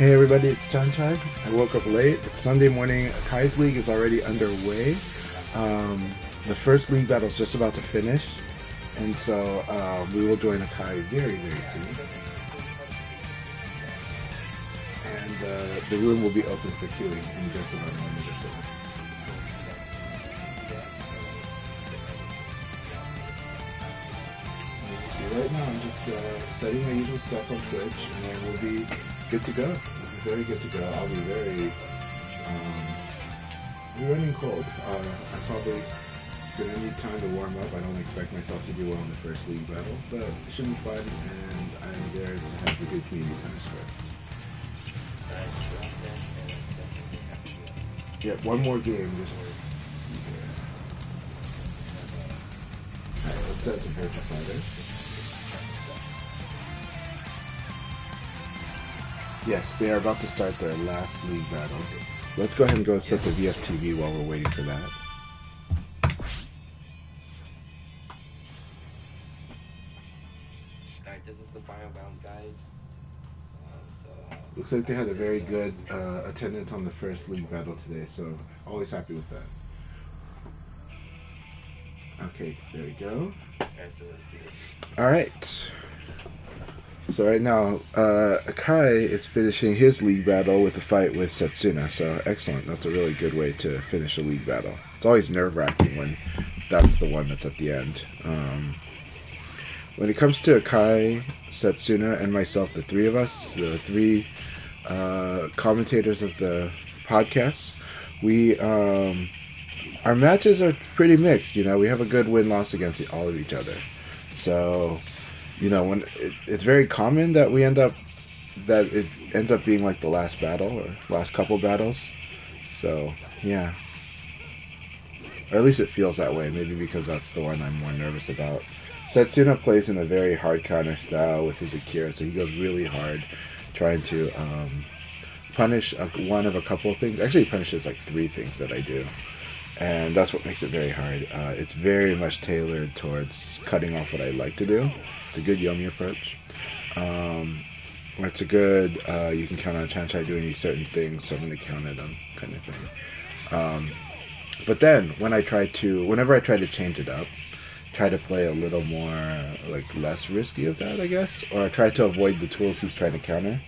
Hey everybody, it's Chan Chai. I woke up late. It's Sunday morning. Akai's league is already underway. Um, the first league battle is just about to finish, and so we will join Akai very, very soon. And the room will be open for queuing in just about a minute or so. So right now I'm just setting my usual stuff on Twitch, and then we'll be good to go. We'll be very good to go. I'll be very running cold. I probably gonna need time to warm up. I don't expect myself to do well in the first league battle, but it should be fun, and I'm there to have the good community times first. Yeah, one more game. Just see here. Alright, let's set to Virtual Fighter. Yes, they are about to start their last league battle. Let's go ahead and go set the VF5US while we're waiting for that. Alright, this is the final round, guys. Looks like they had a very good attendance on the first league battle today, so always happy with that. Okay, there we go. Alright. So right now, Akai is finishing his league battle with a fight with Setsuna, so excellent. That's a really good way to finish a league battle. It's always nerve-wracking when that's the one that's at the end. When it comes to Akai, Setsuna, and myself, the three of us, the three commentators of the podcast, we our matches are pretty mixed. You know, we have a good win-loss against all of each other. So, you know, when it's very common that it ends up being like the last battle or last couple battles. So, yeah. Or at least it feels that way. Maybe because that's the one I'm more nervous about. Setsuna plays in a very hard counter style with his Akira, so he goes really hard trying to punish one of a couple of things. Actually, he punishes like 3 things that I do. And that's what makes it very hard. It's very much tailored towards cutting off what I like to do. It's a good Yomi approach. It's a good, you can count on Chanchai doing these certain things, so I'm going to counter them kind of thing. But then, whenever I try to change it up, try to play a little more, like, less risky of that, I guess, or I try to avoid the tools he's trying to counter,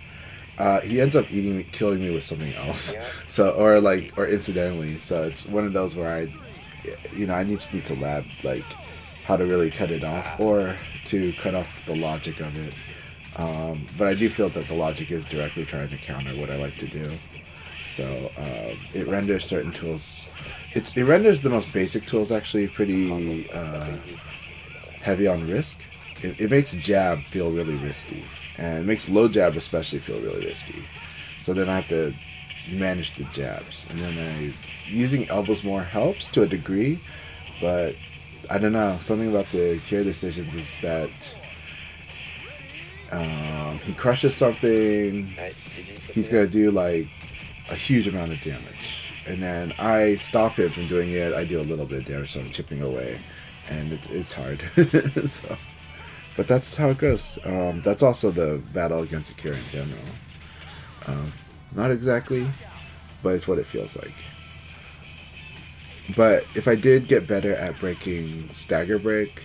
he ends up killing me with something else. So, or incidentally. So it's one of those where I just need to lab, like, how to really cut it off, or to cut off the logic of it. But I do feel that the logic is directly trying to counter what I like to do. So it renders certain tools. It renders the most basic tools actually pretty heavy on risk. It makes jab feel really risky, and it makes low jab especially feel really risky. So then I have to manage the jabs, and then using elbows more helps to a degree, but I don't know. Something about the Kira decisions is that he crushes something, he's gonna do like a huge amount of damage, and then I stop him from doing it. I do a little bit of damage, so I'm chipping away, and it's hard. So, but that's how it goes. That's also the battle against Akira in general. Not exactly, but it's what it feels like. But if I did get better at breaking stagger break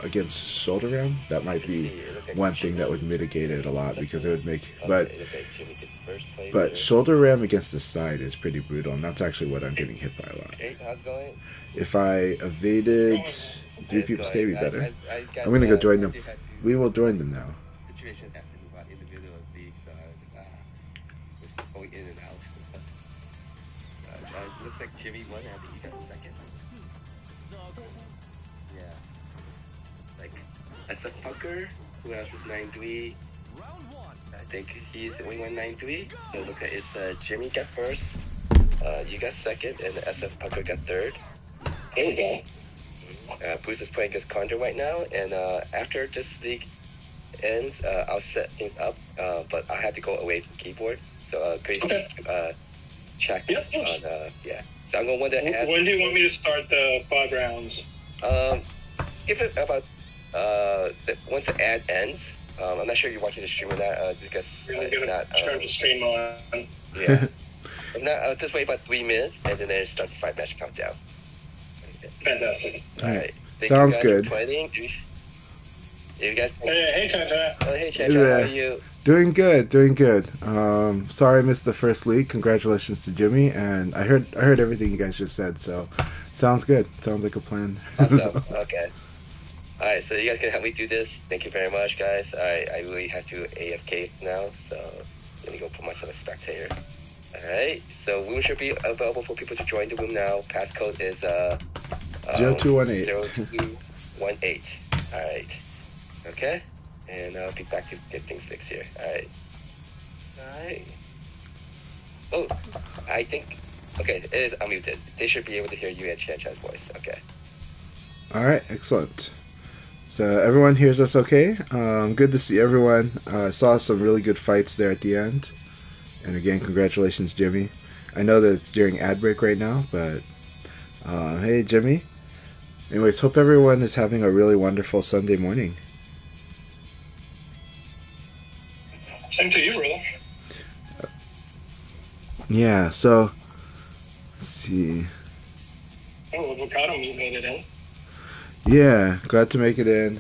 against shoulder ram, that might be one thing that would mitigate it a lot, because it would make. But shoulder ram against the side is pretty brutal, and that's actually what I'm getting hit by a lot. If I evaded 3 people's K, be better. I'm gonna go join them. We will join them now. Looks like Jimmy won. I think he got second. Yeah. Like, as a fucker, who else is 9-3? I think he's the only one 9-3. So look at it's Jimmy got first, you got second, and SF Pucker got third. Okay. Bruce is playing against Condor right now, and after this league ends, I'll set things up, but I have to go away from keyboard. So could you check on yeah. So I'm going to want to add. When do you want me to start the 5 rounds? Give it about once the ad ends, I'm not sure you're watching the stream or not, because We're if gonna not, turn the stream on. yeah. If not, just wait about 3 minutes, and then start the 5-match countdown. Fantastic. All right. Thank Sounds you guys good. for playing. If you guys. Hey, Chan. Hey, Chan, how are you? Doing good, doing good. Sorry I missed the first league. Congratulations to Jimmy, and I heard everything you guys just said. So, sounds good. Sounds like a plan. Awesome. Okay. All right, so you guys can help me do this. Thank you very much, guys. I really have to AFK now, so let me go put myself as spectator. All right, so room should be available for people to join the room now. Passcode is 0218. 0218. All right. Okay, and I'll be back to get things fixed here. All right. All right. Oh, I think. Okay, it is unmuted. They should be able to hear you and Chan Chan's voice. Okay. All right, excellent. So everyone hears us okay. Good to see everyone. I saw some really good fights there at the end. And again, congratulations, Jimmy. I know that it's during ad break right now, but hey, Jimmy. Anyways, hope everyone is having a really wonderful Sunday morning. Same to you, brother. Yeah, so let's see. Oh, avocado meat made it in. Yeah, glad to make it in.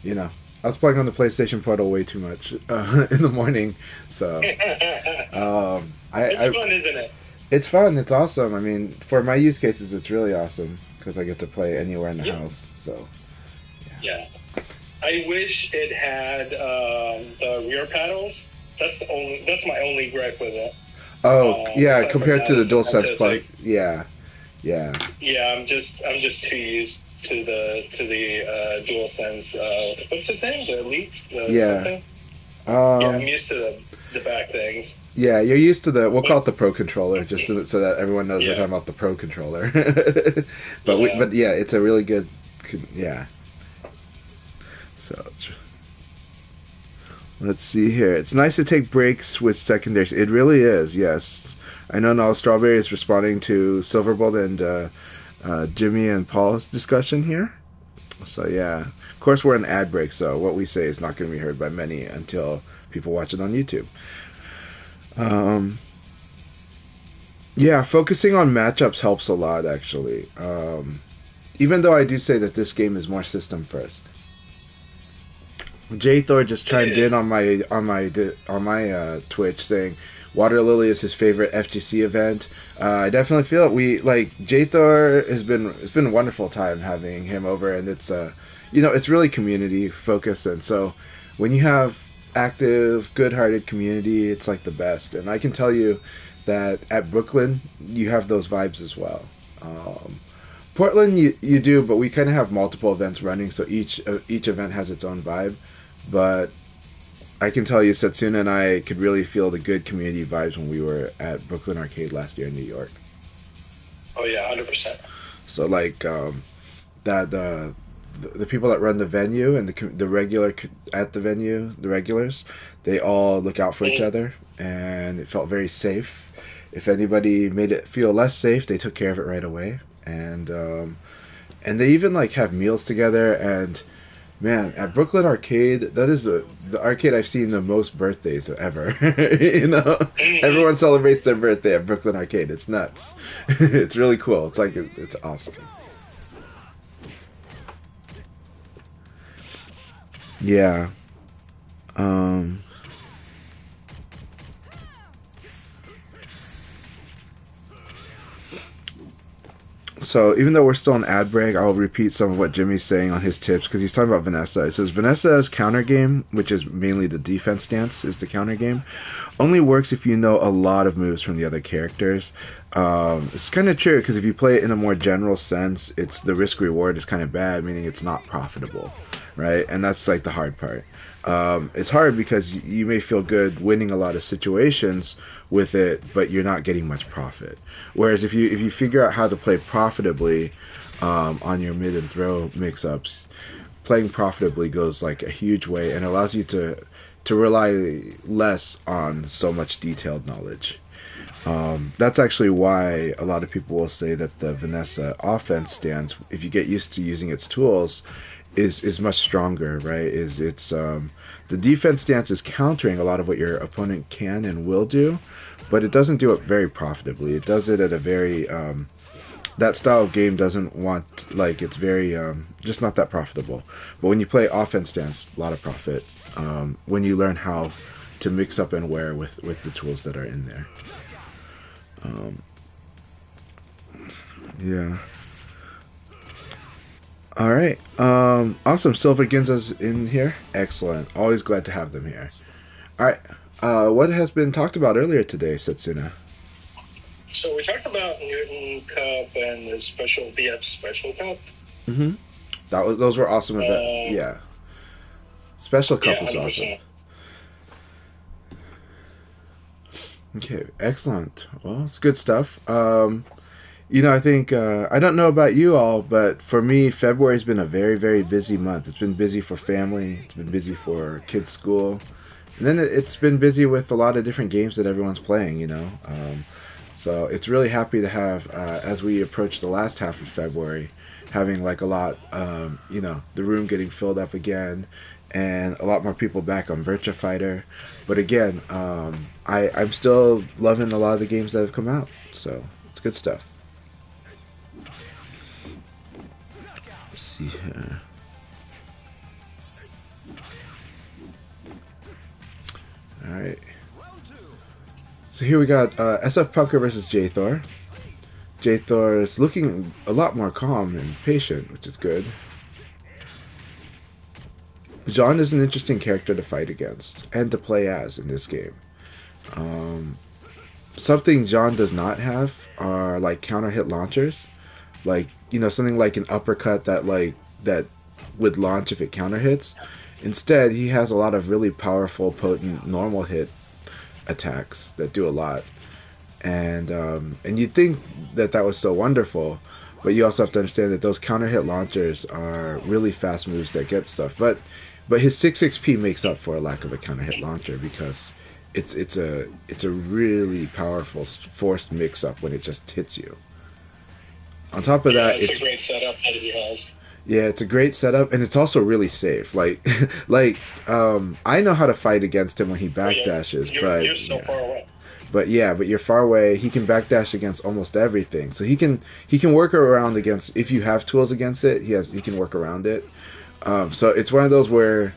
You know, I was playing on the PlayStation Portal way too much in the morning, so It's fun, isn't it? It's fun. It's awesome. I mean, for my use cases, it's really awesome because I get to play anywhere in the house. So yeah, I wish it had the rear paddles. That's my only gripe with it. Oh yeah, aside compared to from the that, DualSense it's Plus, like- yeah. Yeah, I'm just too used to the DualSense. What's his name? The Elite? Something? Yeah, I'm used to the back things. Yeah, you're used to we'll call it the Pro Controller, just so that everyone knows we're talking about the Pro Controller. But yeah, it's a really good, yeah. So let's see here. It's nice to take breaks with secondaries. It really is, yes. I know now Strawberry is responding to Silverbolt and Jimmy and Paul's discussion here. So yeah, of course we're in ad break, so what we say is not going to be heard by many until people watch it on YouTube. Yeah, focusing on matchups helps a lot actually. Even though I do say that this game is more system first. J Thor just chimed in on my Twitch saying Water Lily is his favorite FGC event. I definitely feel it. We like J Thor it's been a wonderful time having him over, and it's it's really community focused, and so when you have active, good-hearted community, it's like the best. And I can tell you that at Brooklyn you have those vibes as well. Portland you do, but we kind of have multiple events running, so each event has its own vibe. But I can tell you, Setsuna and I could really feel the good community vibes when we were at Brooklyn Arcade last year in New York. Oh yeah, 100%. So like the people that run the venue and the regular at the venue, the regulars, they all look out for each other, and it felt very safe. If anybody made it feel less safe, they took care of it right away, and they even like have meals together. And man, at Brooklyn Arcade, that is the arcade I've seen the most birthdays ever. Everyone celebrates their birthday at Brooklyn Arcade. It's nuts. It's really cool. It's like it's awesome. Yeah. So even though we're still in ad break, I'll repeat some of what Jimmy's saying on his tips because he's talking about Vanessa. It says Vanessa's counter game, which is mainly the defense stance, is the counter game, only works if you know a lot of moves from the other characters. It's kind of true because if you play it in a more general sense, it's the risk reward is kind of bad, meaning it's not profitable, right? And that's like the hard part. It's hard because you may feel good winning a lot of situations with it, but you're not getting much profit. Whereas if you figure out how to play profitably on your mid and throw mix-ups, playing profitably goes like a huge way and allows you to rely less on so much detailed knowledge. That's actually why a lot of people will say that the Vanessa offense stance, if you get used to using its tools, is much stronger, right? It's the defense stance is countering a lot of what your opponent can and will do, but it doesn't do it very profitably. It does it at a very that style of game doesn't want, like, it's very just not that profitable. But when you play offense stance, a lot of profit when you learn how to mix up and wear with the tools that are in there. Yeah. All right. Awesome. Silver Ginza's in here. Excellent. Always glad to have them here. All right. What has been talked about earlier today, Setsuna? So we talked about Newton Cup and the special VF Special Cup. Mm-hmm. Those were awesome events. Yeah. Special Cup was awesome. Okay. Excellent. Well, it's good stuff. I think, I don't know about you all, but for me, February's been a very, very busy month. It's been busy for family. It's been busy for kids' school. And then it's been busy with a lot of different games that everyone's playing, So it's really happy to have, as we approach the last half of February, having like a lot, the room getting filled up again and a lot more people back on Virtua Fighter. But again, I'm still loving a lot of the games that have come out. So it's good stuff. Yeah. Alright. So here we got SF Punker versus J-Thor. J-Thor is looking a lot more calm and patient, which is good. Jean is an interesting character to fight against and to play as in this game. Something Jean does not have are like counter hit launchers. Like, something like an uppercut that would launch if it counter hits. Instead, he has a lot of really powerful, potent, normal hit attacks that do a lot. And you'd think that was so wonderful, but you also have to understand that those counter hit launchers are really fast moves that get stuff. But his 6 XP makes up for a lack of a counter hit launcher because it's a really powerful forced mix up when it just hits you. On top of that, it's a great setup that he has. Yeah, it's a great setup, and it's also really safe. I know how to fight against him when he backdashes, you're so far away. But you're far away. He can backdash against almost everything, so he can work around against. If you have tools against it, he can work around it. So it's one of those where,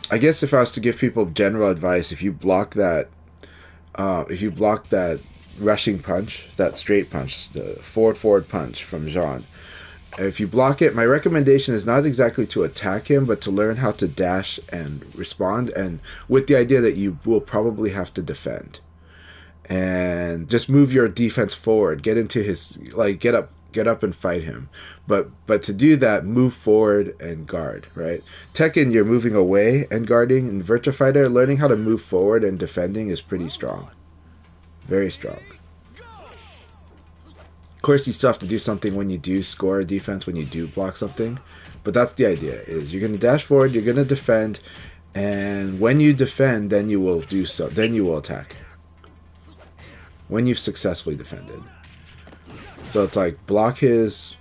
I guess if I was to give people general advice, if you block that rushing punch, that straight punch, the forward punch from Jean. If you block it, my recommendation is not exactly to attack him, but to learn how to dash and respond, and with the idea that you will probably have to defend. And just move your defense forward, get into his, get up and fight him. But to do that, move forward and guard, right? Tekken, you're moving away and guarding. In Virtua Fighter, learning how to move forward and defending is pretty strong. Very strong. Of course, you still have to do something when you do score a defense, when you do block something. But that's the idea, is you're going to dash forward, you're going to defend, and when you defend, then you will do so. Then you will attack. When you've successfully defended. So it's like block his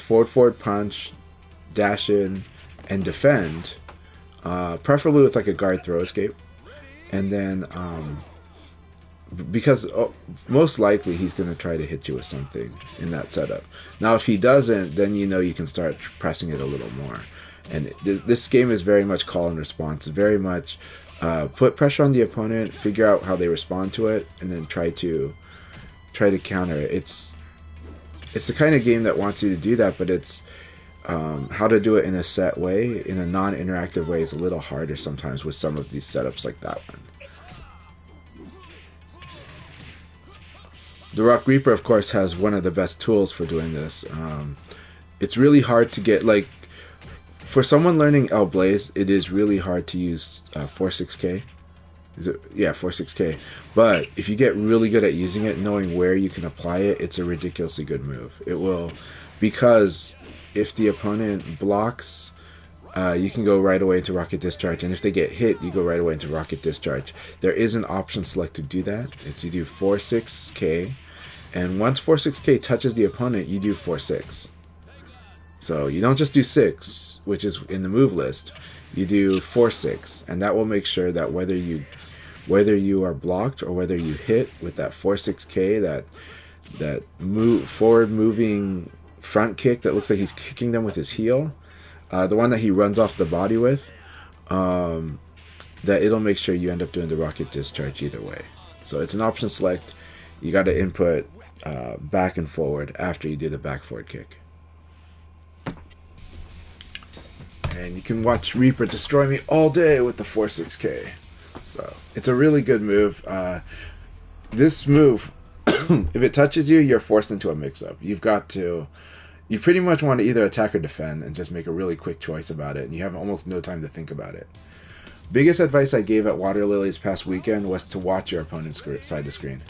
forward punch, dash in, and defend. Preferably with like a guard throw escape. And then because most likely he's going to try to hit you with something in that setup. Now, if he doesn't, then you can start pressing it a little more. And this game is very much call and response. It's very much put pressure on the opponent, figure out how they respond to it, and then try to counter it. It's the kind of game that wants you to do that, but it's how to do it in a set way, in a non-interactive way, is a little harder sometimes with some of these setups like that one. The Rock Reaper, of course, has one of the best tools for doing this. It's really hard to get, for someone learning El Blaze, it is really hard to use 46K. Yeah, 46K. But if you get really good at using it, knowing where you can apply it, it's a ridiculously good move. It will, because if the opponent blocks, you can go right away into Rocket Discharge, and if they get hit, you go right away into Rocket Discharge. There is an option select to do that. It's you do 4-6K, and once 4-6K touches the opponent, you do 4-6. So you don't just do 6, which is in the move list. You do 4-6, and that will make sure that whether you are blocked or whether you hit with that 4-6K, that forward moving front kick that looks like he's kicking them with his heel, the one that he runs off the body with, that it'll make sure you end up doing the rocket discharge either way. So it's an option select. You got to input back and forward after you do the back forward kick. And you can watch Reaper destroy me all day with the 4-6K. So it's a really good move. This move, if it touches you, you're forced into a mix-up. You pretty much want to either attack or defend and just make a really quick choice about it, and you have almost no time to think about it. Biggest advice I gave at Water Lily's past weekend was to watch your opponent's side of the screen.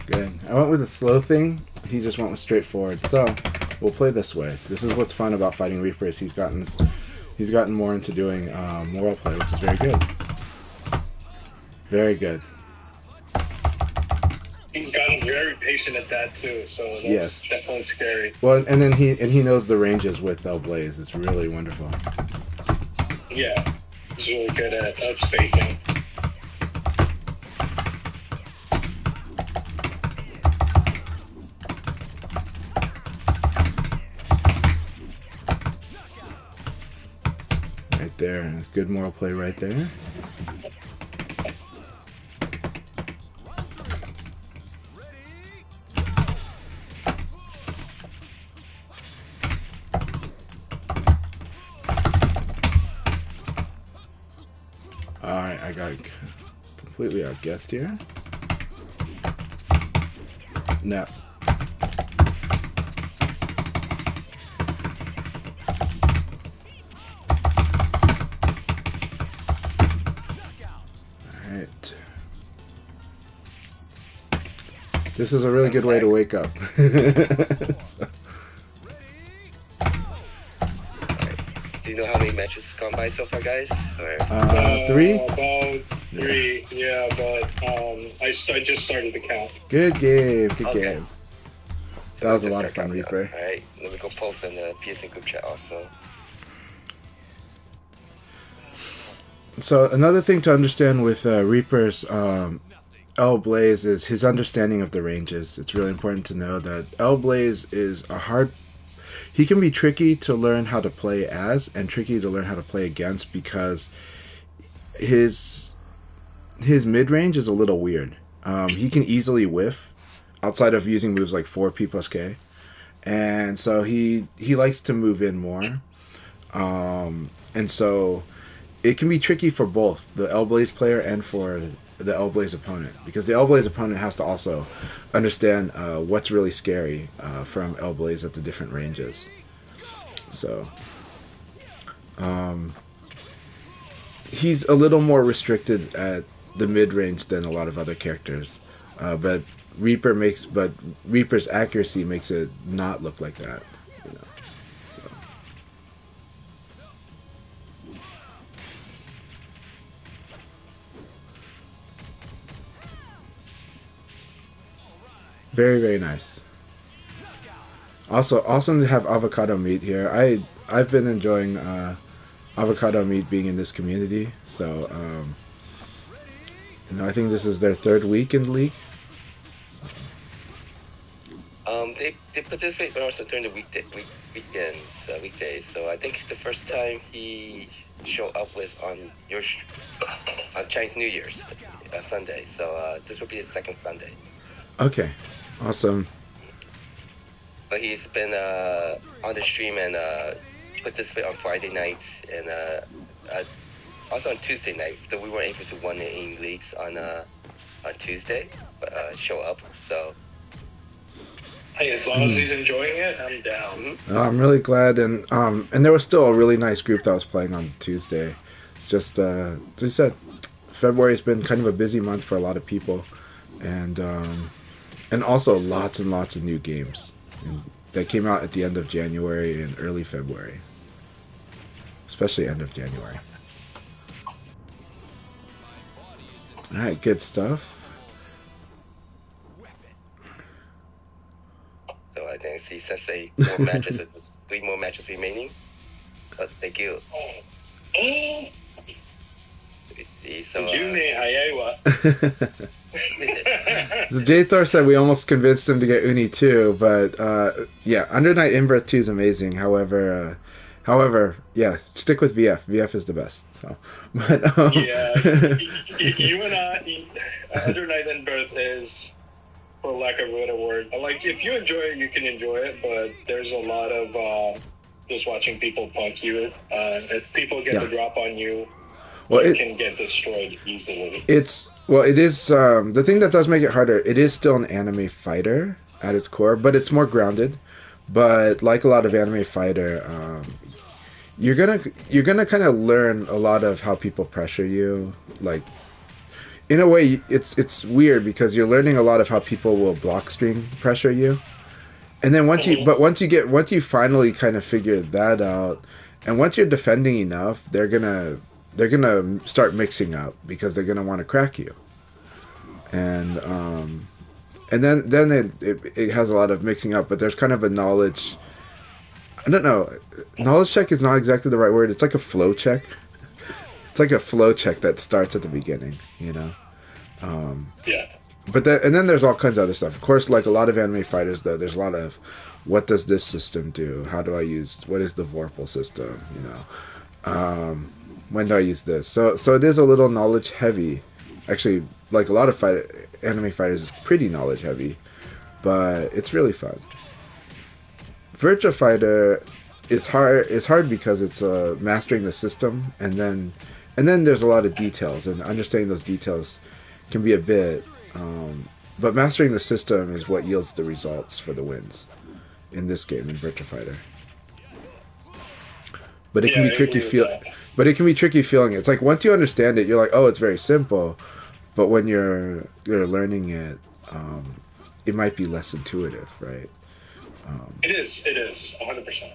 Good. I went with a slow thing. He just went with straightforward. So we'll play this way. This is what's fun about fighting Reapers. He's gotten more into doing moral play, which is very good. Very good. He's gotten very patient at that too, so that's definitely scary. Well, and then he knows the ranges with El Blaze. It's really wonderful. Yeah, he's really good at spacing. Right there, good moral play right there. Alright, I got completely outguessed here. No. Alright. This is a really good way to wake up. So. Do you know how many matches gone by so far, guys? Or... 3? About 3, yeah, but I just started the count. Good game, good game. So that was a lot of fun, Reaper. Alright, let me go post in the PSN group chat also. So another thing to understand with Reaper's El Blaze is his understanding of the ranges. It's really important to know that El Blaze is he can be tricky to learn how to play as and tricky to learn how to play against because his mid-range is a little weird. He can easily whiff outside of using moves like 4P plus K. And so he likes to move in more. And so it can be tricky for both the El Blaze player and for the El Blaze opponent, because the El Blaze opponent has to also understand what's really scary from El Blaze at the different ranges. So he's a little more restricted at the mid-range than a lot of other characters, but Reaper's accuracy makes it not look like that, you know. So very, very nice. Also awesome to have avocado meat here. I've been enjoying avocado meat being in this community, so I think this is their 3rd week in the league. So. They participate also during the weekdays. So I think the first time he showed up was on Chinese New Year's Sunday. So this will be his 2nd Sunday. Okay, awesome. But he's been on the stream and participate on Friday nights and also on Tuesday night. So we weren't able to win in leagues on Tuesday, but show up. So Hey, as long as he's enjoying it, I'm down. I'm really glad, and there was still a really nice group that was playing on Tuesday. It's just said, February's been kind of a busy month for a lot of people, and also lots and lots of new games that came out at the end of January and early February, especially end of January. All right, good stuff. So I think he says more matches, 3 more matches remaining. But thank you. Oh. Let's see. So. So J Thor said we almost convinced him to get Uni 2, but yeah, Under Night In-Birth 2 is amazing. However, yeah, stick with VF. VF is the best. So, but yeah, you and I, Under Night In-Birth is, for lack of a better word, like if you enjoy it, you can enjoy it. But there's a lot of just watching people punk you. If people get the drop on you, it can get destroyed easily. It is the thing that does make it harder. It is still an anime fighter at its core, but it's more grounded. But like a lot of anime fighter, you're gonna kind of learn a lot of how people pressure you. Like, in a way, it's weird because you're learning a lot of how people will block stream pressure you. And then once you finally kind of figure that out, and once you're defending enough, they're gonna start mixing up because they're gonna want to crack you. And then it has a lot of mixing up, but there's kind of a knowledge. I don't know. Knowledge check is not exactly the right word. It's like a flow check. It's like a flow check that starts at the beginning, you know. Yeah. But then there's all kinds of other stuff. Of course, like a lot of anime fighters, though, there's a lot of what does this system do? How do I use? What is the Vorpal system? You know, when do I use this? So it is a little knowledge heavy. Actually, like a lot of anime fighters, is pretty knowledge heavy, but it's really fun. Virtua Fighter is hard. It's hard because it's mastering the system, and then there's a lot of details, and understanding those details can be a bit. But mastering the system is what yields the results for the wins in this game in Virtua Fighter. But it can be tricky feeling it. It's like once you understand it, you're like, oh, it's very simple. But when you're learning it, it might be less intuitive, right? It is 100%.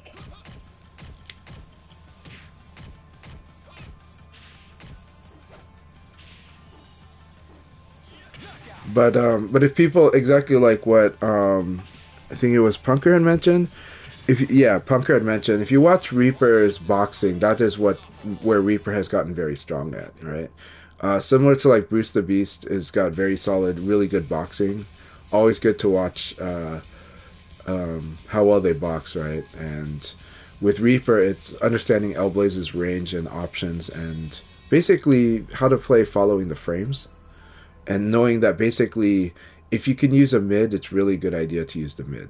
But if people, exactly like what I think it was Punker had mentioned, Punker had mentioned, if you watch Reaper's boxing, that is where Reaper has gotten very strong at, right? Similar to like Bruce the Beast has got very solid, really good boxing. Always good to watch how well they box, right? And with Reaper, it's understanding L-Blaze's range and options, and basically how to play following the frames. And knowing that basically, if you can use a mid, it's really good idea to use the mid.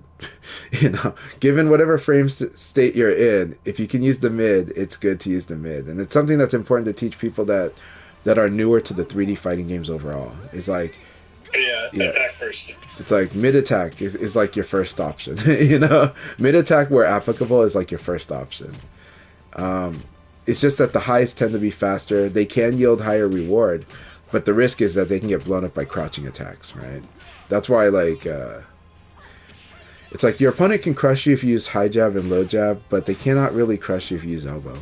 You know, given whatever frame state you're in, if you can use the mid, it's good to use the mid. And it's something that's important to teach people that are newer to the 3D fighting games overall. It's like, attack first. It's like mid attack is like your first option. You know, mid attack where applicable is like your first option. It's just that the highs tend to be faster. They can yield higher reward. But the risk is that they can get blown up by crouching attacks, right? That's why, like, it's like your opponent can crush you if you use high jab and low jab, but they cannot really crush you if you use elbow.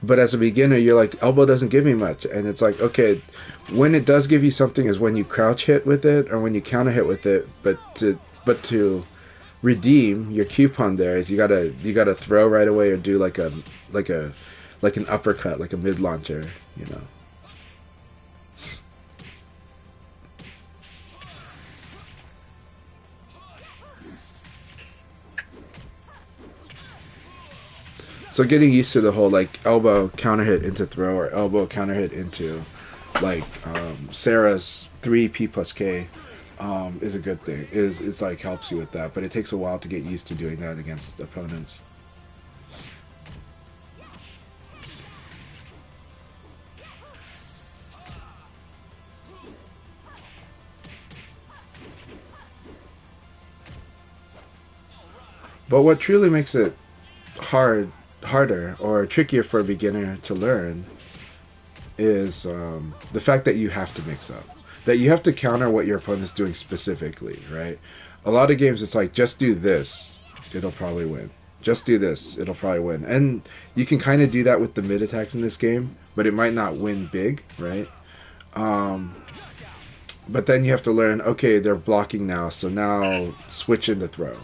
But as a beginner, you're like, elbow doesn't give me much. And it's like, okay, when it does give you something is when you crouch hit with it or when you counter hit with it. But to redeem your coupon there is you gotta throw right away or do like an uppercut, like a mid launcher, you know. So getting used to the whole like elbow counter hit into throw or elbow counter hit into like Sarah's 3P plus K is a good thing. It's like helps you with that, but it takes a while to get used to doing that against opponents. But what truly makes it harder or trickier for a beginner to learn is the fact that you have to mix up, that you have to counter what your opponent's doing specifically, right? A lot of games it's like, just do this, it'll probably win. Just do this, it'll probably win. And you can kind of do that with the mid attacks in this game, but it might not win big, right? But then you have to learn, okay, they're blocking now, so now switch in the throw.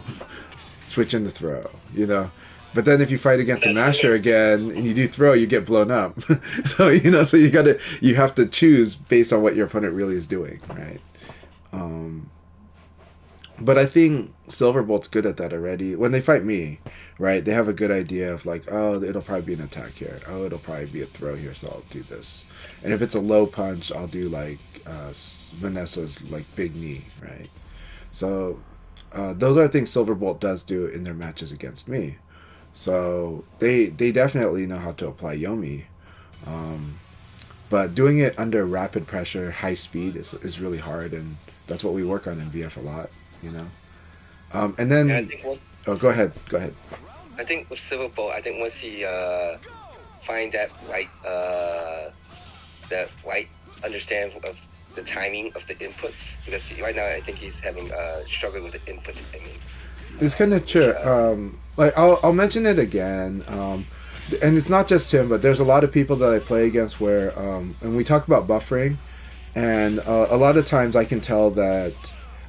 Switch in the throw, you know? But then if you fight against a masher again and you do throw, you get blown up. So, you know, so you have to choose based on what your opponent really is doing, right? But I think Silverbolt's good at that already. When they fight me, right, they have a good idea of like, oh, it'll probably be an attack here. Oh, it'll probably be a throw here, so I'll do this. And if it's a low punch, I'll do like Vanessa's like big knee, right? So those are things Silverbolt does do in their matches against me. So they definitely know how to apply Yomi. But doing it under rapid pressure, high speed is really hard, and that's what we work on in VF a lot, you know. And then, go ahead. I think with Silverbolt, I think once he find that right understand of the timing of the inputs, because right now I think he's having struggling with the inputs. I mean, it's kind of true. Like I'll mention it again. And it's not just him, but there's a lot of people that I play against where, and we talk about buffering, and a lot of times I can tell that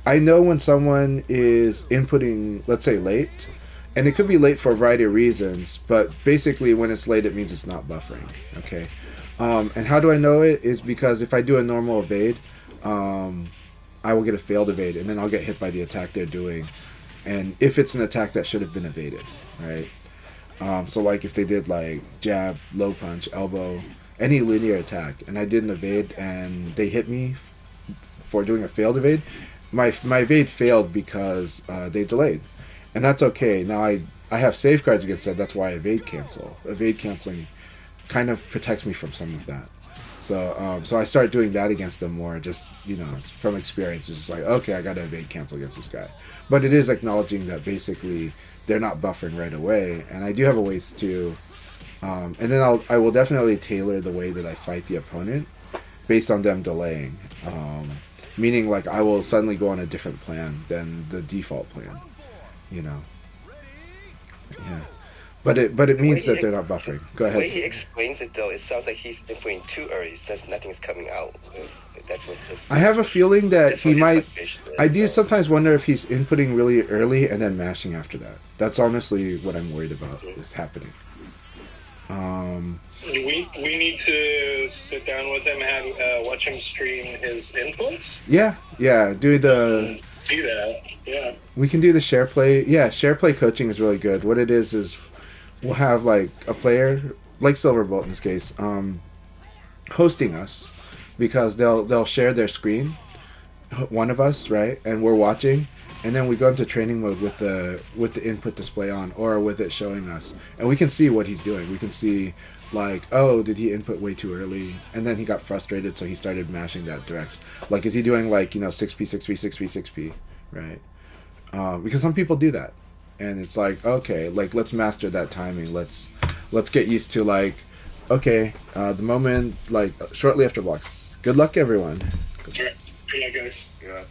I know when someone is inputting, let's say, late, and it could be late for a variety of reasons, but basically when it's late, it means it's not buffering, okay? And how do I know it? Is because if I do a normal evade, I will get a failed evade, and then I'll get hit by the attack they're doing, and if it's an attack that should have been evaded, right? So like if they did like jab, low punch, elbow, any linear attack, and I did an evade and they hit me for doing a failed evade, my evade failed because they delayed, and that's okay. Now I have safeguards against that. That's why I evade cancel. Evade canceling kind of protects me from some of that. So I start doing that against them more, just, you know, from experience. It's just like, okay, I got to evade cancel against this guy. But it is acknowledging that basically they're not buffering right away, and I do have a ways to, and then I will definitely tailor the way that I fight the opponent based on them delaying. Meaning, like, I will suddenly go on a different plan than the default plan, you know. Yeah. But it means that they're not buffering. Go ahead. The way he explains it, though, it sounds like he's inputting too early, since nothing's coming out. That's what his. I have a feeling that he might. I do sometimes wonder if he's inputting really early and then mashing after that. That's honestly what I'm worried about is happening. We need to sit down with him and watch him stream his inputs. Yeah. Do the. See that? Yeah. We can do the share play. Yeah, share play coaching is really good. What it is we'll have like a player like Silverbolt in this case, hosting us, because they'll share their screen, one of us, right, and we're watching, and then we go into training mode with the input display on, or with it showing us, and we can see what he's doing. We can see, like, oh, did he input way too early, and then he got frustrated, so he started mashing that direction. Like, is he doing, like, you know, 6p, 6p, 6p, 6p, right? Because some people do that, and it's like, okay, like, let's master that timing. Let's get used to, like, okay, the moment, like, shortly after blocks. Good luck, everyone. Good luck, guys. Yeah.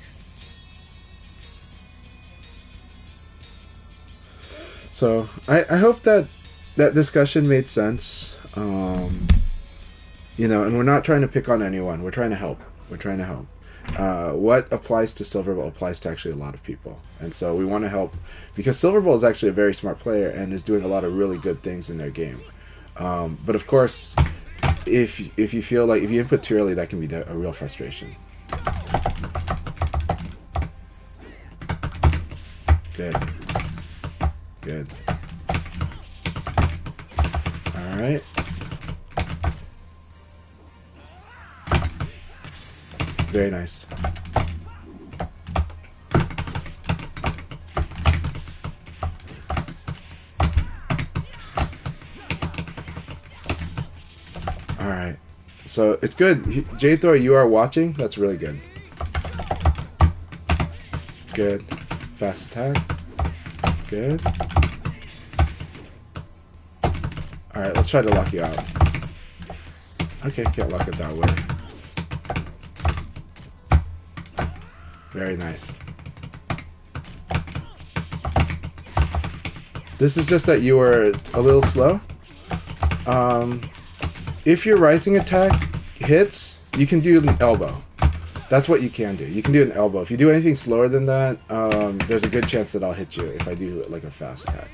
So I hope that discussion made sense. You know, and we're not trying to pick on anyone. We're trying to help. What applies to Silverbolt applies to actually a lot of people, and so we want to help, because Silverbolt is actually a very smart player and is doing a lot of really good things in their game. But of course, if you feel like if you input too early, that can be a real frustration. Good. All right. Very nice. All right. So it's good. J-Thor, you are watching? That's really good. Good. Fast attack. Good. Alright, let's try to lock you out. Okay, can't lock it that way. Very nice. This is just that you were a little slow. If your rising attack hits, you can do an elbow. That's what you can do. You can do an elbow. If you do anything slower than that, there's a good chance that I'll hit you if I do like a fast attack.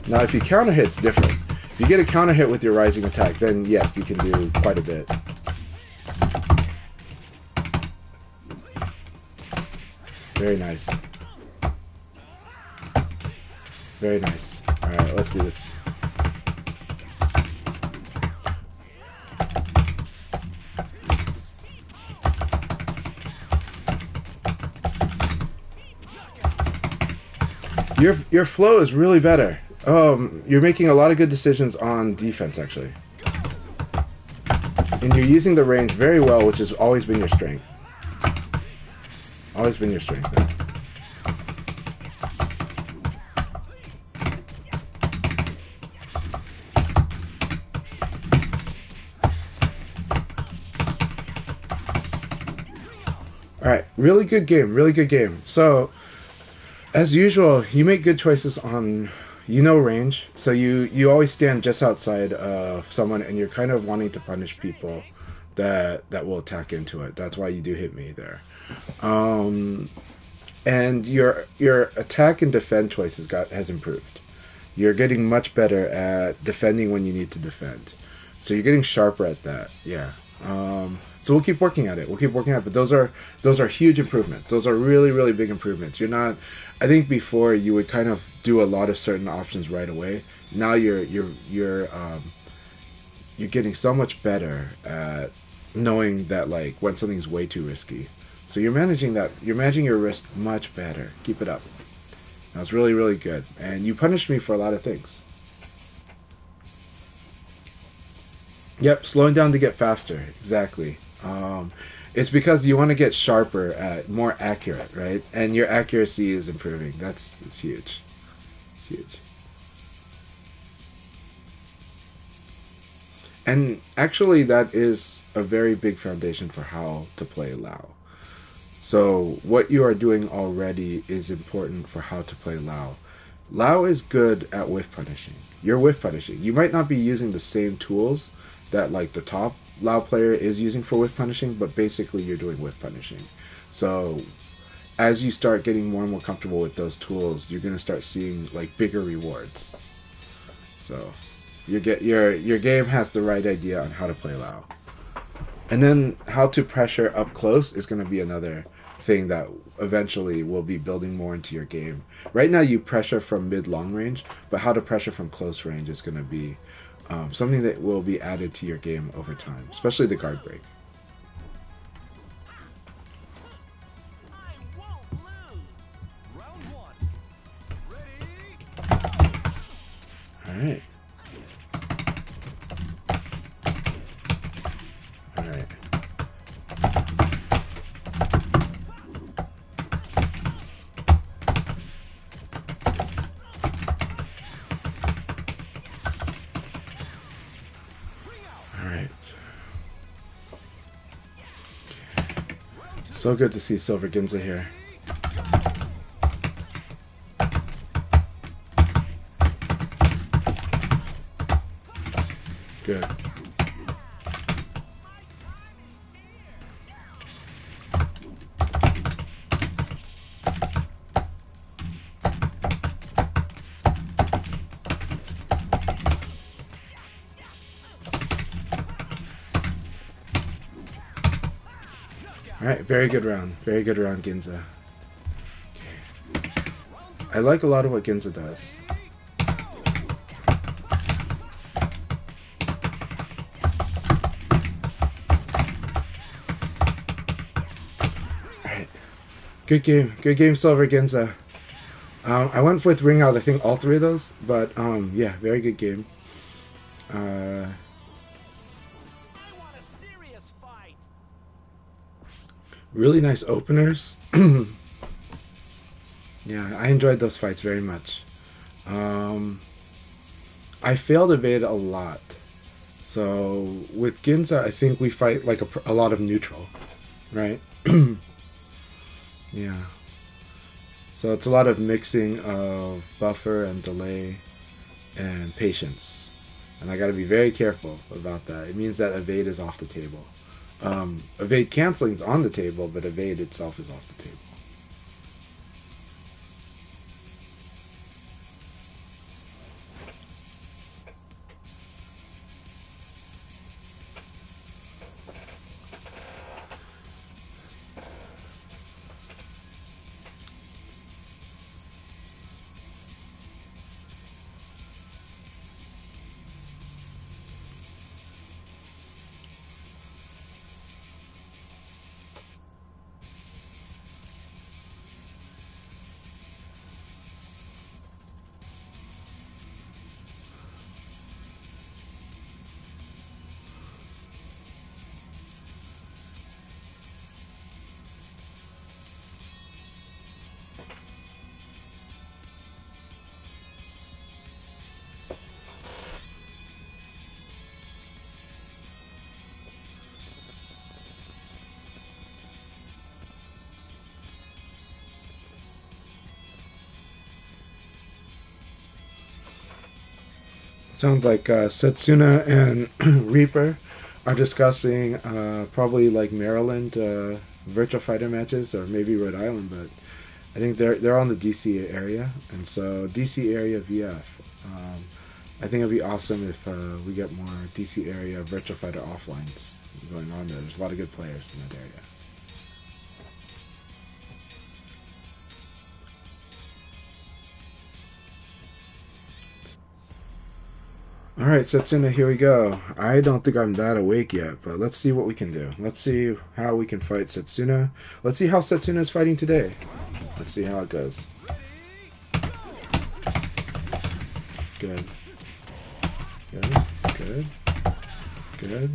Now, if you counter hit, it's different. If you get a counter hit with your rising attack, then yes, you can do quite a bit. Very nice. Very nice. Alright, let's do this. Your flow is really better. You're making a lot of good decisions on defense, actually. And you're using the range very well, which has always been your strength. Always been your strength there. Alright, really good game, really good game. So, as usual, you make good choices on, range. So you always stand just outside of someone and you're kind of wanting to punish people that will attack into it. That's why you do hit me there. And your attack and defend choice has improved. You're getting much better at defending when you need to defend. So you're getting sharper at that. Yeah. So we'll keep working at it. But those are huge improvements. Those are really, really big improvements. You're not. I think before you would kind of do a lot of certain options right away. Now you're getting so much better at knowing that like when something's way too risky. So you're managing that. You're managing your risk much better. Keep it up. That's really, really good. And you punished me for a lot of things. Yep, slowing down to get faster. Exactly. It's because you want to get sharper, more accurate, right? And your accuracy is improving. It's huge. It's huge. And actually, that is a very big foundation for how to play Lao. So what you are doing already is important for how to play Lao. Lao is good at whiff punishing. You're whiff punishing. You might not be using the same tools that like the top Lao player is using for whiff punishing, but basically you're doing whiff punishing. So as you start getting more and more comfortable with those tools, you're going to start seeing like bigger rewards. So your game has the right idea on how to play Lao. And then how to pressure up close is going to be another thing that eventually will be building more into your game. Right now you pressure from mid-long range, but how to pressure from close range is going to be something that will be added to your game over time, especially the guard break. All right. All right. So good to see Silver Ginza here. Good. Alright, very good round. Very good round, Ginza. Okay. I like a lot of what Ginza does. Alright. Good game. Good game, Silver Ginza. I went with ring out, I think, all three of those. But, yeah, very good game. Really nice openers. Yeah, I enjoyed those fights very much. I failed evade a lot. So with Ginza, I think we fight like a lot of neutral, right? Yeah. So it's a lot of mixing of buffer and delay and patience. And I got to be very careful about that. It means that evade is off the table. Evade canceling is on the table, but evade itself is off the table. Sounds like Setsuna and Reaper are discussing probably like Maryland Virtual Fighter matches, or maybe Rhode Island, but I think they're on the DC area, and so DC area VF. I think it'd be awesome if we get more DC area Virtual Fighter offlines going on there. There's a lot of good players in that area. All right, Setsuna, here we go. I don't think I'm that awake yet, but let's see what we can do. Let's see how we can fight Setsuna. Let's see how Setsuna is fighting today. Let's see how it goes. Good. Good. Good. Good.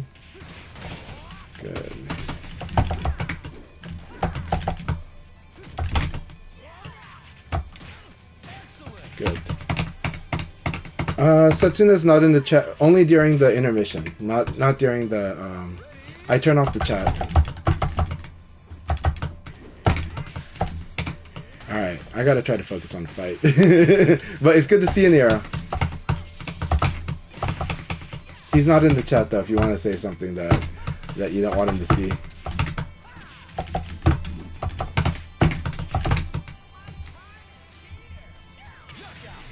Good. Good. Setsuna's not in the chat. Only during the intermission. Not during the. I turn off the chat. All right, I gotta try to focus on the fight. But it's good to see you, Nero. He's not in the chat though. If you want to say something that you don't want him to see.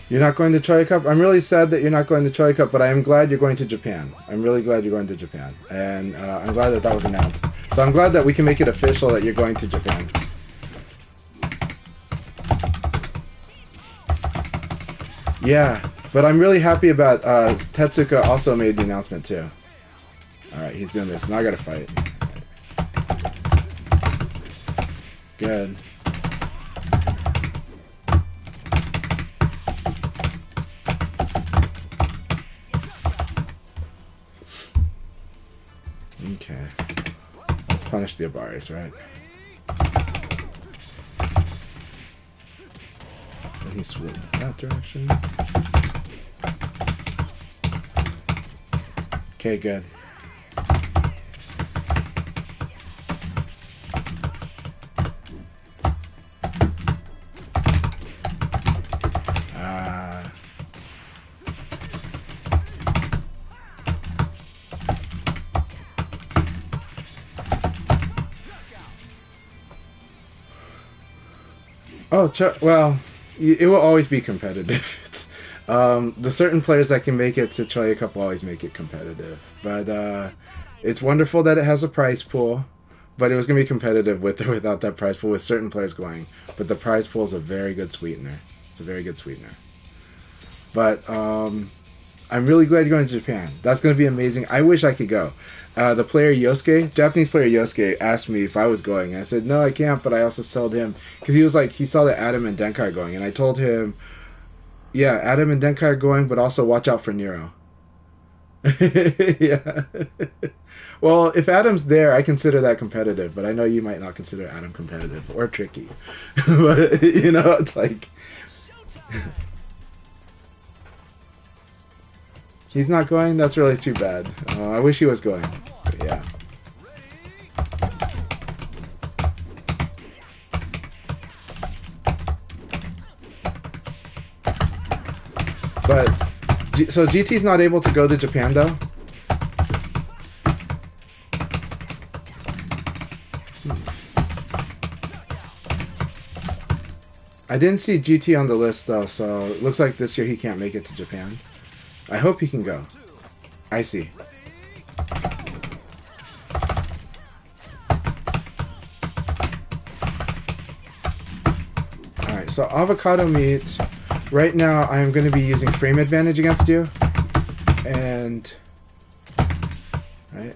You're not going to Choi Cup? I'm really sad that you're not going to Choi Cup, but I am glad you're going to Japan. I'm really glad you're going to Japan. And I'm glad that was announced. So I'm glad that we can make it official that you're going to Japan. Yeah, but I'm really happy about Tetsuka also made the announcement too. Alright, he's doing this. Now I gotta fight. Good. Okay. Let's punish the Abaris, right? And he switched that direction. Okay, good. Oh, well, it will always be competitive. It's, the certain players that can make it to Choya Cup will always make it competitive. But it's wonderful that it has a prize pool. But it was going to be competitive with or without that prize pool, with certain players going. But the prize pool is a very good sweetener. It's a very good sweetener. But I'm really glad you're going to Japan. That's going to be amazing. I wish I could go. The player Yosuke, Japanese player Yosuke, asked me if I was going. I said, no, I can't, but I also told him, because he was like, he saw that Adam and Denkai are going, and I told him, yeah, Adam and Denkai are going, but also watch out for Nero. Yeah. Well, if Adam's there, I consider that competitive, but I know you might not consider Adam competitive or tricky. But, you know, it's like... He's not going? That's really too bad. I wish he was going. But yeah. But, so GT's not able to go to Japan, though? I didn't see GT on the list, though, so it looks like this year he can't make it to Japan. I hope he can go. I see. Alright, so avocado meat. Right now, I am going to be using frame advantage against you. And... Right.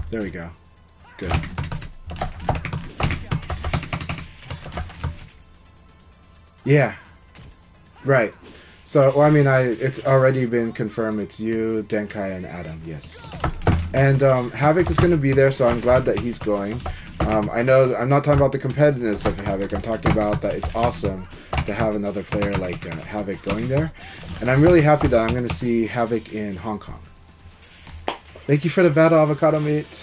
There we go. Good. Yeah. Right. So, well, I mean, it's already been confirmed. It's you, Denkai, and Adam. Yes. And Havoc is going to be there, so I'm glad that he's going. I know I'm not talking about the competitiveness of Havoc. I'm talking about that it's awesome to have another player like Havoc going there. And I'm really happy that I'm going to see Havoc in Hong Kong. Thank you for the battle, avocado meat.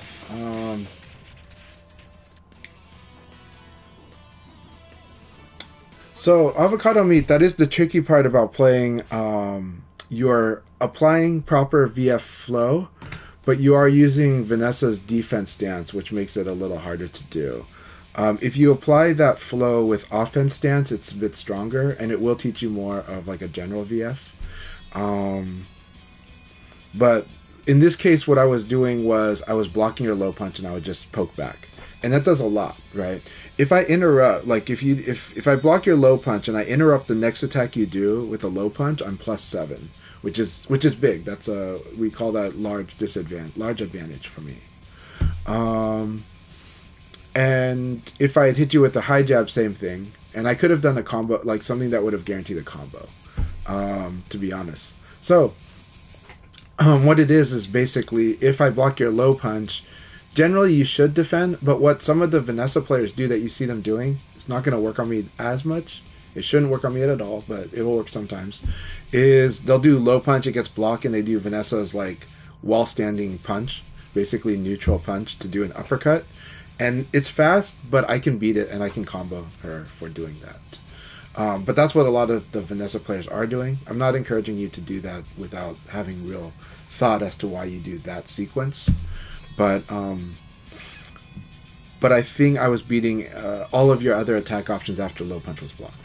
So, avocado meat, that is the tricky part about playing. You're applying proper VF flow, but you are using Vanessa's defense stance, which makes it a little harder to do. If you apply that flow with offense stance, it's a bit stronger, and it will teach you more of like a general VF. But in this case, what I was doing was I was blocking your low punch, and I would just poke back. And that does a lot, right? If I interrupt, like if I block your low punch and I interrupt the next attack you do with a low punch, I'm +7, which is big. That's we call that large advantage for me. And if I had hit you with the high jab, same thing. And I could have done a combo, like something that would have guaranteed a combo, to be honest. So what it is basically if I block your low punch, generally you should defend, but what some of the Vanessa players do that you see them doing, it's not going to work on me as much. It shouldn't work on me at all, but it will work sometimes, is they'll do low punch, it gets blocked, and they do Vanessa's like wall standing punch, basically neutral punch to do an uppercut. And it's fast, but I can beat it and I can combo her for doing that. But that's what a lot of the Vanessa players are doing. I'm not encouraging you to do that without having real thought as to why you do that sequence. But I think I was beating all of your other attack options after low punch was blocked.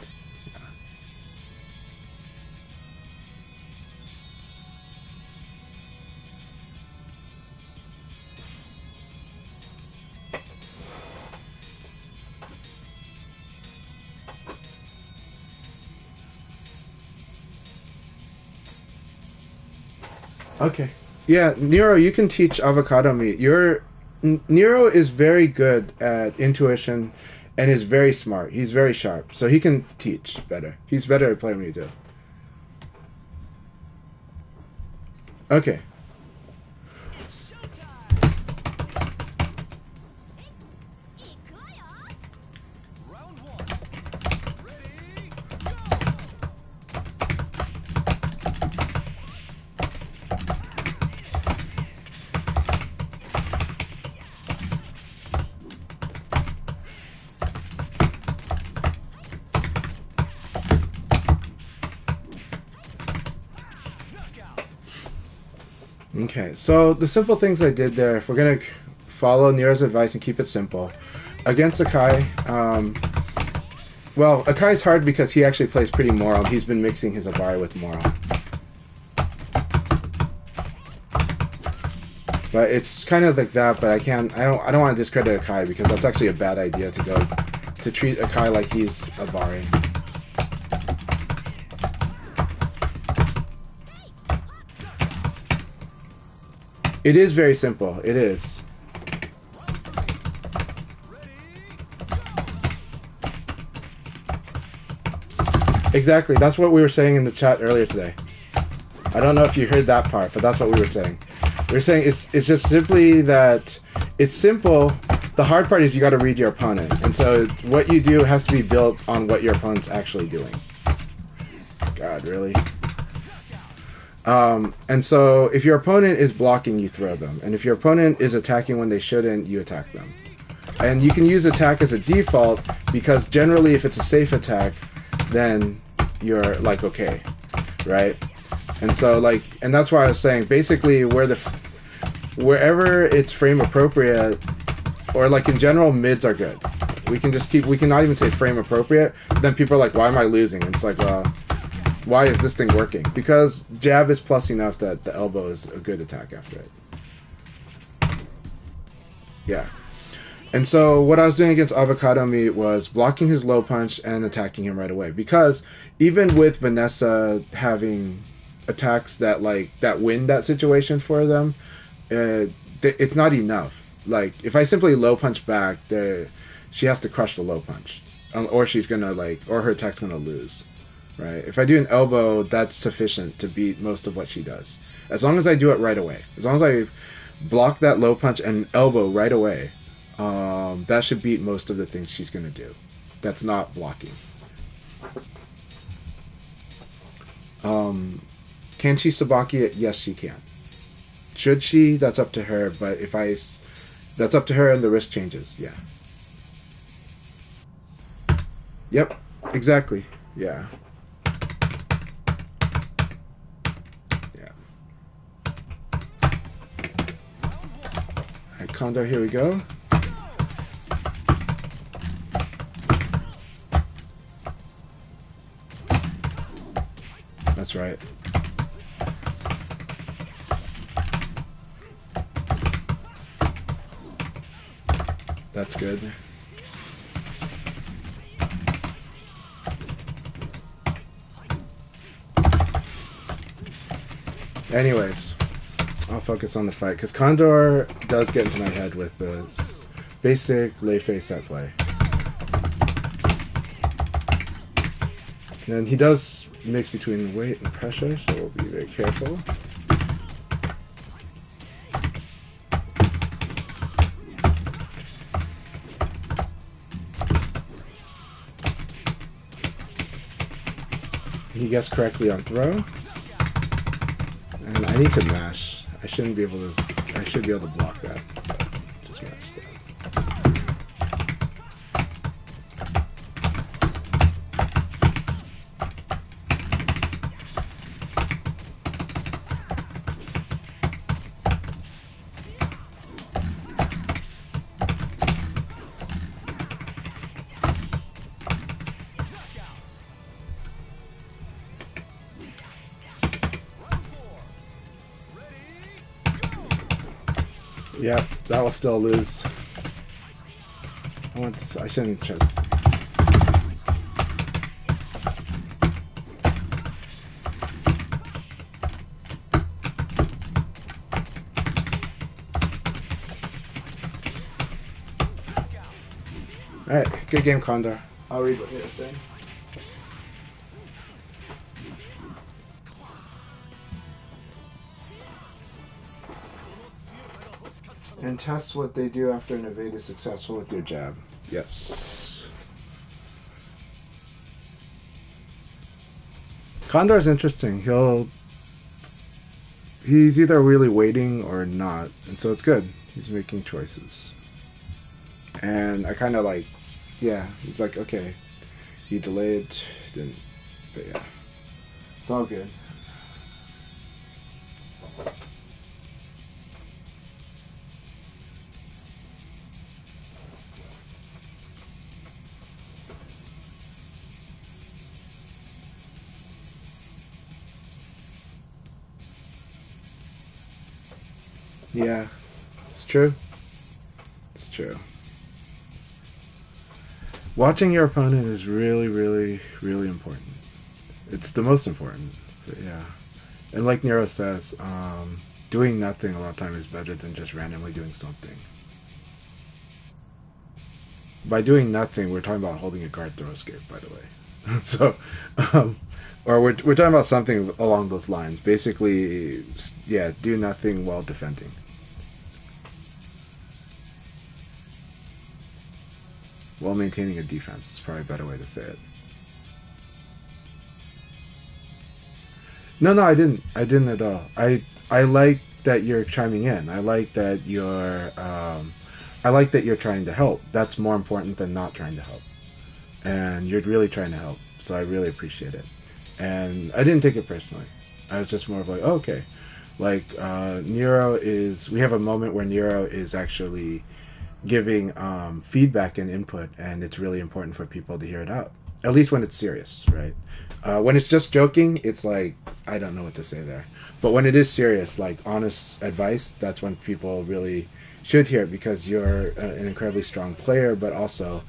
Okay. Yeah, Nero, you can teach avocado meat. Nero is very good at intuition and is very smart. He's very sharp, so he can teach better. He's better at playing me too. Okay. Okay, so the simple things I did there, if we're going to follow Nero's advice and keep it simple. Against Akai, well, Akai's hard because he actually plays pretty moral. He's been mixing his Abari with moral. But it's kind of like that, but I don't want to discredit Akai because that's actually a bad idea to treat Akai like he's Abari. It is very simple. It is. Exactly. That's what we were saying in the chat earlier today. I don't know if you heard that part, but that's what we were saying. We were saying it's just simply that it's simple. The hard part is you got to read your opponent. And so what you do has to be built on what your opponent's actually doing. God, really? And so if your opponent is blocking, you throw them. And if your opponent is attacking when they shouldn't, you attack them. And you can use attack as a default because generally if it's a safe attack, then you're like okay, right? And so like, and that's why I was saying basically wherever it's frame appropriate, or like in general, mids are good. We can not even say frame appropriate. Then people are like, why am I losing? And it's like, well, why is this thing working? Because jab is plus enough that the elbow is a good attack after it. Yeah. And so what I was doing against Avocado Meat was blocking his low punch and attacking him right away. Because even with Vanessa having attacks that win that situation for them, it's not enough. Like if I simply low punch back, she has to crush the low punch, or she's gonna or her attack's gonna lose. Right? If I do an elbow, that's sufficient to beat most of what she does. As long as I do it right away. As long as I block that low punch and elbow right away, that should beat most of the things she's going to do. That's not blocking. Can she Sabaki it? Yes, she can. Should she? That's up to her. But that's up to her and the risk changes. Yeah. Yep. Exactly. Yeah. Alright, Condor, here we go. That's right. That's good. Anyways, I'll focus on the fight because Condor does get into my head with this basic lay face set play. And he does mix between weight and pressure, so we'll be very careful. He guessed correctly on throw. And I need to mash. I should be able to block that. Just mash that. Yep, that will still lose. I shouldn't try this. Alright, good game, Condor. I'll read what you're saying. And test what they do after an evade is successful with your jab. Yes. Condor's interesting. He's either really waiting or not, and so it's good. He's making choices. And I kind of he's like, okay. He delayed, didn't, but yeah. It's all good. Yeah, it's true. It's true. Watching your opponent is really, really, really important. It's the most important. But yeah. And like Nero says, doing nothing a lot of times is better than just randomly doing something. By doing nothing, we're talking about holding a guard throw escape, by the way. So, or we're talking about something along those lines. Basically, yeah, do nothing while defending. While maintaining a defense. It's probably a better way to say it. No, no, I didn't. I didn't at all. I like that you're chiming in. I like that you're trying to help. That's more important than not trying to help. And you're really trying to help. So I really appreciate it. And I didn't take it personally. I was just more of like, oh, okay. Like Nero is. We have a moment where Nero is actually giving feedback and input, and it's really important for people to hear it out. At least when it's serious, right? When it's just joking, it's like I don't know what to say there. But when it is serious, like honest advice, that's when people really should hear it because you're an incredibly strong player. But also,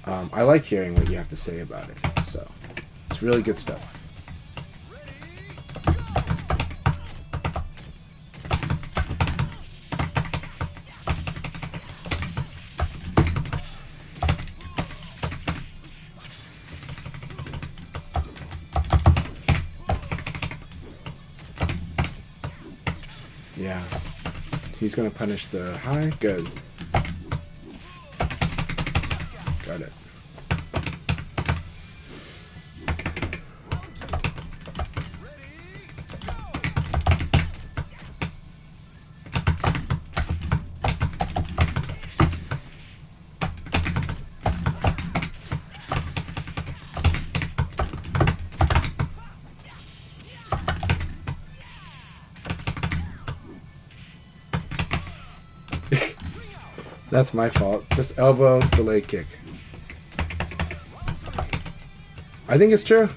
I like hearing what you have to say about it. So it's really good stuff. Yeah, he's gonna punish the high. Good, got it. 'That's my fault. Just elbow, delay kick. I think it's true.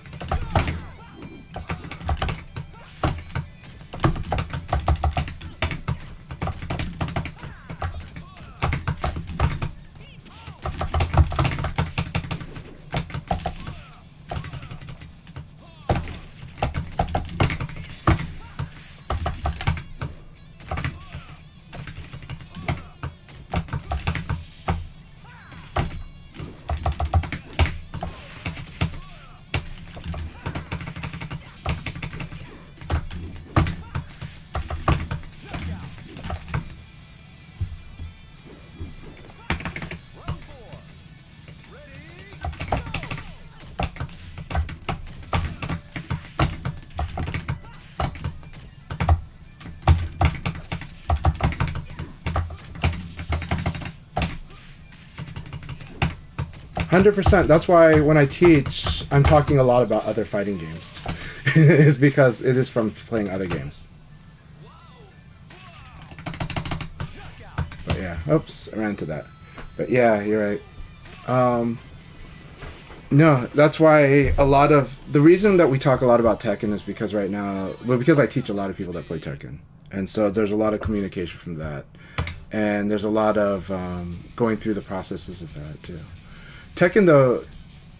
100%. That's why when I teach, I'm talking a lot about other fighting games. Is because it is from playing other games. But yeah, oops, I ran into that. But yeah, you're right. No, that's why a lot of the reason that we talk a lot about Tekken is because right now, well, because I teach a lot of people that play Tekken, and so there's a lot of communication from that, and there's a lot of going through the processes of that too. Tekken though,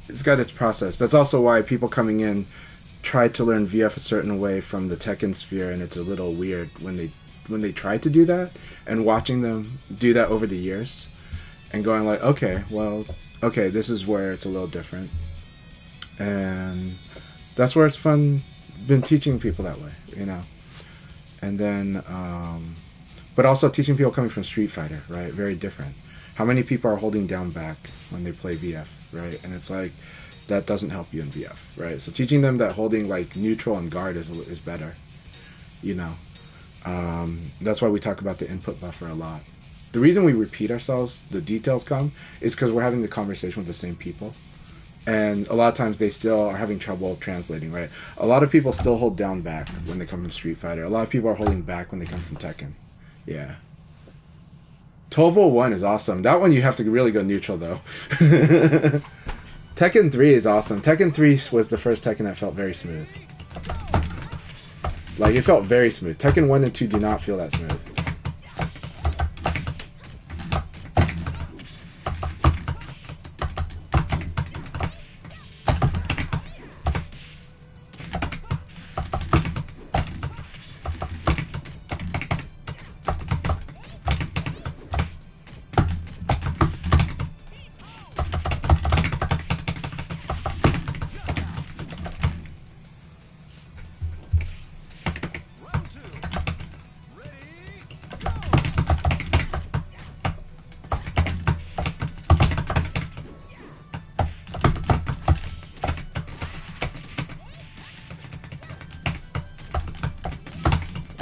it's got its process. That's also why people coming in try to learn VF a certain way from the Tekken sphere, and it's a little weird when they try to do that, and watching them do that over the years, and going like, okay, well, okay, this is where it's a little different, and that's where it's fun. Been teaching people that way, you know, and then, but also teaching people coming from Street Fighter, right? Very different. How many people are holding down back when they play VF, right? And it's like that doesn't help you in VF, right? So teaching them that holding like neutral and guard is better, you know. That's why we talk about the input buffer a lot. The reason we repeat ourselves, the details come, is because we're having the conversation with the same people. And a lot of times they still are having trouble translating, right? A lot of people still hold down back when they come from Street Fighter. A lot of people are holding back when they come from Tekken. Yeah. 1201 is awesome. That one you have to really go neutral, though. Tekken 3 is awesome. Tekken 3 was the first Tekken that felt very smooth. Like, it felt very smooth. Tekken 1 and 2 do not feel that smooth.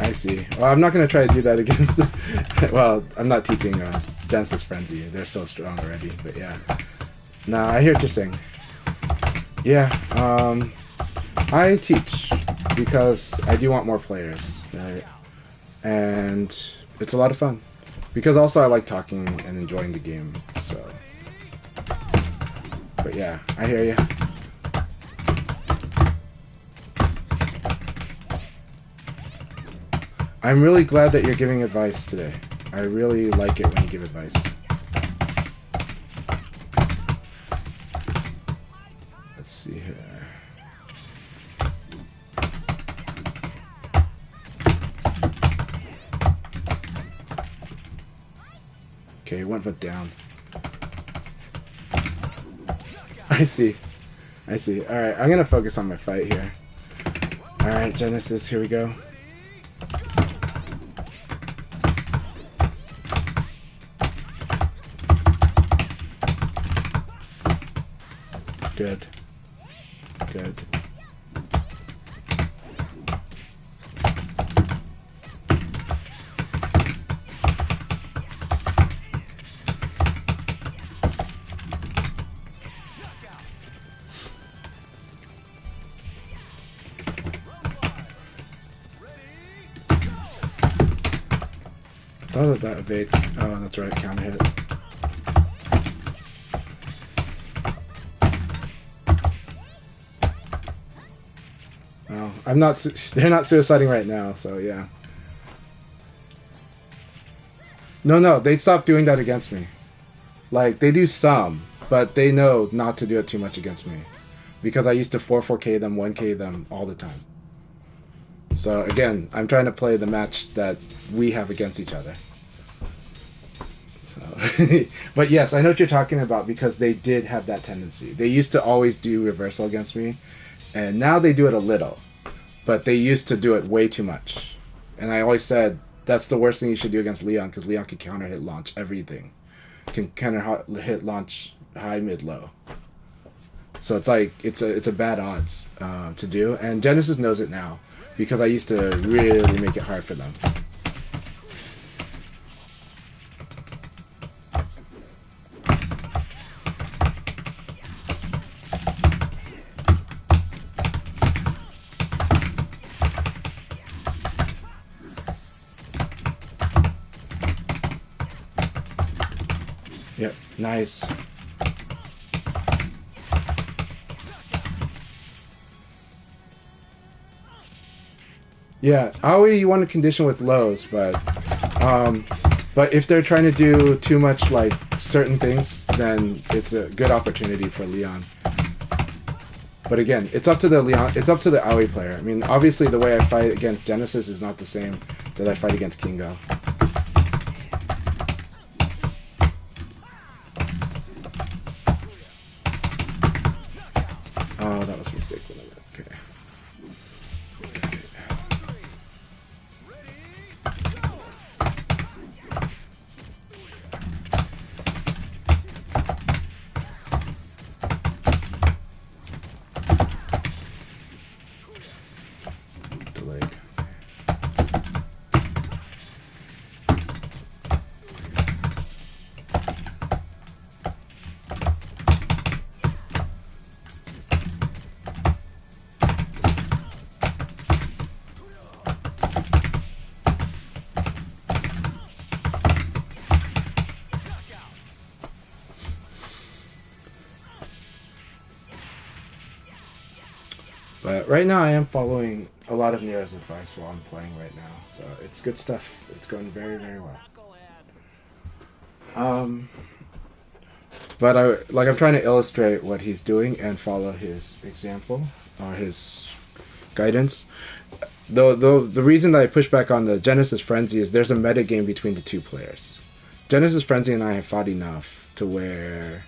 I see. Well, I'm not going to try to do that against... well, I'm not teaching Genesis Frenzy. They're so strong already, but yeah. Nah, I hear what you're saying. Yeah, I teach because I do want more players, right? And it's a lot of fun. Because also I like talking and enjoying the game, so... But yeah, I hear you. I'm really glad that you're giving advice today. I really like it when you give advice. Let's see here. Okay, 1 foot down. I see. I see. Alright, I'm gonna focus on my fight here. Alright, Genesis, here we go. Good. Good. Thought that evade. Oh, that's right, counter hit. Well, I'm not. They're not suiciding right now, so yeah. No, they stopped doing that against me. Like they do some, but they know not to do it too much against me, because I used to 4-4K them, 1K them all the time. So again, I'm trying to play the match that we have against each other. So, but yes, I know what you're talking about because they did have that tendency. They used to always do reversal against me, and now they do it a little, but they used to do it way too much. And I always said that's the worst thing you should do against Leon because Leon can counter hit launch everything, can counter hit launch high, mid, low. So it's like it's a bad odds to do, and Genesis knows it now because I used to really make it hard for them. Yep, nice. Yeah, Aoi you want to condition with lows, but if they're trying to do too much like certain things, then it's a good opportunity for Leon. But again, it's up to the Aoi player. I mean, obviously the way I fight against Genesis is not the same that I fight against Kingo. Oh, that was a mistake. Okay. Delayed. But right now I am following a lot of Nero's advice while I'm playing right now, so it's good stuff. It's going very, very well. But I'm trying to illustrate what he's doing and follow his example or his guidance. Though the reason that I push back on the Genesis Frenzy is there's a meta game between the two players. Genesis Frenzy and I have fought enough to where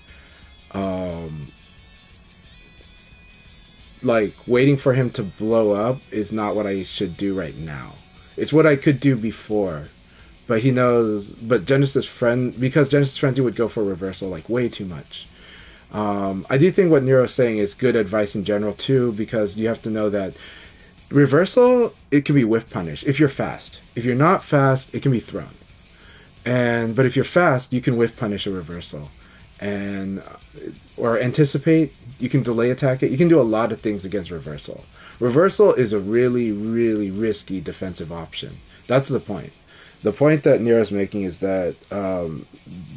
like waiting for him to blow up is not what I should do right now. It's what I could do before, but he knows. But because Genesis Frenzy would go for reversal like way too much. I do think what Nero's saying is good advice in general too, because you have to know that reversal, it can be whiff punish if you're fast. If you're not fast, it can be thrown. But if you're fast, you can whiff punish a reversal, and or anticipate. You can delay attack it. You can do a lot of things against reversal. Reversal is a really, really risky defensive option. That's the point. The point that Nero's making is that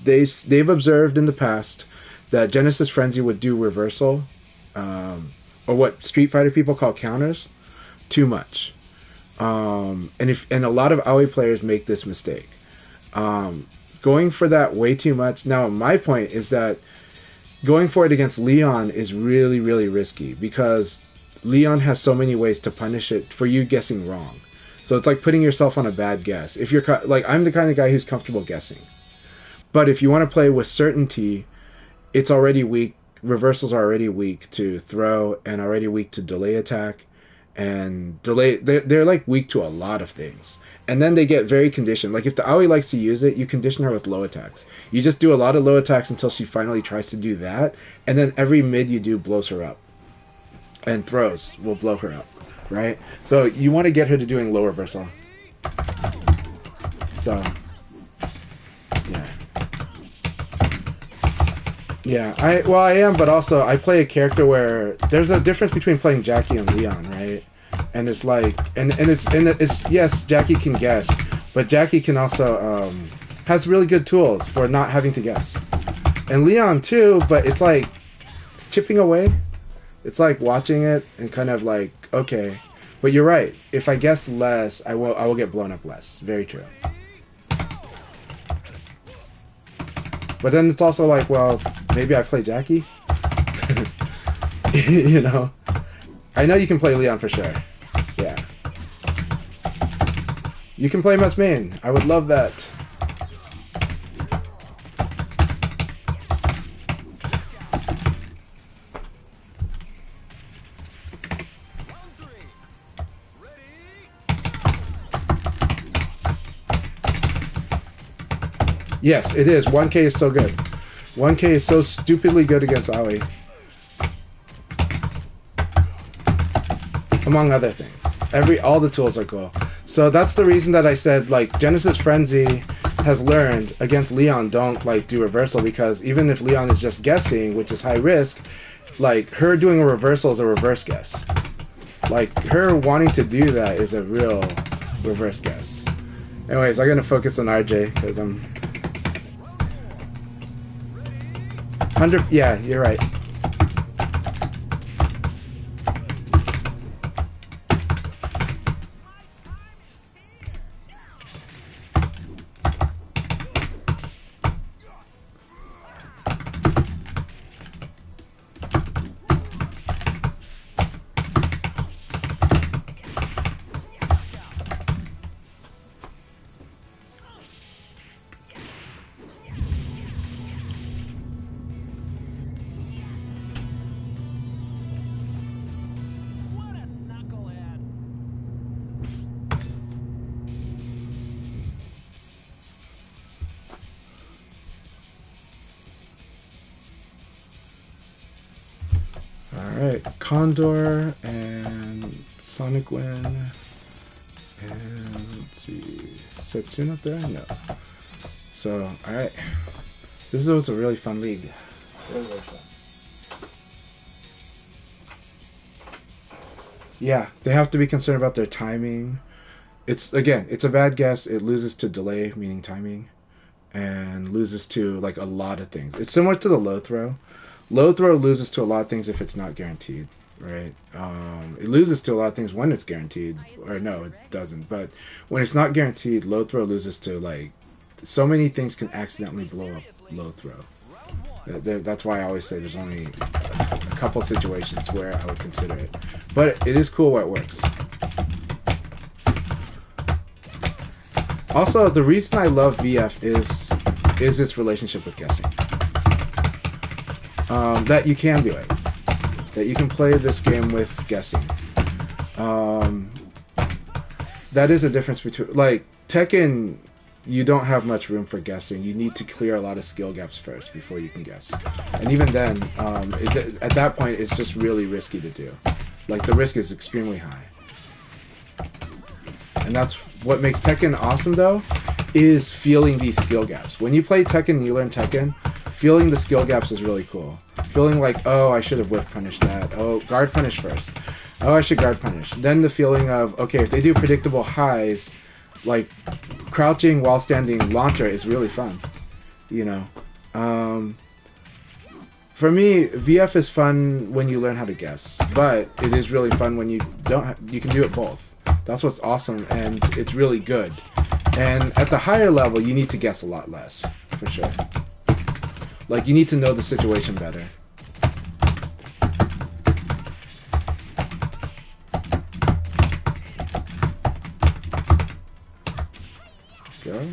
they've observed in the past that Genesis Frenzy would do reversal, or what Street Fighter people call counters, too much. And a lot of Aoi players make this mistake. Going for that way too much. Now, my point is that going for it against Leon is really, really risky because Leon has so many ways to punish it for you guessing wrong. So it's like putting yourself on a bad guess. If you're like, I'm the kind of guy who's comfortable guessing. But if you want to play with certainty, it's already weak. Reversals are already weak to throw and already weak to delay attack. And delay, they're like weak to a lot of things. And then they get very conditioned. Like if the Aoi likes to use it, you condition her with low attacks. You just do a lot of low attacks until she finally tries to do that. And then every mid you do blows her up. And throws will blow her up. Right? So you want to get her to doing low reversal. So, yeah. Yeah, I am, but also I play a character where there's a difference between playing Jackie and Leon, right? And it's like, and it's yes, Jackie can guess, but Jackie can also has really good tools for not having to guess, and Leon too. But it's like it's chipping away. It's like watching it and kind of like okay, but you're right. If I guess less, I will get blown up less. Very true. But then it's also like, well, maybe I play Jackie. You know, I know you can play Leon for sure. Yeah, you can play Mus Main. I would love that. Yes, it is. 1K is so good. 1K is so stupidly good against Aoi. Among other things. All the tools are cool. So that's the reason that I said, like, Genesis Frenzy has learned against Leon, don't, like, do reversal, because even if Leon is just guessing, which is high risk, like, her doing a reversal is a reverse guess. Like, her wanting to do that is a real reverse guess. Anyways, I'm gonna focus on RJ, because I'm... 100, yeah, you're right. Alright, Condor and Sonic Win. And let's see, Setsuna up there? No. So, alright. This was a really fun league. Really, really fun. Yeah, they have to be concerned about their timing. It's a bad guess. It loses to delay, meaning timing, and loses to like a lot of things. It's similar to the low throw. Low throw loses to a lot of things if it's not guaranteed, right? It loses to a lot of things when it's guaranteed, or no, it doesn't. But when it's not guaranteed, low throw loses to like so many things can accidentally blow up low throw. That's why I always say there's only a couple situations where I would consider it. But it is cool where it works. Also, the reason I love VF is its relationship with guessing. That you can do it. That you can play this game with guessing. That is a difference between... Like, Tekken, you don't have much room for guessing. You need to clear a lot of skill gaps first before you can guess. And even then, at that point, it's just really risky to do. Like, the risk is extremely high. And that's what makes Tekken awesome, though, is feeling these skill gaps. When you play Tekken and you learn Tekken, feeling the skill gaps is really cool. Feeling like, oh, I should have whiff punished that. Oh, guard punish first. Oh, I should guard punish. Then the feeling of, okay, if they do predictable highs, like crouching while standing launcher is really fun. You know. For me, VF is fun when you learn how to guess, but it is really fun when you don't. You can do it both. That's what's awesome, and it's really good. And at the higher level, you need to guess a lot less, for sure. Like, you need to know the situation better. Go.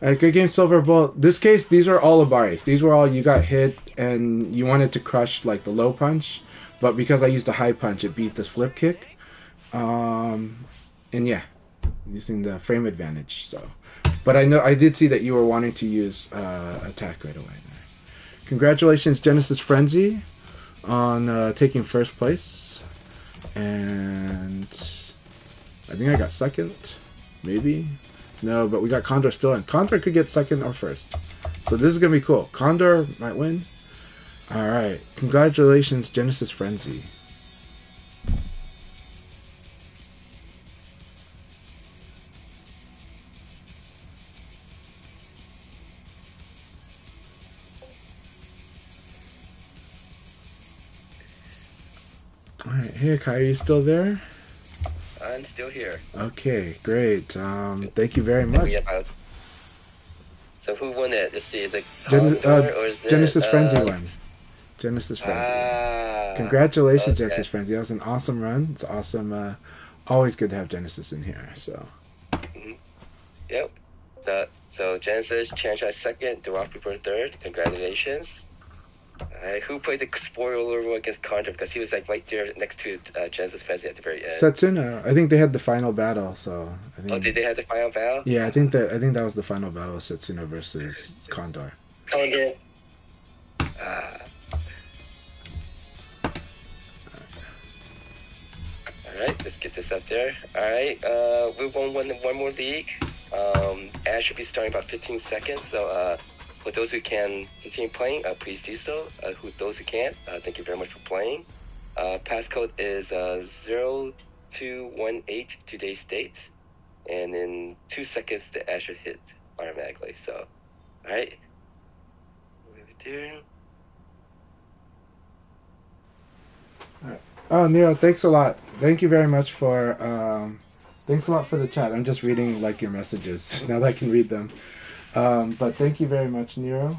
Alright, good game, Silver Bull. This case, these are all Abaris. These were all you got hit and you wanted to crush like the low punch, but because I used a high punch, it beat this flip kick. And yeah, using the frame advantage. So, but I did see that you were wanting to use attack right away. Congratulations, Genesis Frenzy, on taking first place, and I think I got second, maybe. No, but we got Condor still in. Condor could get second or first. So this is going to be cool. Condor might win. Alright. Congratulations, Genesis Frenzy. Alright. Hey, Akai, are you still there? I'm still here. Okay, great. Thank you very much. So who won it? Let's see, is it Condor or is Genesis it, Frenzy won. Genesis Frenzy. Congratulations, okay. Genesis Frenzy. That was an awesome run. It's awesome. Always good to have Genesis in here. So. Mm-hmm. Yep. So Genesis, Chanchai second, Durok Reaper third. Congratulations. Who played the spoiler role against Condor? Because he was like right there next to Genesis Frenzy at the very end. Setsuna. I think they had the final battle. So. I think, oh, did they have the final battle? Yeah, I think that was the final battle. Setsuna versus Condor. Condor. Alright, let's get this up there. Alright, we won one more league. Ad should be starting about 15 seconds, so for those who can continue playing, please do so. Those who can't, thank you very much for playing. Passcode is 0218 today's date, and in 2 seconds the ad should hit automatically. So, alright. Move it there. Alright. Oh, Nero, thanks a lot. Thank you very much for thanks a lot for the chat. I'm just reading like your messages now that I can read them. But thank you very much, Nero.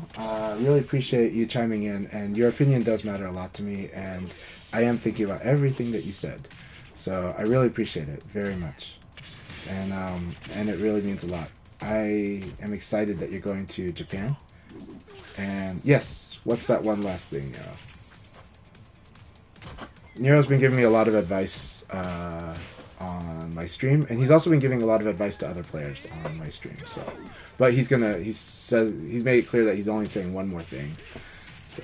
Really appreciate you chiming in, and your opinion does matter a lot to me, and I am thinking about everything that you said. So I really appreciate it very much, and it really means a lot. I am excited that you're going to Japan. And yes, what's that one last thing, Nero? Nero's been giving me a lot of advice on my stream, and he's also been giving a lot of advice to other players on my stream. So, but he says he's made it clear that he's only saying one more thing. So,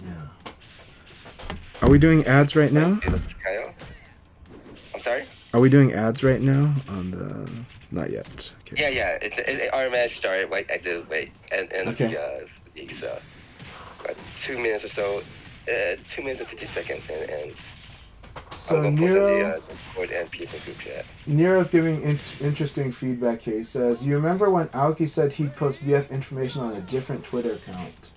yeah. Are we doing ads right now? I'm sorry? Are we doing ads right now on the? Not yet. Okay. Yeah. It automatically started right at the end of okay. the league. So, about 2 minutes or so. 2 minutes and 50 seconds and ends. So Nero, and people group chat. Nero's giving interesting feedback here. He says, "You remember when Aoki said he'd post VF information on a different Twitter account?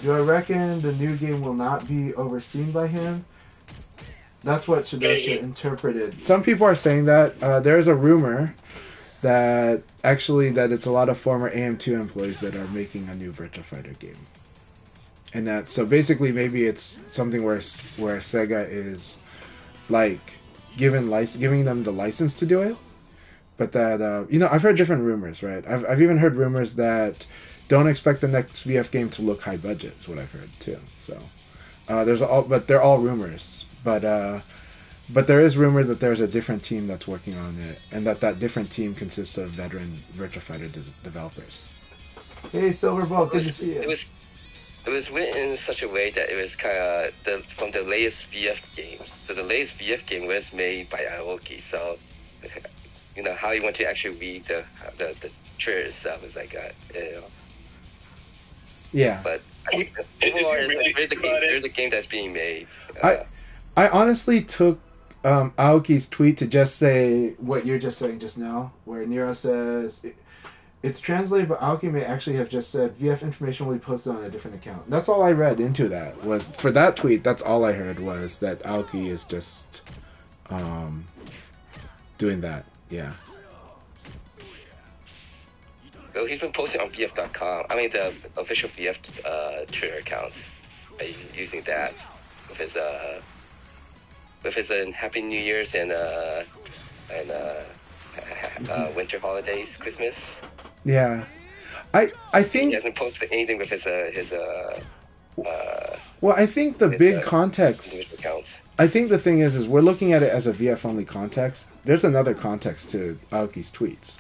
Do I reckon the new game will not be overseen by him?" That's what Shadosha interpreted. Some people are saying that. There's a rumor that it's a lot of former AM2 employees that are making a new Virtua Fighter game. And that, so basically maybe it's something where Sega is like giving them the license to do it, but that I've heard different rumors, right? I've even heard rumors that don't expect the next VF game to look high budget. Is what I've heard too. So but they're all rumors. But there is rumor that there's a different team that's working on it, and that different team consists of veteran Virtua Fighter developers. Hey, Silverball, good to see you. it was written in such a way that it was kind of from the latest VF games. So the latest VF game was made by Aoki. So, how you want to actually read the trailer itself is like, Yeah. But overall, there's a game that's being made. I honestly took Aoki's tweet to just say what you're just saying just now, where Nero says it's translated, but Aoki may actually have just said VF information will be posted on a different account. That's all I read into that. Was for that tweet. That's all I heard was that Aoki is just doing that. Yeah. So he's been posting on VF.com. I mean, the official VF Twitter account. He's using that with his Happy New Year's and winter holidays, Christmas. Yeah, I think he hasn't posted anything with his well, I think the big context. I think the thing is we're looking at it as a VF only context. There's another context to Aoki's tweets.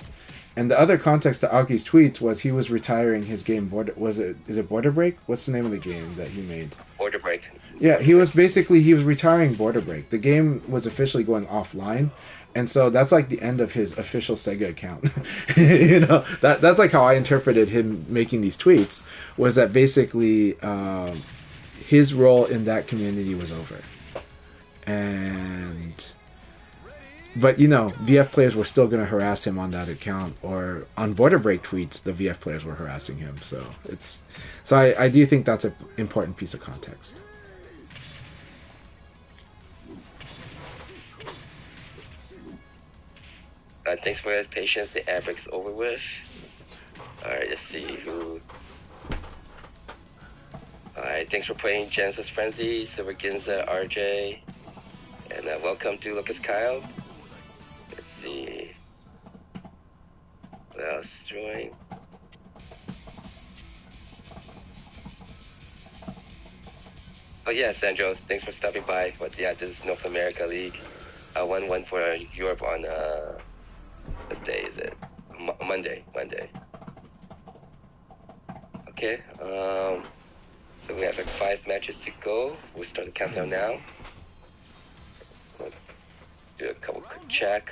And the other context to Aoki's tweets was he was retiring his game is it Border Break? What's the name of the game that he made? Border Break. Yeah, he was retiring Border Break. The game was officially going offline, and so that's like the end of his official Sega account. That's like how I interpreted him making these tweets, was that basically his role in that community was over. But VF players were still going to harass him on that account, or on Border Break tweets, the VF players were harassing him. So I do think that's an important piece of context. Thanks for your patience. The ad break's over with. All right, let's see who. All right, thanks for playing Genesis Frenzy, Silver Ginza, RJ, and welcome to Lucas Kyle. Let's see. What else joined? Oh yeah, Sandro, thanks for stopping by. But yeah, this is North America League. 1-1 for Europe on what day is it? Monday. Okay. So we have like 5 matches to go. We'll start the countdown now. Do a couple quick check.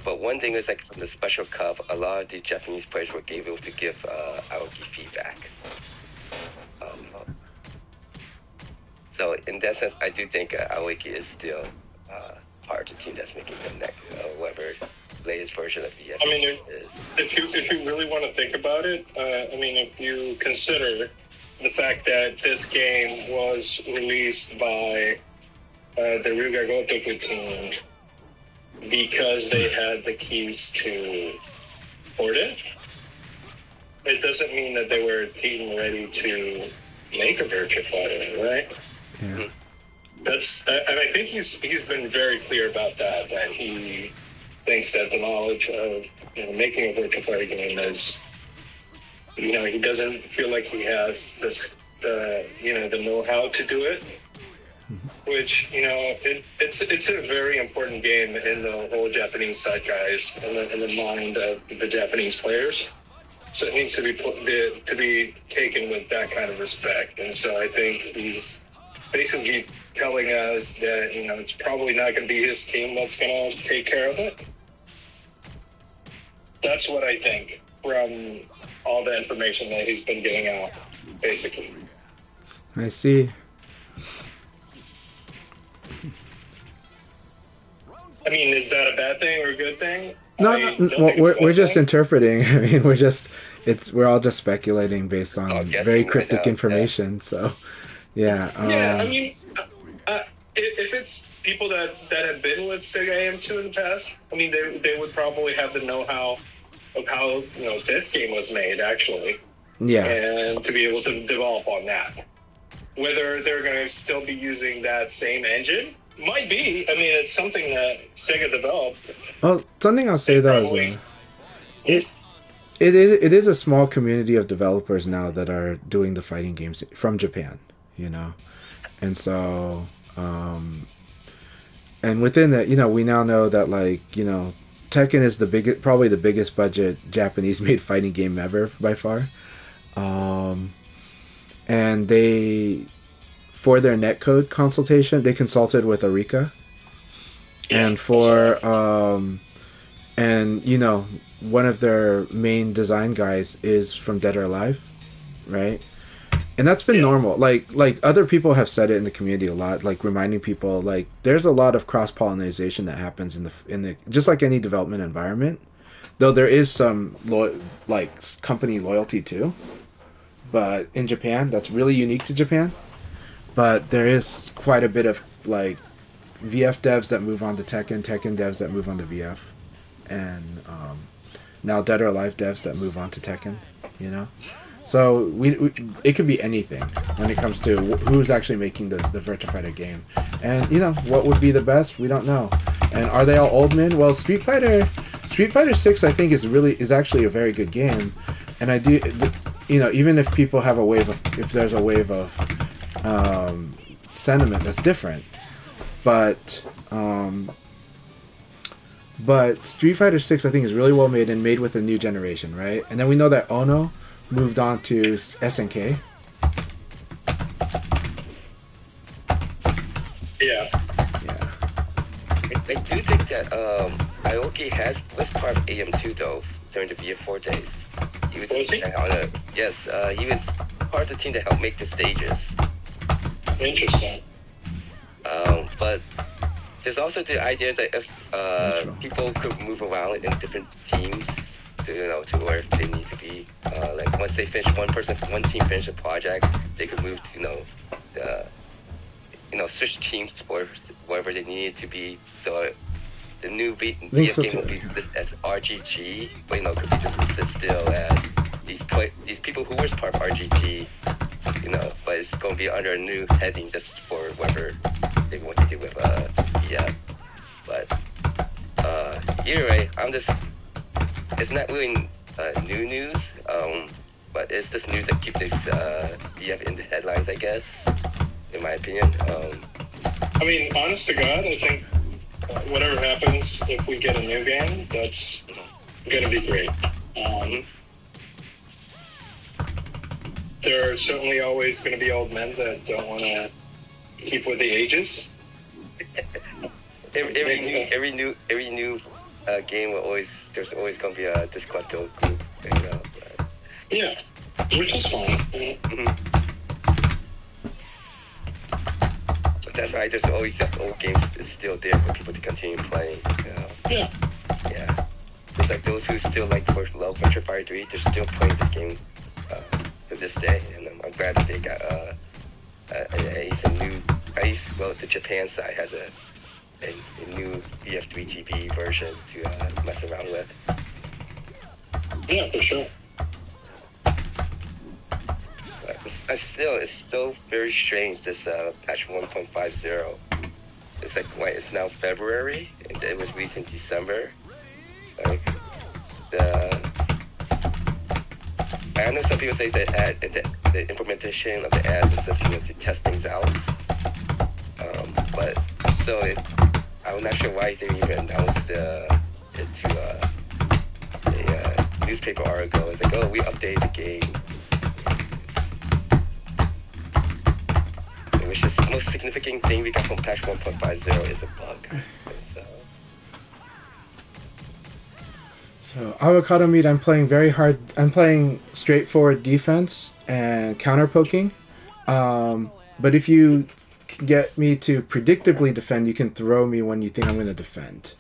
But one thing is, like, from the Special Cup, a lot of the Japanese players were able to give Aoki feedback. So in that sense, I do think Aoki is still part of the team that's making the next, whatever latest version of VF is. If you really want to think about it, if you consider the fact that this game was released by the Ryuga Gotoku team because they had the keys to port it, it doesn't mean that they were a team ready to make a virtual fighter, right? Yeah. And I think he's been very clear about that he thinks that the knowledge of making a virtual fighter game is, he doesn't feel like he has this the know-how to do it, which it's a very important game in the whole Japanese zeitgeist and in the mind of the Japanese players. So it needs to be taken with that kind of respect. And so I think he's basically telling us that it's probably not going to be his team that's going to take care of it. That's what I think from all the information that he's been giving out, basically. I see. I mean, is that a bad thing or a good thing? No. We're just interpreting. I mean, we're all just speculating based on very cryptic information. Yeah. So, yeah. Yeah, I mean, if it's people that have been with Sega AM2 in the past, I mean, they would probably have the know-how of how this game was made, actually. Yeah. And to be able to develop on that. Whether they're going to still be using that same engine, might be. I mean, it's something that Sega developed. Well, something I'll say though is it is a small community of developers now that are doing the fighting games from Japan, and so and within that, we now know that like Tekken is probably the biggest budget Japanese made fighting game ever by far. Um, and they, for their netcode consultation, they consulted with Arika, Yeah, and for and one of their main design guys is from Dead or Alive, right? And that's been normal. Like other people have said it in the community a lot, like reminding people like there's a lot of cross pollination that happens in the just like any development environment. Though there is some company loyalty too, but in Japan that's really unique to Japan. But there is quite a bit of like VF devs that move on to Tekken devs that move on to VF, and now Dead or Alive devs that move on to Tekken. So it could be anything when it comes to who's actually making the Virtua Fighter game, and what would be the best, we don't know. And are they all old men? Well, Street Fighter 6 I think is actually a very good game, and I do even if people have if there's a wave of sentiment that's different, but Street Fighter 6 I think is really well made and made with a new generation, right? And then we know that Ono moved on to SNK. Yeah. I do think that Aoki was part of AM2 though during the VF4 days. He was he? he was part of the team that helped make the stages. Interesting. But there's also the idea that if people could move around in different teams to where they need to be. Like once they finish one team finish a project, they could move to switch teams for wherever they needed to be. So the new VF game will be listed as RGG, but could be listed still as these people who were part of RGG. But it's going to be under a new heading just for whatever they want to do with VF. But either way, it's not really new news, but it's just news that keeps this VF in the headlines, I guess, in my opinion. I mean, honest to God, I think whatever happens, if we get a new game, that's going to be great. There are certainly always going to be old men that don't want to keep with the ages. every new game there's always going to be a disgruntled group. Yeah, which is fine. That's why there's always that old games is still there for people to continue playing. Yeah. It's like those who still love Virtua Fighter 3, they're still playing this game to this day, and I'm glad that they got the Japan side has a new VF3 TV version to mess around with. Yeah, for sure. But it's still very strange, this patch 1.50. It's like it's now February, and it was released in December. I know some people say that the implementation of the ads is just to test things out. But still, I'm not sure why they even announced it to a newspaper article. It's like, we updated the game. Which is the most significant thing we got from patch 1.50 is a bug. So avocado meat, I'm playing very hard. I'm playing straightforward defense and counter poking. But if you can get me to predictably defend, you can throw me when you think I'm going to defend.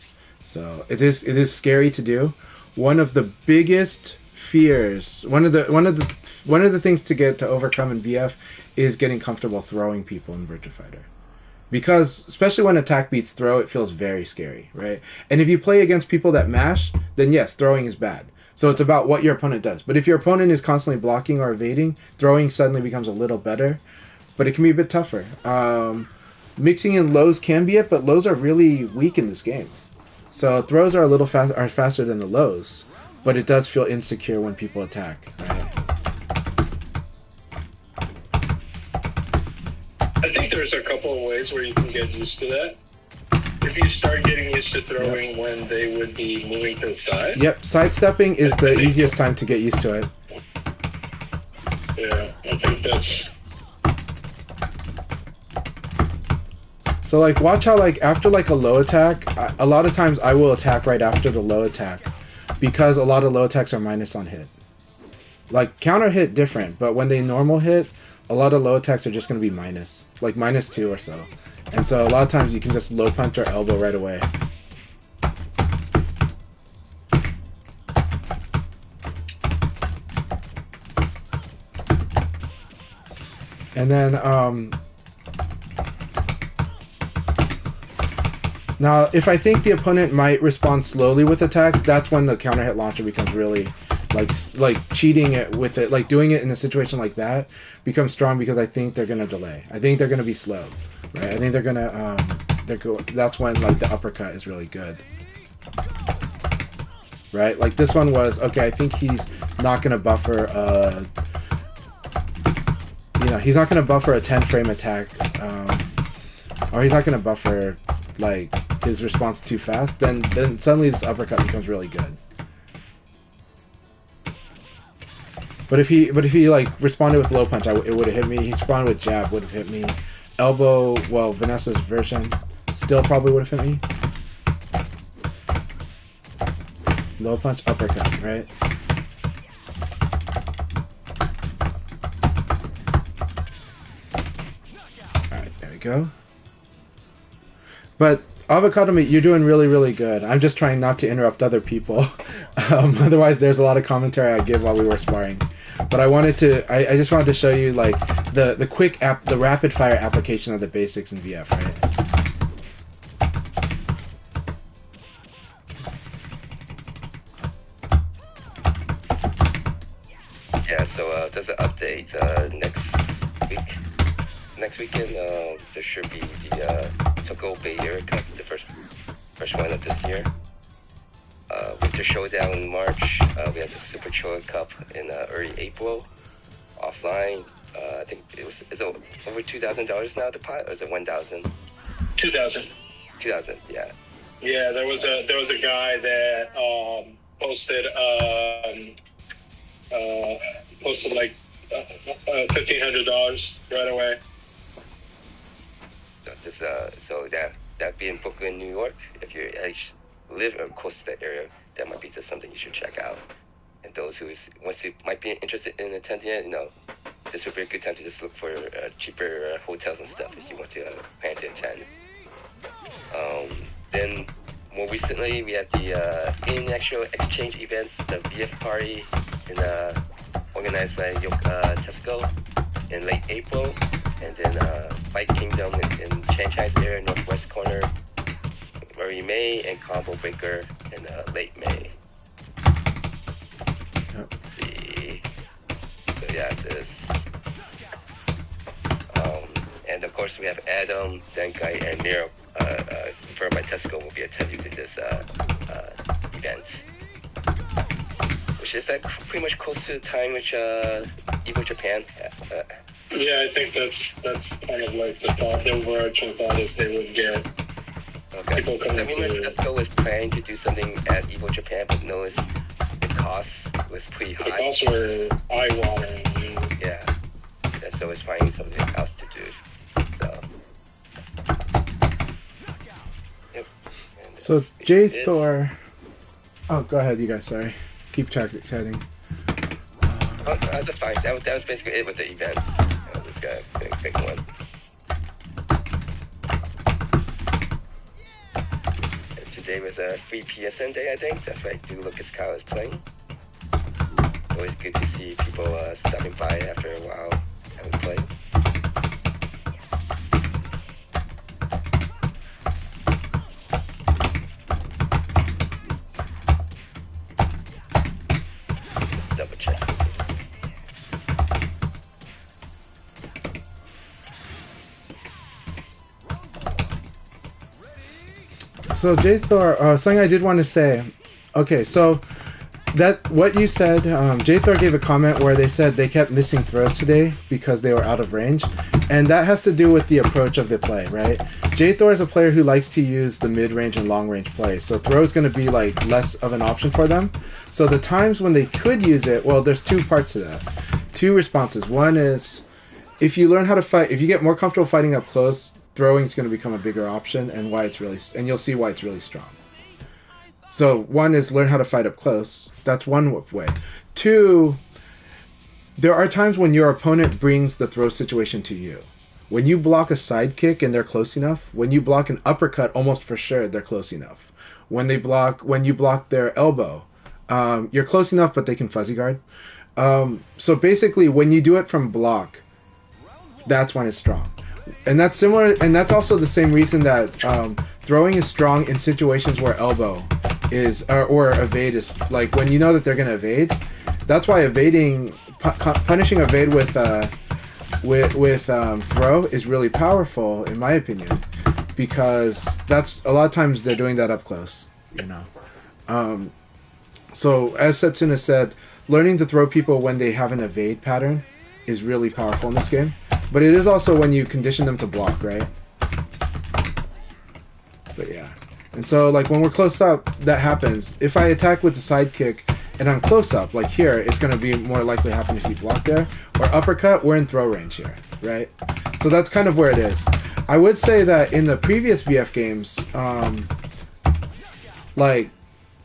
So it is scary to do. One of the biggest fears, one of the things to overcome in VF is getting comfortable throwing people in Virtua Fighter. Because, especially when attack beats throw, it feels very scary, right? And if you play against people that mash, then yes, throwing is bad. So it's about what your opponent does. But if your opponent is constantly blocking or evading, throwing suddenly becomes a little better. But it can be a bit tougher. Mixing in lows can be it, but lows are really weak in this game. So throws are a little faster than the lows, but it does feel insecure when people attack, right? I think there's a couple of ways where you can get used to that. if you start getting used to throwing when they would be moving to the side. Yep, sidestepping is the easiest time to get used to it. Yeah, I think that's... So like watch how like after like a low attack, a lot of times I will attack right after the low attack because a lot of low attacks are minus on hit. Like counter hit different, but when they normal hit, a lot of low attacks are just going to be minus, like -2 or so. And so a lot of times you can just low punch or elbow right away. And then now if I think the opponent might respond slowly with attacks, that's when the counter hit launcher becomes really like cheating it with it, like doing it in a situation like that becomes strong because I think they're gonna delay. I think they're gonna be slow, right? I think they're gonna that's when like the uppercut is really good, right? Like this one was okay. I think he's not gonna buffer. He's not gonna buffer a 10 frame attack, or he's not gonna buffer like his response too fast. Then suddenly this uppercut becomes really good. But if he like responded with low punch, it would have hit me. He responded with jab, would have hit me. Elbow, well, Vanessa's version still probably would have hit me. Low punch, uppercut, right? Alright, there we go. But Avocado Meat, you're doing really, really good. I'm just trying not to interrupt other people. Otherwise, there's a lot of commentary I give while we were sparring. But I just wanted to show you like the quick the rapid fire application of the basics in VF, right? Yeah. So there's an update next weekend. There should be the Tokyo Bay Area Cup, the first one of this year. Winter Showdown in March. We have the Super Choi Cup in early April, offline. I think is it over $2,000 now the pot, or is it 1,000? 2,000. 2,000, yeah. Yeah, there was a guy that posted like $1,500 right away. So that being Brooklyn, New York, if you live or close to that area, that might be just something you should check out. And those who might be interested in attending it, this would be a good time to just look for cheaper hotels and stuff if you want to plan to attend. Then more recently, we had the in-actual exchange events, the VF party, organized by Tesco in late April, and then Fight Kingdom in Shanghai's area, northwest corner, early May, and Combo Breaker in late May. Yep. Let's see. So yeah, this. And of course we have Adam, Denkai, and Miro, referred by Tesco, will be attending to this event. Which is pretty much close to the time which Evo Japan. Yeah, I think that's kind of like the thought. The overarching thought is they would get people coming I mean, Tesco was planning to do something at Evo Japan, but noticed the cost was pretty high. The costs were eye-watering. Yeah, and so it's finding something else to do. So J Thor. Oh, go ahead, you guys. Sorry, keep chatting. That's fine. That was basically it with the event. This guy, big one. And today was a free PSN day, I think. That's right. Do Lucas Kyle is playing. Always good to see people stopping by after a while having played. Double check. So J Thor, something I did want to say. Okay, so that what you said, J Thor gave a comment where they said they kept missing throws today because they were out of range, and that has to do with the approach of the play, right? J-Thor is a player who likes to use the mid-range and long-range play, so throw is going to be like less of an option for them. So the times when they could use it, well, there's two parts to that. Two responses. One is if you learn how to fight, if you get more comfortable fighting up close, throwing is going to become a bigger option, and you'll see why it's really strong. So one is learn how to fight up close. That's one way. Two, there are times when your opponent brings the throw situation to you. When you block a side kick and they're close enough, when you block an uppercut, almost for sure they're close enough. When you block their elbow, you're close enough, but they can fuzzy guard. So basically, when you do it from block, that's when it's strong. And that's similar, and that's also the same reason that throwing is strong in situations where elbow is or evade is, like when you know that they're going to evade. That's why punishing evade with throw is really powerful, in my opinion, because that's a lot of times they're doing that up close, you know. So as Setsuna said, learning to throw people when they have an evade pattern is really powerful in this game. But it is also when you condition them to block, right? But yeah. And so, like, when we're close up, that happens. If I attack with the side kick and I'm close up, like here, it's going to be more likely to happen if you block there. Or uppercut, we're in throw range here, right? So that's kind of where it is. I would say that in the previous VF games, like,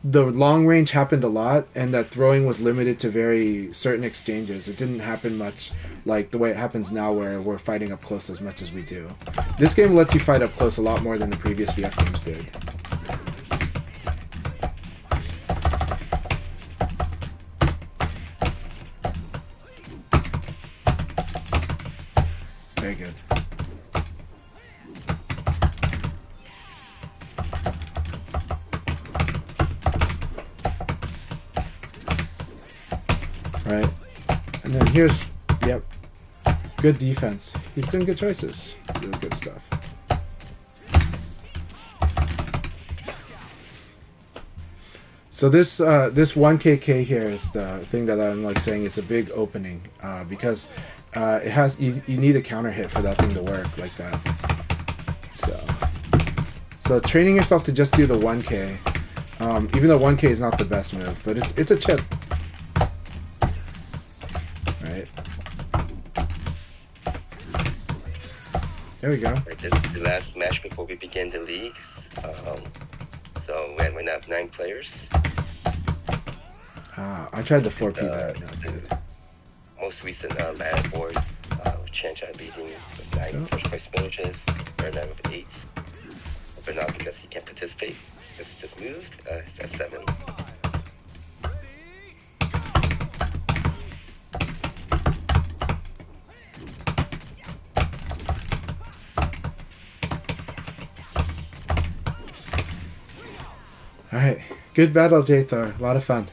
the long range happened a lot, and that throwing was limited to very certain exchanges. It didn't happen much like the way it happens now, where we're fighting up close as much as we do. This game lets you fight up close a lot more than the previous VF games did. Very good. Right, and then here's, yep, good defense. He's doing good choices, really good stuff. So this 1KK here is the thing that I'm like saying it's a big opening, because it has you need a counter hit for that thing to work like that. So training yourself to just do the 1K, even though 1K is not the best move, but it's a chip. Right. There we go. This is the last match before we begin the league. So we have 9 players. I tried to 4P that. Most recent ladder board, Chanchan beating with 9 first place finishes, Bernard with 8. Bernard, because he can't participate, it's just moved, at 7. Alright, good battle, J-Thor. A lot of fun.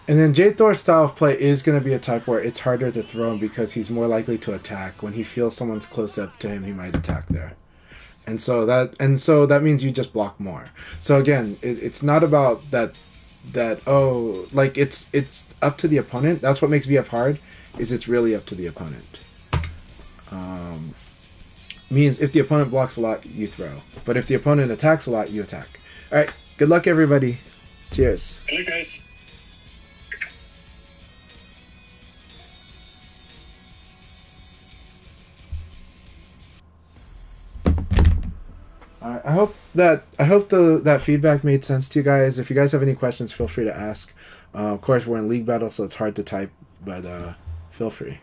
And then J-Thor's style of play is going to be a type where it's harder to throw him because he's more likely to attack. When he feels someone's close up to him, he might attack there. And so that means you just block more. So again, it's not about that like it's up to the opponent. That's what makes VF hard, is it's really up to the opponent. Means if the opponent blocks a lot, you throw. But if the opponent attacks a lot, you attack. Alright, good luck everybody. Cheers. Hey guys. I hope that feedback made sense to you guys. If you guys have any questions, feel free to ask. Of course, we're in league battle, so it's hard to type, but feel free.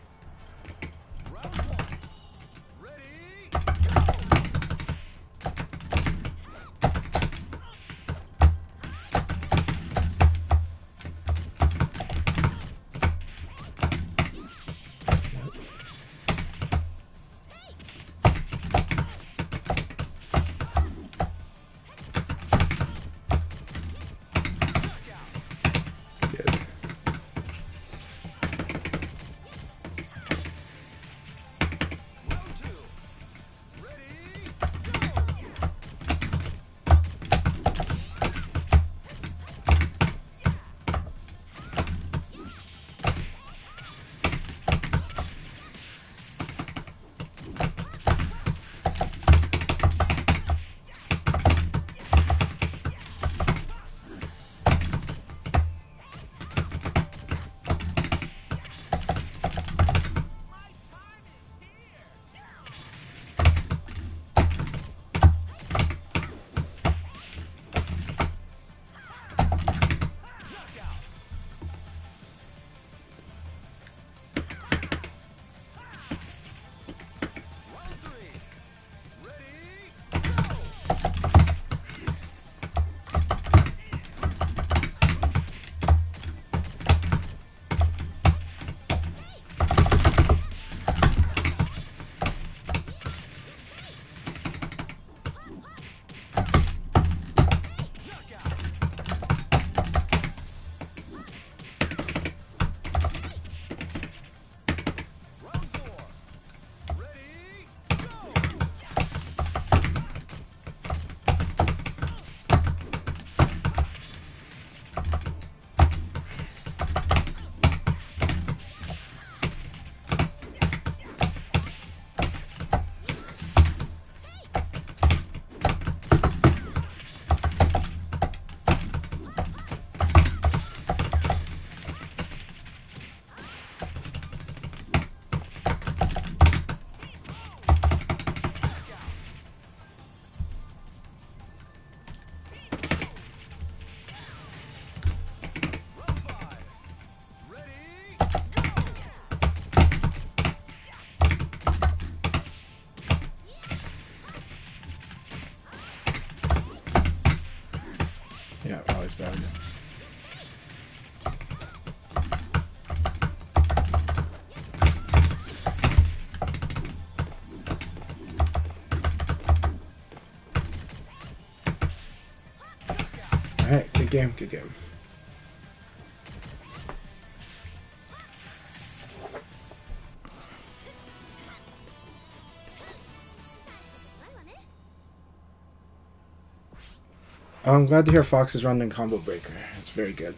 Yeah, always bad. Alright, good game, good game. Oh, I'm glad to hear Fox is running Combo Breaker. It's very good.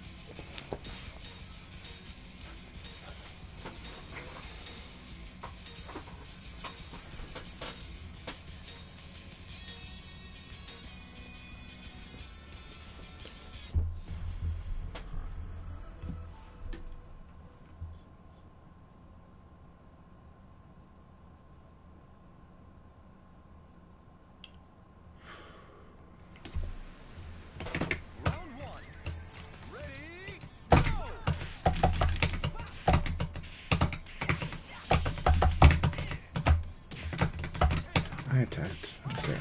I attacked. Okay.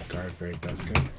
Guard break, that's good.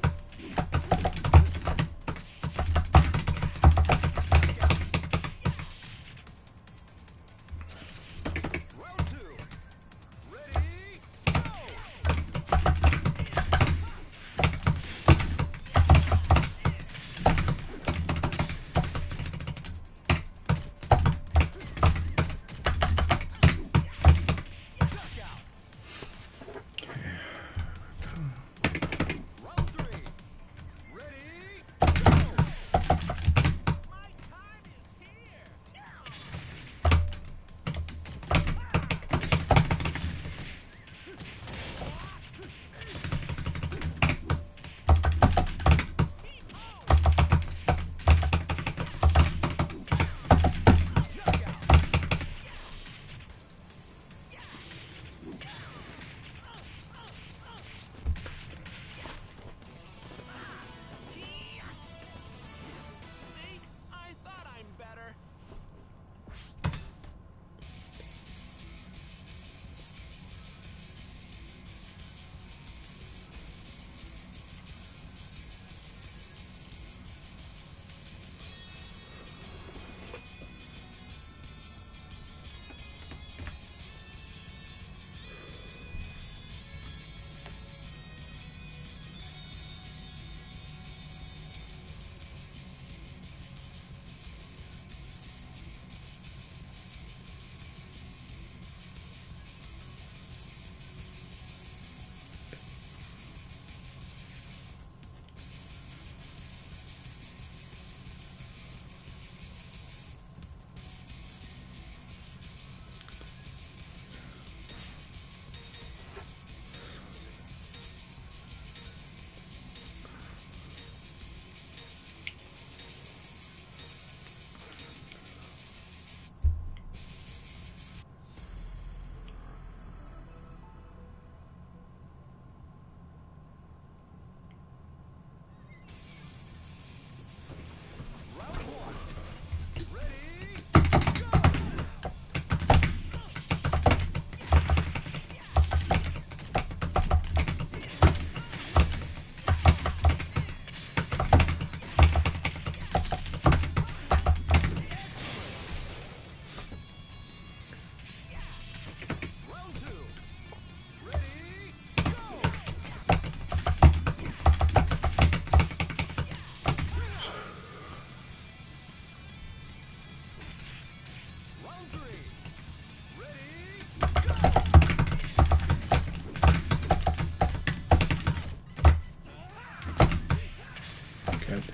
Good.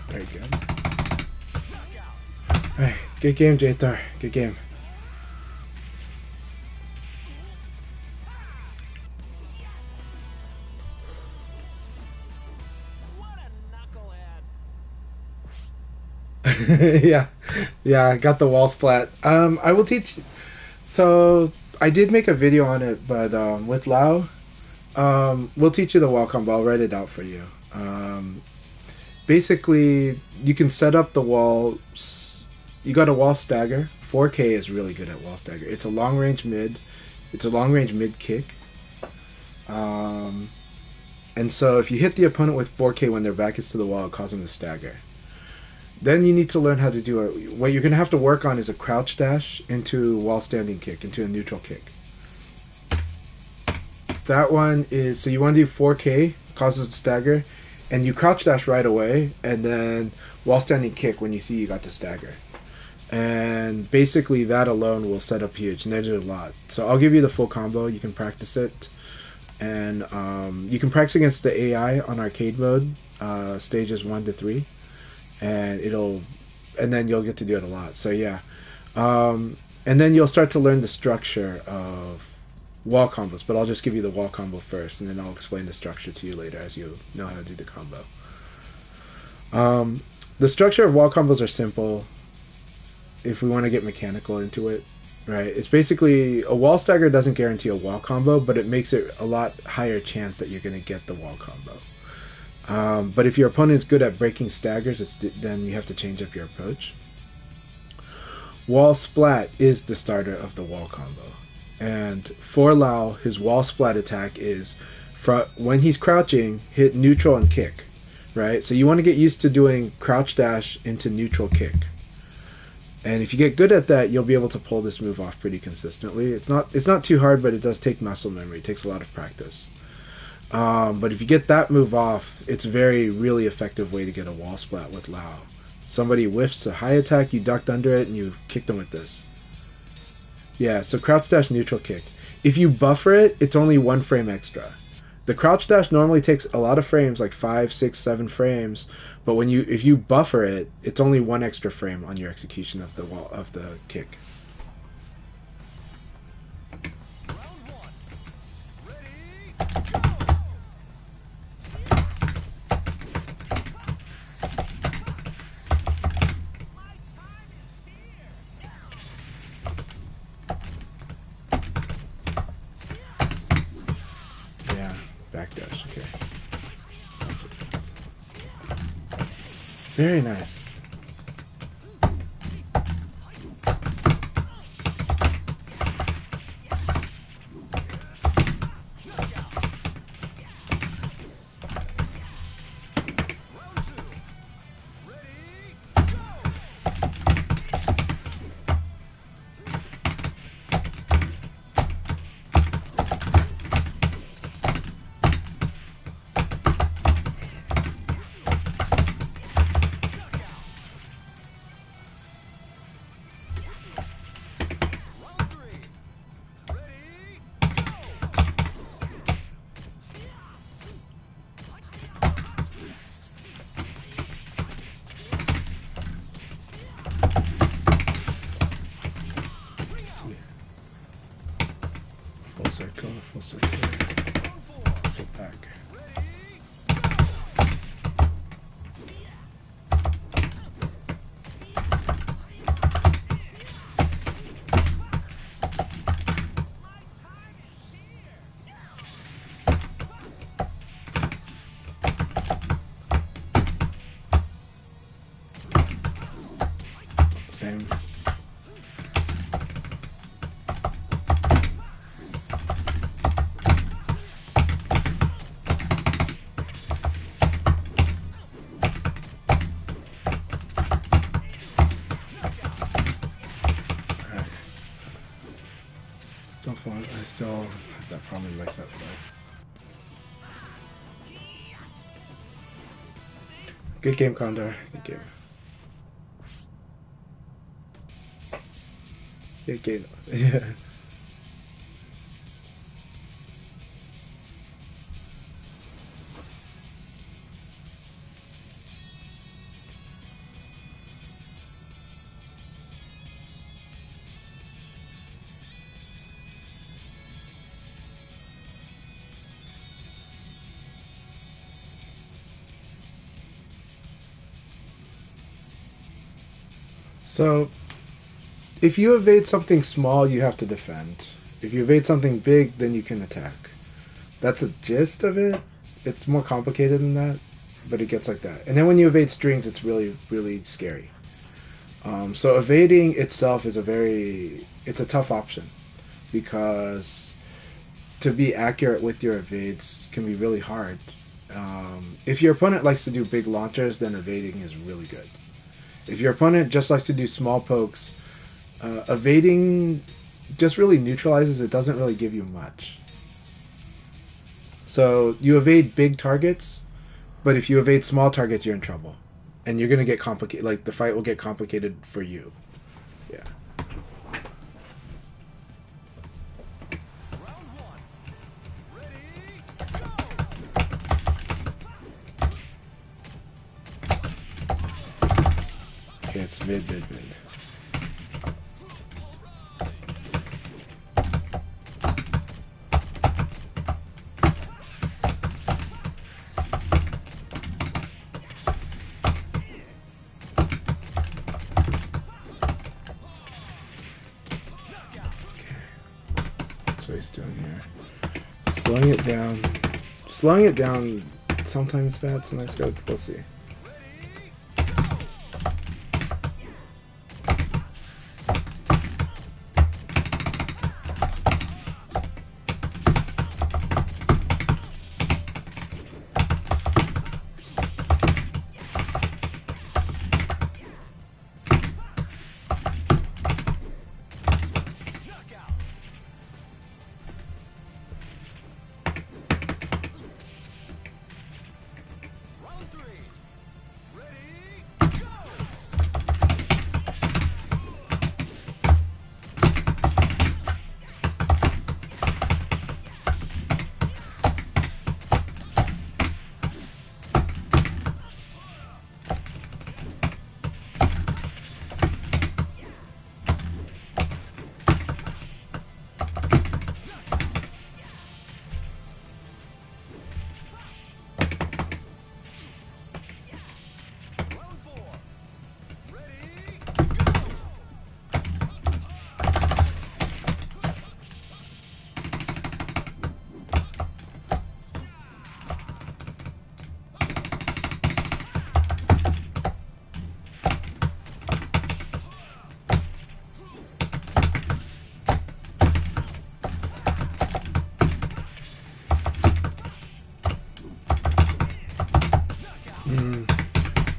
Very good. Alright, good game, J-Thor. Good game. Yeah, yeah, I got the wall splat. I will teach. So I did make a video on it, but with Lao, We'll teach you the wall combo. I'll write it out for you. Basically, you can set up the wall. You got a wall stagger. 4K is really good at wall stagger. It's a long range mid. It's a long range mid kick. And so if you hit the opponent with 4K when their back is to the wall, it causes them to stagger. Then you need to learn how to do it. What you're going to have to work on is a crouch dash into wall standing kick, into a neutral kick. That one is, so you want to do 4K, causes a stagger, and you crouch dash right away, and then wall standing kick when you see you got the stagger. And basically that alone will set up huge, and there's a lot. So I'll give you the full combo, you can practice it. And you can practice against the AI on arcade mode, stages 1 to 3. And then you'll get to do it a lot. So yeah. And then you'll start to learn the structure of wall combos, but I'll just give you the wall combo first, and then I'll explain the structure to you later as you know how to do the combo. The structure of wall combos are simple if we want to get mechanical into it, right? It's basically, a wall stagger doesn't guarantee a wall combo, but it makes it a lot higher chance that you're going to get the wall combo. But if your opponent's good at breaking staggers, then you have to change up your approach. Wall splat is the starter of the wall combo. And for Lao, his wall splat attack is, when he's crouching, hit neutral and kick, right? So you want to get used to doing crouch dash into neutral kick. And if you get good at that, you'll be able to pull this move off pretty consistently. It's not too hard, but it does take muscle memory. It takes a lot of practice. But if you get that move off, it's a really effective way to get a wall splat with Lao. Somebody whiffs a high attack, you ducked under it, and you kick them with this. Yeah, so crouch dash neutral kick. If you buffer it, it's only 1 frame extra. The crouch dash normally takes a lot of frames, like 5, 6, 7 frames, but if you buffer it, it's only 1 extra frame on your execution of the kick. Backdash, okay. Very nice. Full circle, sit back. Same. I still have that problem in my set play. Good game, Condor. Good game. Good game. Yeah. So, if you evade something small, you have to defend. If you evade something big, then you can attack. That's the gist of it. It's more complicated than that, but it gets like that. And then when you evade strings, it's really, really scary. So evading itself is it's a tough option because to be accurate with your evades can be really hard. If your opponent likes to do big launchers, then evading is really good. If your opponent just likes to do small pokes, evading just really neutralizes. It doesn't really give you much. So you evade big targets, but if you evade small targets, you're in trouble. And you're going to get complicated. Like, the fight will get complicated for you. Yeah. Okay, it's mid. That's what he's doing here. Slowing it down. Slowing it down sometimes bad, sometimes good. We'll see.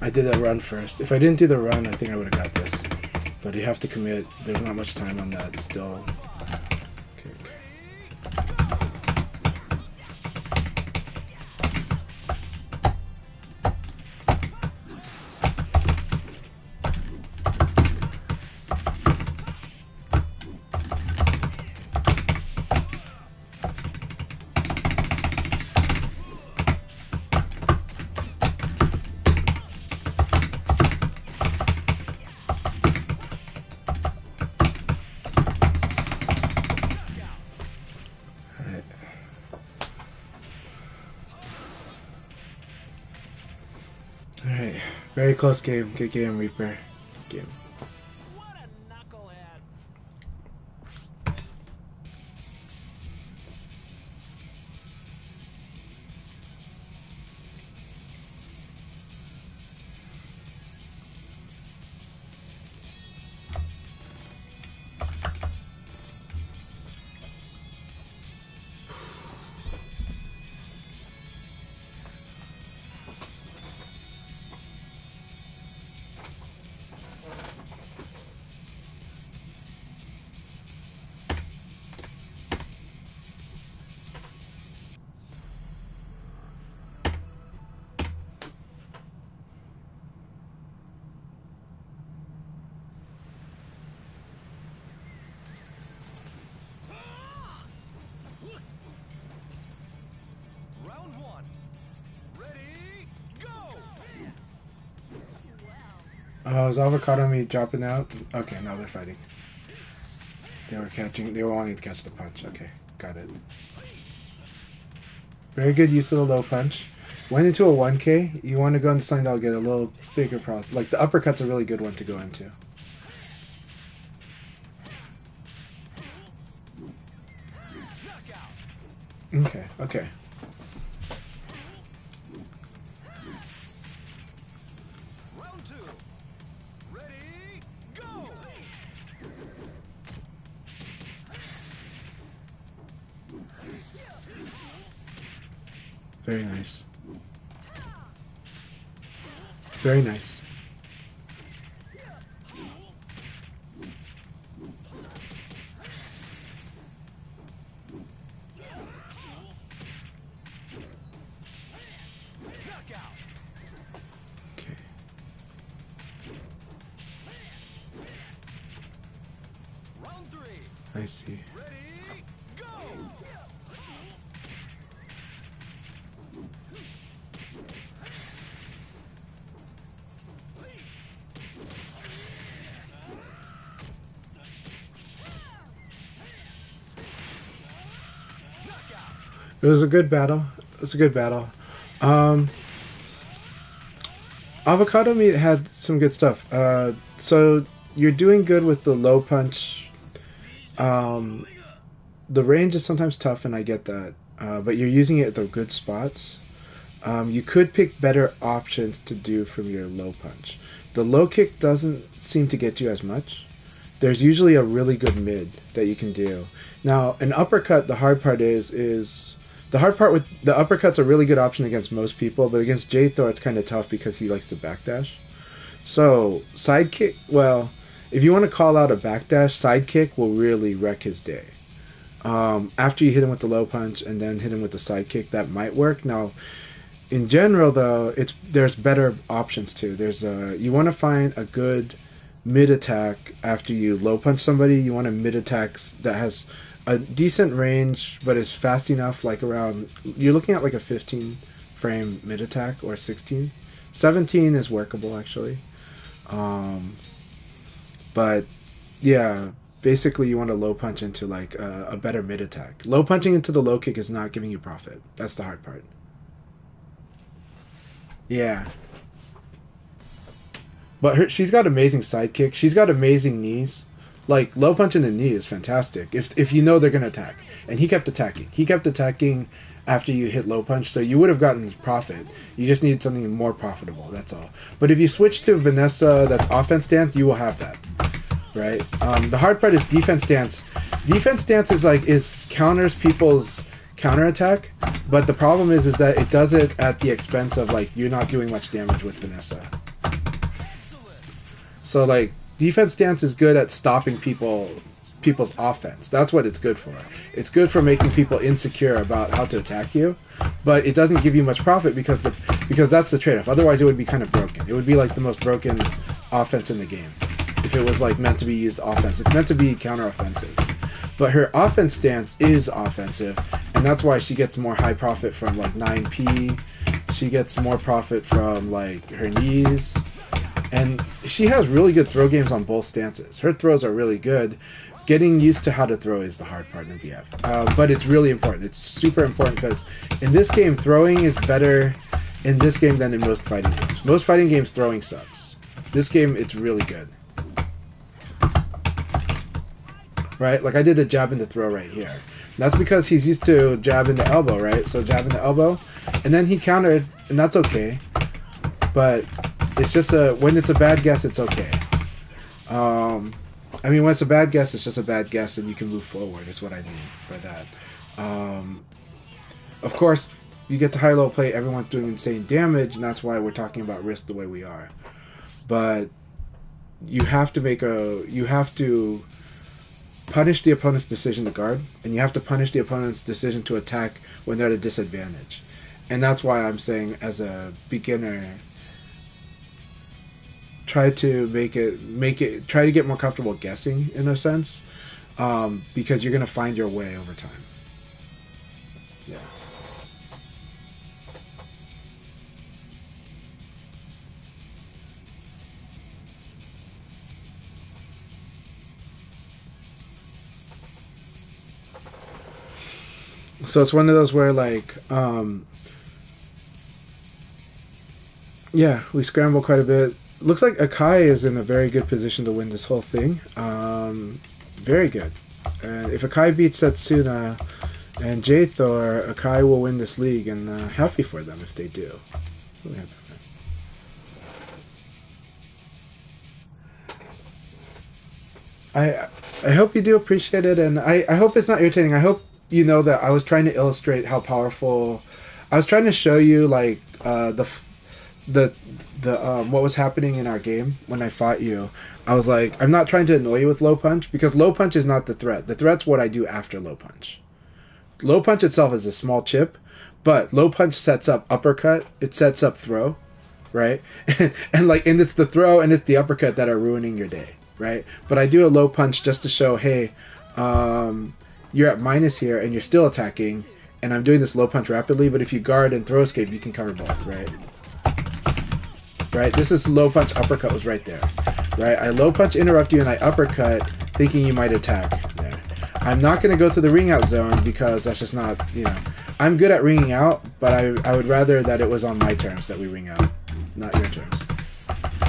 I did that run first. If I didn't do the run, I think I would have got this. But you have to commit. There's not much time on that still. Okay. Alright, very close game. Good game, Reaper. Good game. Oh, is avocado meat dropping out? Okay, now they're fighting. They were wanting to catch the punch. Okay, got it. Very good use of the low punch. Went into a 1K. You want to go into something that'll get a little bigger process. Like the uppercut's a really good one to go into. Okay. Okay. Round 2. Ready, go! Very nice. Very nice. Knockout. Okay. Round 3. I see. Ready, go! Knockout. It was a good battle. It was a good battle. Um, Avocado meat had some good stuff. So you're doing good with the low punch. Um, the range is sometimes tough, and I get that. But you're using it at the good spots. You could pick better options to do from your low punch. The low kick doesn't seem to get you as much. There's usually a really good mid that you can do. Now, an uppercut, the hard part is the hard part with the uppercut's a really good option against most people, but against Jatho it's kind of tough because he likes to backdash. So sidekick, well, if you want to call out a backdash, sidekick will really wreck his day. After you hit him with the low punch and then hit him with the sidekick, that might work. Now, in general, though, there's better options too. You want to find a good mid attack after you low punch somebody. You want a mid attack that has a decent range but is fast enough, like around, you're looking at like a 15 frame mid attack or 16. 17 is workable actually. But yeah, basically you want to low punch into like a better mid attack. Low punching into the low kick is not giving you profit. That's the hard part. Yeah. But she's got amazing sidekick. She's got amazing knees. Like, low punch in the knee is fantastic if you know they're going to attack. And he kept attacking. He kept attacking after you hit low punch, so you would have gotten profit. You just need something more profitable, that's all. But if you switch to Vanessa that's offense stance, you will have that. Right? The hard part is defense stance. Defense stance is counters people's counterattack, but the problem is that it does it at the expense of, like, you're not doing much damage with Vanessa. So, like, defense stance is good at stopping people's offense. That's what it's good for. It's good for making people insecure about how to attack you, but it doesn't give you much profit because that's the trade-off. Otherwise, it would be kind of broken. It would be like the most broken offense in the game if it was like meant to be used offense. It's meant to be counter-offensive. But her offense stance is offensive, and that's why she gets more high profit from like 9P. She gets more profit from like her knees. And she has really good throw games on both stances. Her throws are really good. Getting used to how to throw is the hard part in VF. But it's really important. It's super important because in this game, throwing is better in this game than in most fighting games. Most fighting games, throwing sucks. This game, it's really good. Right? Like I did the jab and the throw right here. That's because he's used to jab in the elbow, right? So jab in the elbow. And then he countered, and that's okay. But it's just when it's a bad guess, it's okay. I mean, when it's a bad guess, it's just a bad guess, and you can move forward. Is what I mean by that. Of course, you get to high-low play, everyone's doing insane damage, and that's why we're talking about risk the way we are. But you have to punish the opponent's decision to guard, and you have to punish the opponent's decision to attack when they're at a disadvantage. And that's why I'm saying, as a beginner, try to try to get more comfortable guessing in a sense, because you're gonna find your way over time. Yeah. So it's one of those where like, yeah, we scramble quite a bit. Looks like Akai is in a very good position to win this whole thing. Very good. And if Akai beats Setsuna, And J-Thor, Akai will win this league, and happy for them if they do. Really happy for them. I hope you do appreciate it, and I hope it's not irritating. I hope you know that I was trying to illustrate how powerful. I was trying to show you like the what was happening in our game when I fought you. I was like, I'm not trying to annoy you with low punch because low punch is not the threat. The threat's what I do after low punch. Low punch itself is a small chip, but low punch sets up uppercut. It sets up throw, right? and it's the throw and it's the uppercut that are ruining your day, right? But I do a low punch just to show, hey, you're at minus here and you're still attacking, and I'm doing this low punch rapidly. But if you guard and throw escape, you can cover both, right? Right. This is low punch uppercut was right there, right? I low punch interrupt you and I uppercut, thinking you might attack there. I'm not going to go to the ring out zone because that's just not, I'm good at ringing out, but I would rather that it was on my terms that we ring out, not your terms.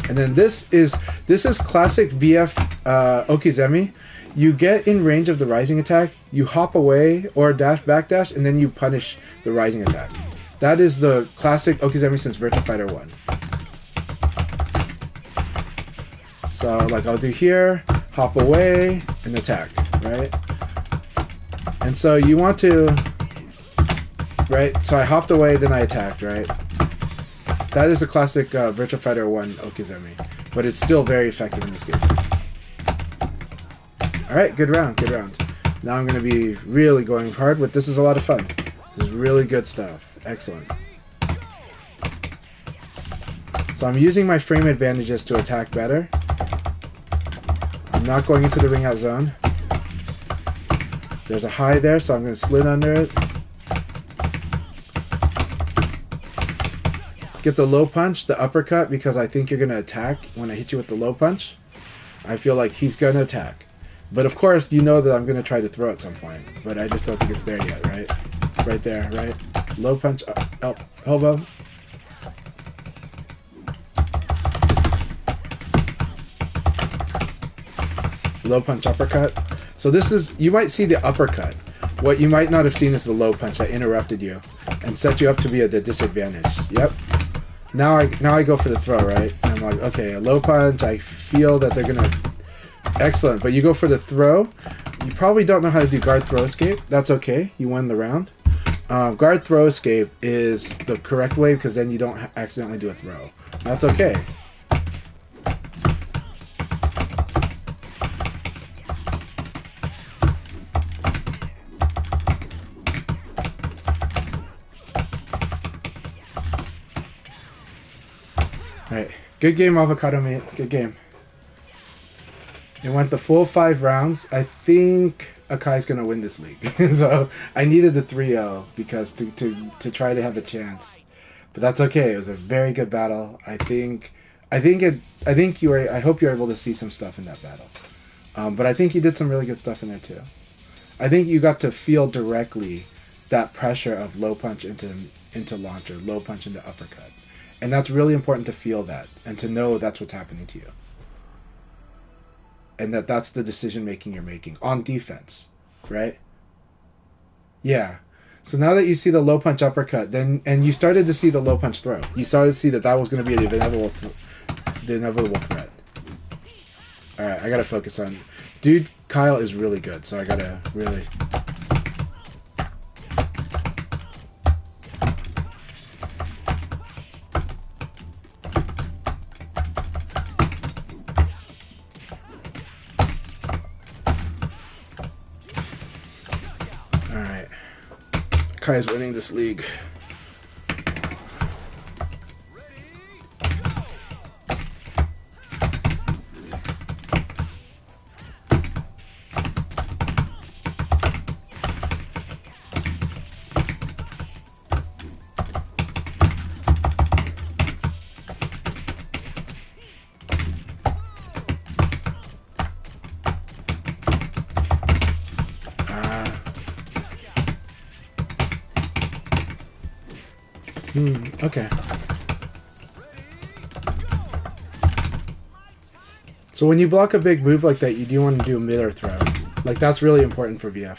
And then this is classic VF Okizeme. You get in range of the rising attack, you hop away or backdash, and then you punish the rising attack. That is the classic Okizeme since Virtua Fighter 1. So like I'll do here, hop away, and attack, right? And so you want to, right? So I hopped away, then I attacked, right? That is a classic Virtua Fighter 1 Okizeme, but it's still very effective in this game. Alright, good round, good round. Now I'm going to be really going hard, but this is a lot of fun. This is really good stuff. Excellent. So I'm using my frame advantages to attack better. I'm not going into the ring out zone. There's a high there, so I'm going to slid under it. Get the low punch, the uppercut, because I think you're going to attack when I hit you with the low punch. I feel like he's going to attack. But of course, you know that I'm going to try to throw at some point. But I just don't think it's there yet, right? Right there, right? Low punch, up, elbow. Low punch uppercut. So this is, you might see the uppercut. What you might not have seen is the low punch that interrupted you and set you up to be at a disadvantage. Yep. Now I go for the throw, right? And I'm like, okay, a low punch. I feel that they're gonna. Excellent, but you go for the throw. You probably don't know how to do guard throw escape. That's okay. You won the round. Guard throw escape is the correct way because then you don't accidentally do a throw. That's okay. Alright, good game, Avocado Mate. Good game. It went the full 5 rounds. I think Akai's going to win this league. So I needed the 3-0 because to try to have a chance. But that's okay. It was a very good battle. I hope you're able to see some stuff in that battle. But I think you did some really good stuff in there too. I think you got to feel directly that pressure of low punch into launcher, low punch into uppercut. And that's really important to feel that and to know that's what's happening to you. And that's the decision making you're making on defense, right? Yeah. So now that you see the low punch uppercut, and you started to see the low punch throw, you started to see that was going to be the inevitable threat. All right, I gotta focus on. Dude, Kyle is really good, so I gotta really. Kai's winning this league. Okay. So when you block a big move like that, you do want to do a mid or throw. Like, that's really important for VF.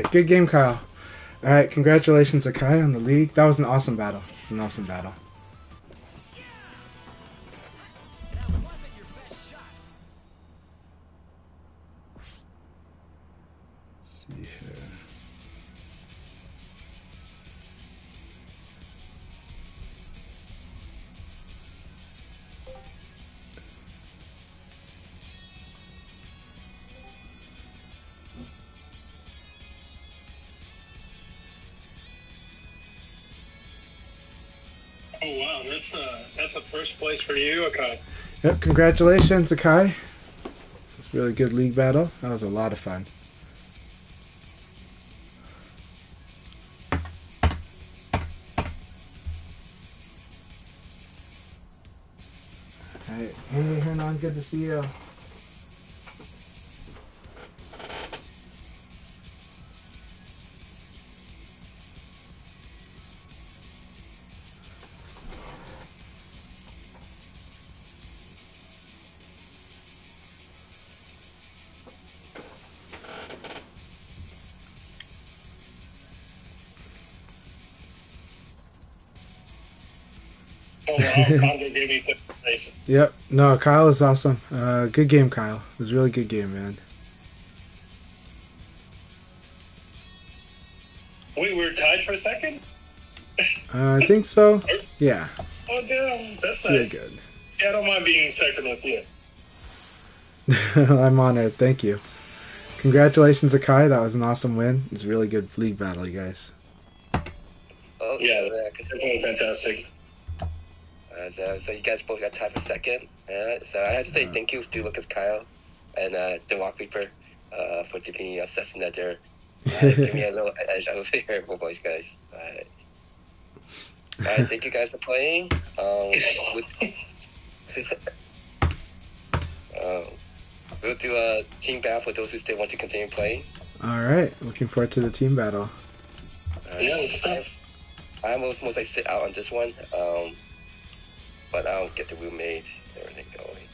right, good game, Kyle. All right, congratulations, Akai, on the league. That was an awesome battle. It was an awesome battle. That wasn't your best shot. Let's see here. Oh wow, that's a first place for you, Akai. Yep, congratulations, Akai. It's a really good league battle. That was a lot of fun. Alright, hey Hernan, good to see you. Oh wow, Congo gave me third place. Yep, no, Kyle is awesome. Good game, Kyle. It was a really good game, man. We were tied for second? I think so. Yeah, Oh damn, that's it's really nice. good. Yeah, I don't mind being second with you. I'm honored. Thank you. Congratulations, Akai. That was an awesome win. It was a really good league battle, you guys. Oh, Yeah, definitely fantastic. So you guys both got tied for second. So I have to say thank you to Lucas, Kyle, and the Walk Reaper for giving me a session that they're give me a little edge over here, boys, guys. Thank you guys for playing. We'll do a team battle for those who still want to continue playing. All right, looking forward to the team battle. Yeah, it's tough. I almost like sit out on this one, but I'll get the room made, everything going.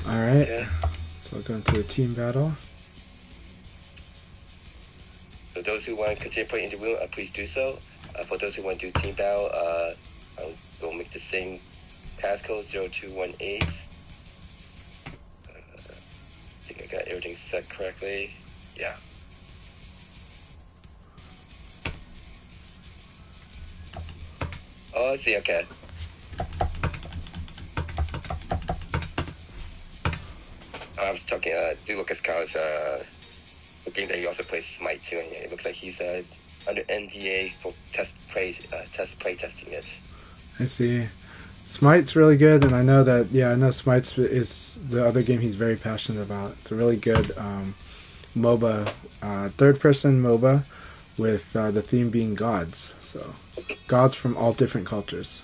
All right, Yeah. so we'll go into the team battle. For those who want to continue playing in the room, please do so. For those who want to do team battle, we'll make the same passcode 0218. I think I got everything set correctly. Yeah. Oh, I see. Okay. I was talking. Do Lucas Kyle's the game that he also plays Smite too, and it looks like he's under NDA for play testing it. I see. Smite's really good, and I know that. Yeah, I know Smite's is the other game he's very passionate about. It's a really good MOBA, third-person MOBA, with the theme being gods. So, gods from all different cultures.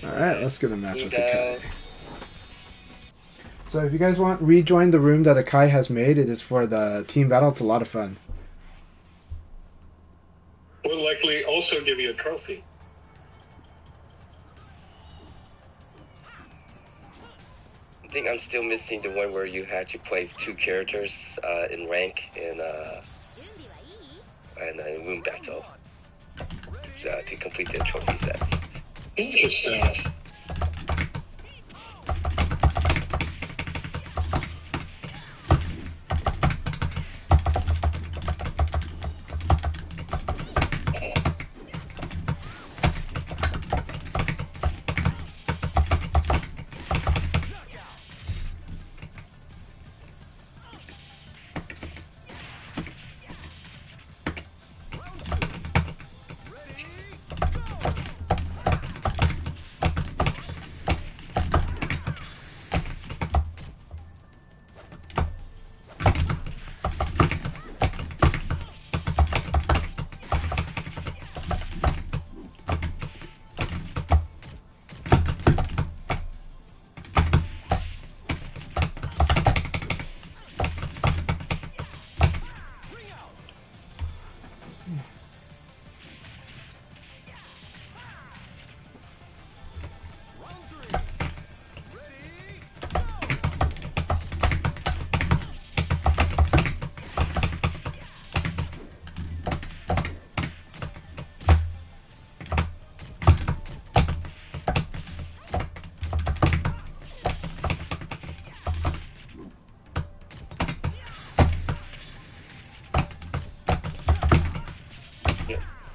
All right, let's get a match with Akai. So if you guys want, rejoin the room that Akai has made. It is for the team battle. It's a lot of fun. We'll likely also give you a trophy. I think I'm still missing the one where you had to play two characters in rank in room battle to complete the trophy sets. Interesting.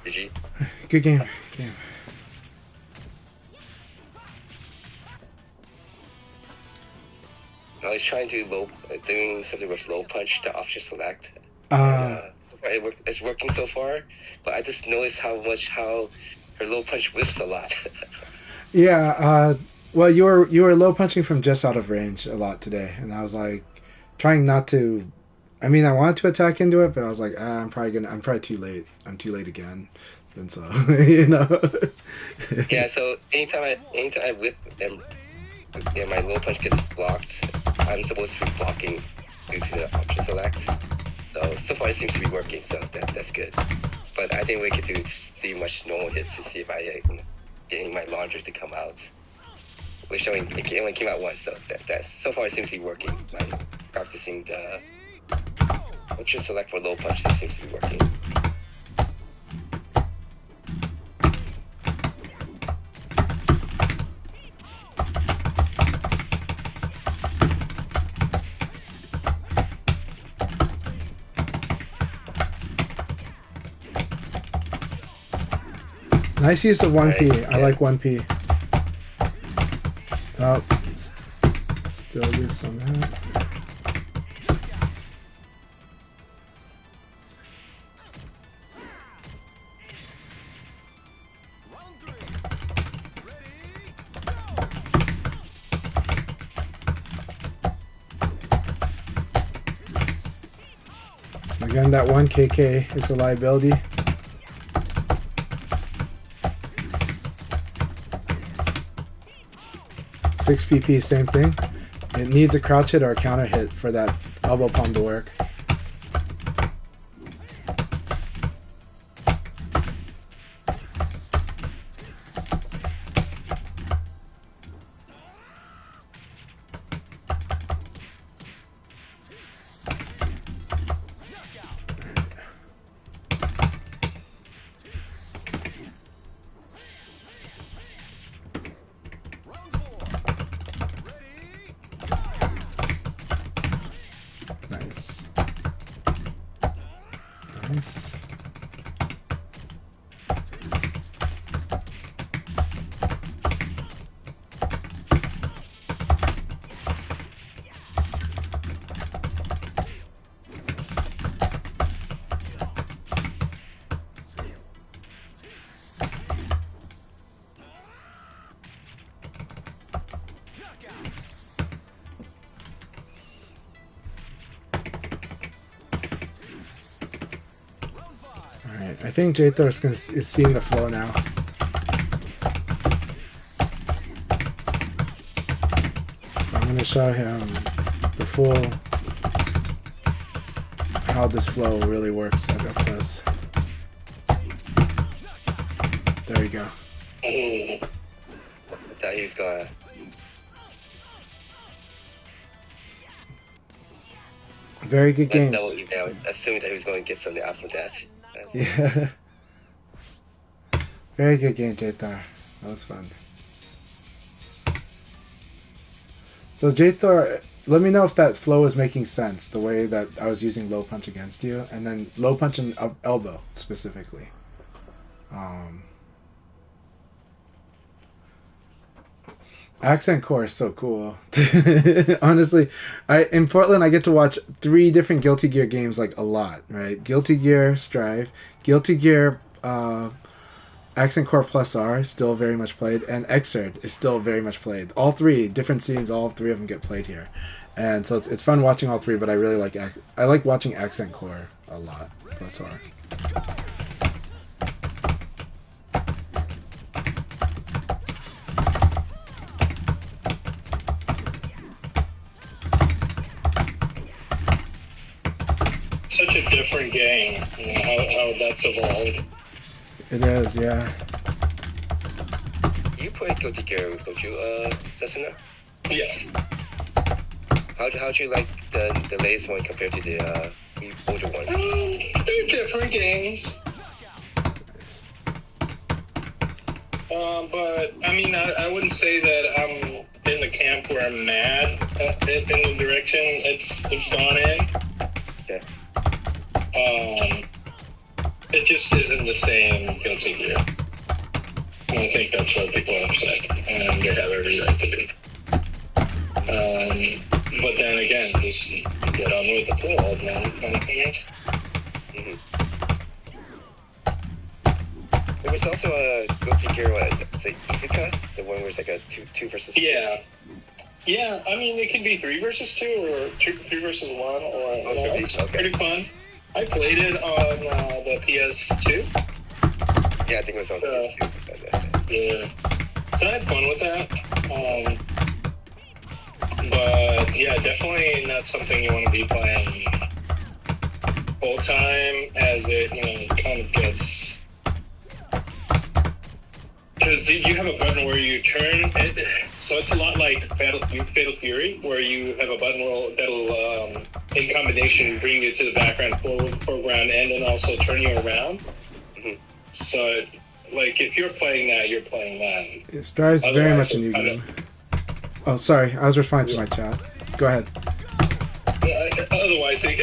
GG. Good game. Yeah. I was trying to doing something with low punch to option select. It's working so far, but I just noticed how her low punch whiffs a lot. Yeah. Well, you were low punching from just out of range a lot today, and I was like trying not to. I mean, I wanted to attack into it, but I was like, I'm probably too late. I'm too late again. And so, you know. Yeah. So anytime I whip and my low punch gets blocked, I'm supposed to be blocking due to the option select. So far it seems to be working, so that's good. But I didn't wait to see much normal hits to see if I getting my launcher to come out. Which it only came out once, so that's so far it seems to be working. I'm practicing the option select for low punch. That seems to be working. Nice use of 1P. Right, I like 1P. Oh, still good somehow. So again, that 1KK is a liability. Six PP, same thing. It needs a crouch hit or a counter hit for that elbow palm to work. Nice. Nice. Alright, I think J Thor is seeing the flow now. So I'm going to show him the full how this flow really works at up close. There you go. I thought he was gonna. Very good games. Assuming that he was going to get something after that. Yeah. Very good game, J Thor. That was fun. So J Thor, let me know if that flow is making sense, the way that I was using low punch against you, and then low punch and elbow specifically. Accent Core is so cool. Honestly, in Portland I get to watch 3 different Guilty Gear games like a lot, right? Guilty Gear Strive, Guilty Gear Accent Core Plus R still very much played, and Xrd is still very much played. All 3 different scenes, all 3 of them get played here, and so it's fun watching all 3. But I really like watching Accent Core a lot. Plus R. Such a different game, you know, how that's evolved. It is, yeah. You play Guilty Gear, don't you, Sasuna? Yeah. How'd you like the latest one compared to the older one? They're different games. Nice. But I mean, I wouldn't say that I'm in the camp where I'm mad in the direction it's gone in. Yeah. just isn't the same Guilty Gear. And I think that's why people are upset, and they have every right to be. But then again, just get on with the flow, man. Kind of thing. Mm-hmm. There was also a Guilty Gear, it's like Izuka, the one where it's like a two versus two. Yeah. Yeah, I mean, it can be 3 versus 2 or 3 versus 1, or it's pretty fun. I played it on the PS2. Yeah, I think it was on PS2. Yeah. So I had fun with that. But yeah, definitely not something you want to be playing full time, as it, kind of gets. Because you have a button where you turn it, so it's a lot like Fatal Fury, where you have a button that'll, in combination, bring you to the background, foreground, and then also turn you around. Mm-hmm. So, like, if you're playing that, you're playing that. It drives very much a new game. Oh, sorry, I was responding to my chat. Go ahead. Otherwise, it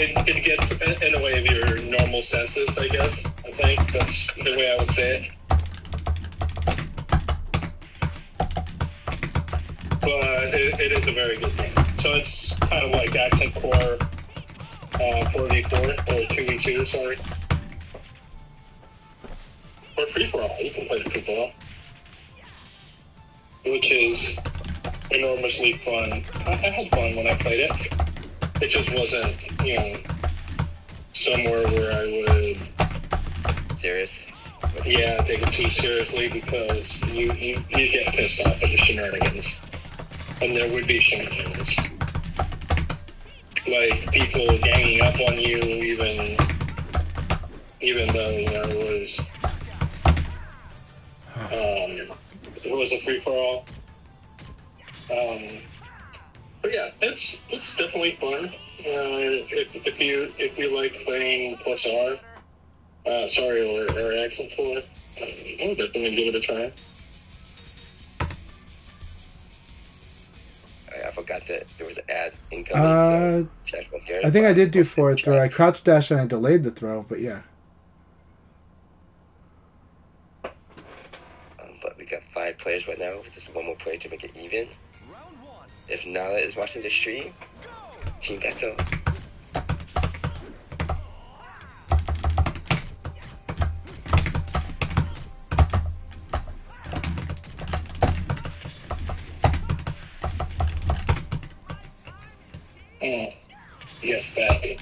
gets in the way of your normal senses, I guess. I think that's the way I would say it. But it is a very good game. So it's kind of like Accent Core 4v4 or 2v2, sorry. Or free for all. You can play the free for all, which is enormously fun. I had fun when I played it. It just wasn't, somewhere where I would. Serious? Yeah, take it too seriously, because you get pissed off at the shenanigans. And there would be shenanigans. Like people ganging up on you, even though, it was a free-for-all. But yeah, it's definitely fun. If you like playing plus R, or Accent 4, I'll definitely give it a try. I forgot that there was an ad incoming. I think I did do forward throw. I crouch dash and I delayed the throw, but yeah. But we got 5 players right now. Just one more player to make it even. If Nala is watching the stream, Team Battle. Yes, that.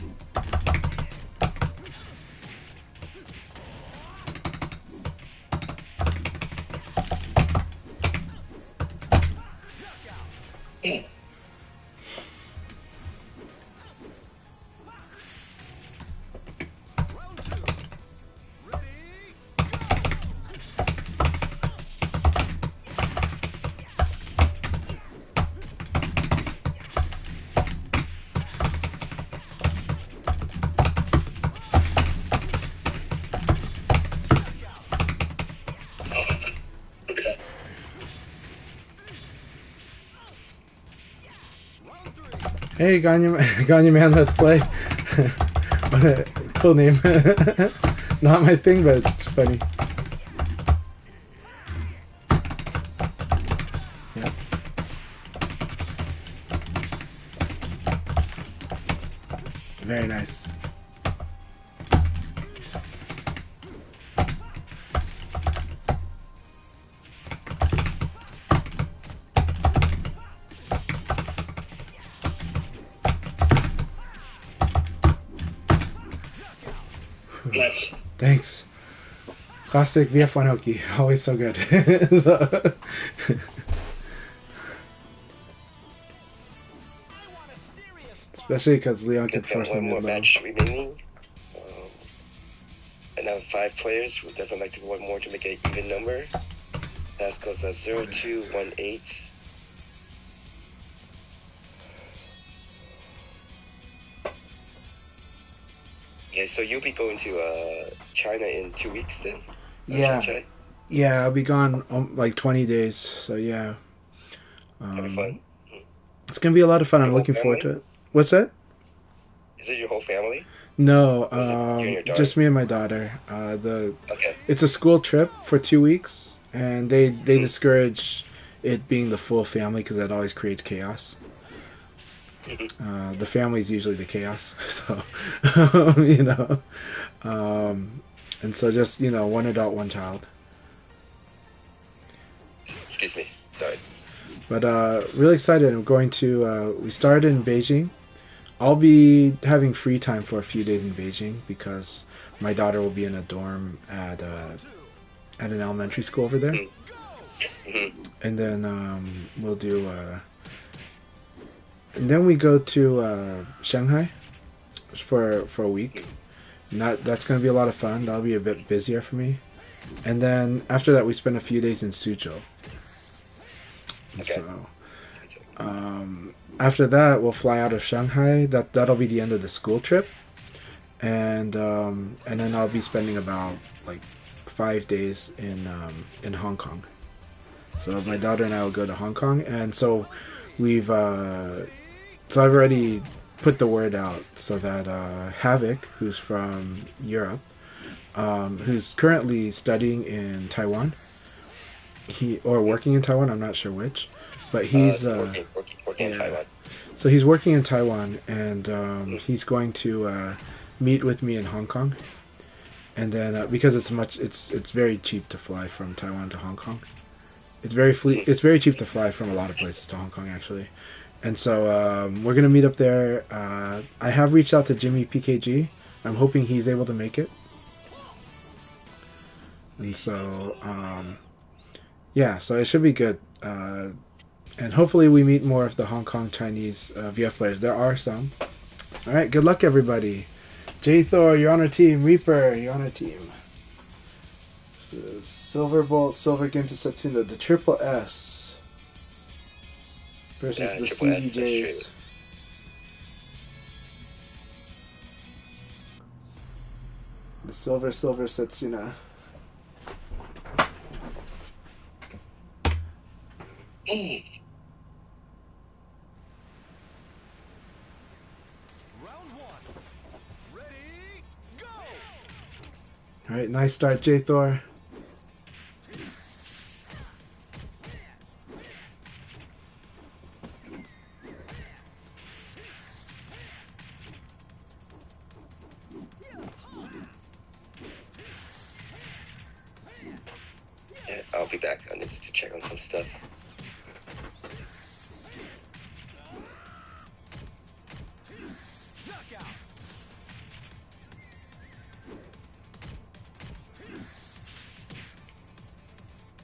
Hey, Ganya Man, let's play. What a cool name. Not my thing, but it's funny. Yeah. Very nice. Nice. Thanks. Classic VF1 Hokey. Always so good. Especially because Leon can force them one more in match remaining. And now 5 players. We'd definitely like to go one more to make it an even number. That goes at 0218. Okay, so you'll be going to China in 2 weeks then? Yeah. Yeah, I'll be gone like 20 days. So yeah. That'll be fun. It's going to be a lot of fun. I'm Your looking whole forward to family? it. What's that? Is it your whole family? No, Was it you and your daughter? just me and my daughter. Okay. It's a school trip for 2 weeks, and they Mhm. discourage it being the full family because that always creates chaos. Mhm. The family is usually the chaos, so you know, um, and so just one adult, one child. Excuse me. Sorry. But really excited. I'm going to. We started in Beijing. I'll be having free time for a few days in Beijing because my daughter will be in a dorm at an elementary school over there, Mhm. Mhm. and then we'll do. And then we go to Shanghai for a week. And that's going to be a lot of fun. That'll be a bit busier for me. And then after that, we spend a few days in Suzhou. And Okay. so after that, we'll fly out of Shanghai. That'll be the end of the school trip, and then I'll be spending about like 5 days in Hong Kong. So my daughter and I will go to Hong Kong, and so we've so I've already put the word out so that Havoc, who's from Europe, who's currently studying in Taiwan, he or working in Taiwan, I'm not sure which, but he's Working in yeah. Taiwan. So he's working in Taiwan, and Mhm. he's going to meet with me in Hong Kong, and then because it's very cheap to fly from Taiwan to Hong Kong. Mhm. It's very cheap to fly from a lot of places to Hong Kong actually, and so we're gonna meet up there. I have reached out to Jimmy PKG. I'm hoping he's able to make it, and so yeah, so it should be good. And hopefully we meet more of the Hong Kong Chinese VF players. There are some. All right, good luck everybody. J Thor, you're on our team. Reaper, you're on our team. So Silver Bolt, Silver Ginza Setsuna, the Triple S versus Yeah, the Triple S. That's true. CDJs. The Silver Setsuna. Round one. Ready, go! All right, nice start, J Thor. Yeah, I'll be back. I need to check on some stuff. Knockout.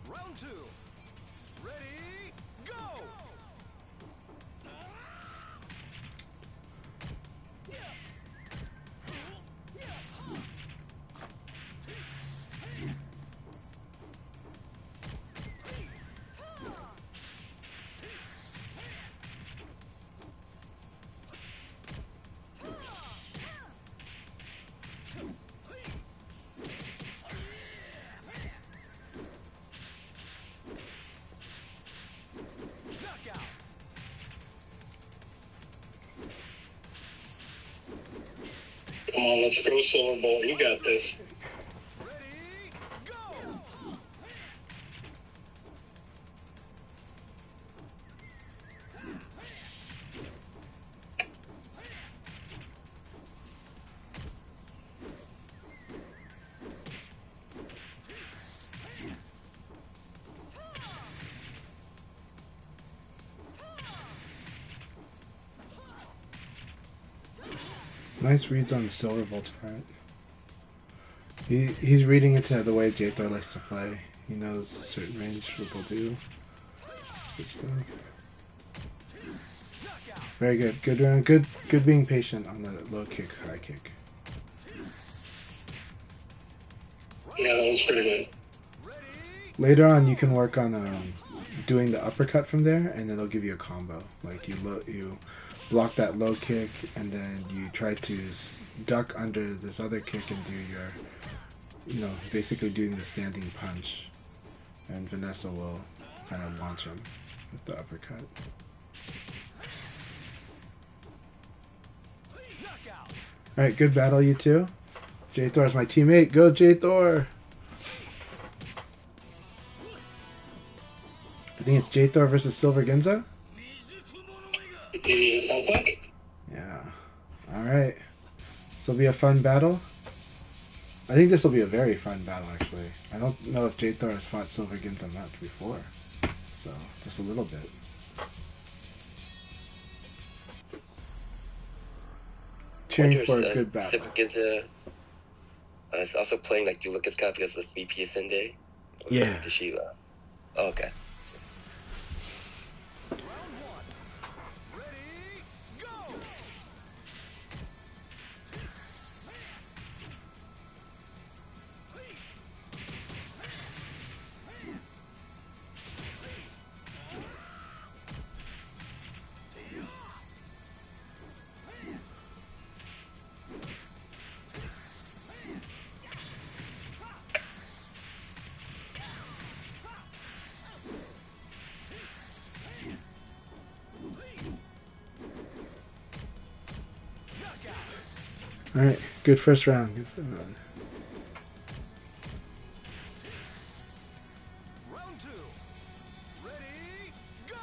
Round two. Ready, go! Knockout. Come on, let's go, Silver Bolt. You got this. Ready, go! Nice reads on the Silver Bolt's part. He's reading into the way J Thor likes to play. He knows certain range what they'll do. That's good stuff. Knockout. Very good. Good round. Good being patient on the low kick, high kick. Yeah, that was pretty good. Ready, Later on, you can work on doing the uppercut from there, and it'll give you a combo. Like you block that low kick, and then you try to duck under this other kick and do your, basically doing the standing punch. And Vanessa will kind of launch him with the uppercut. knockout. All right, good battle, you two. J Thor's my teammate. Go, J Thor. I think it's J Thor versus Silver Ginza. It sounds like. Yeah. All right. This will be a fun battle. I think this will be a very fun battle, actually. I don't know if J Thor has fought Silver Ginza much before, so just a little bit. Cheering for a good battle. Ginza is also playing like Lucas Cup because of VP Sunday. Yeah. Oh, okay. Round one. Ready, go! All right. Good first round. Good first round. Round two. Ready, go!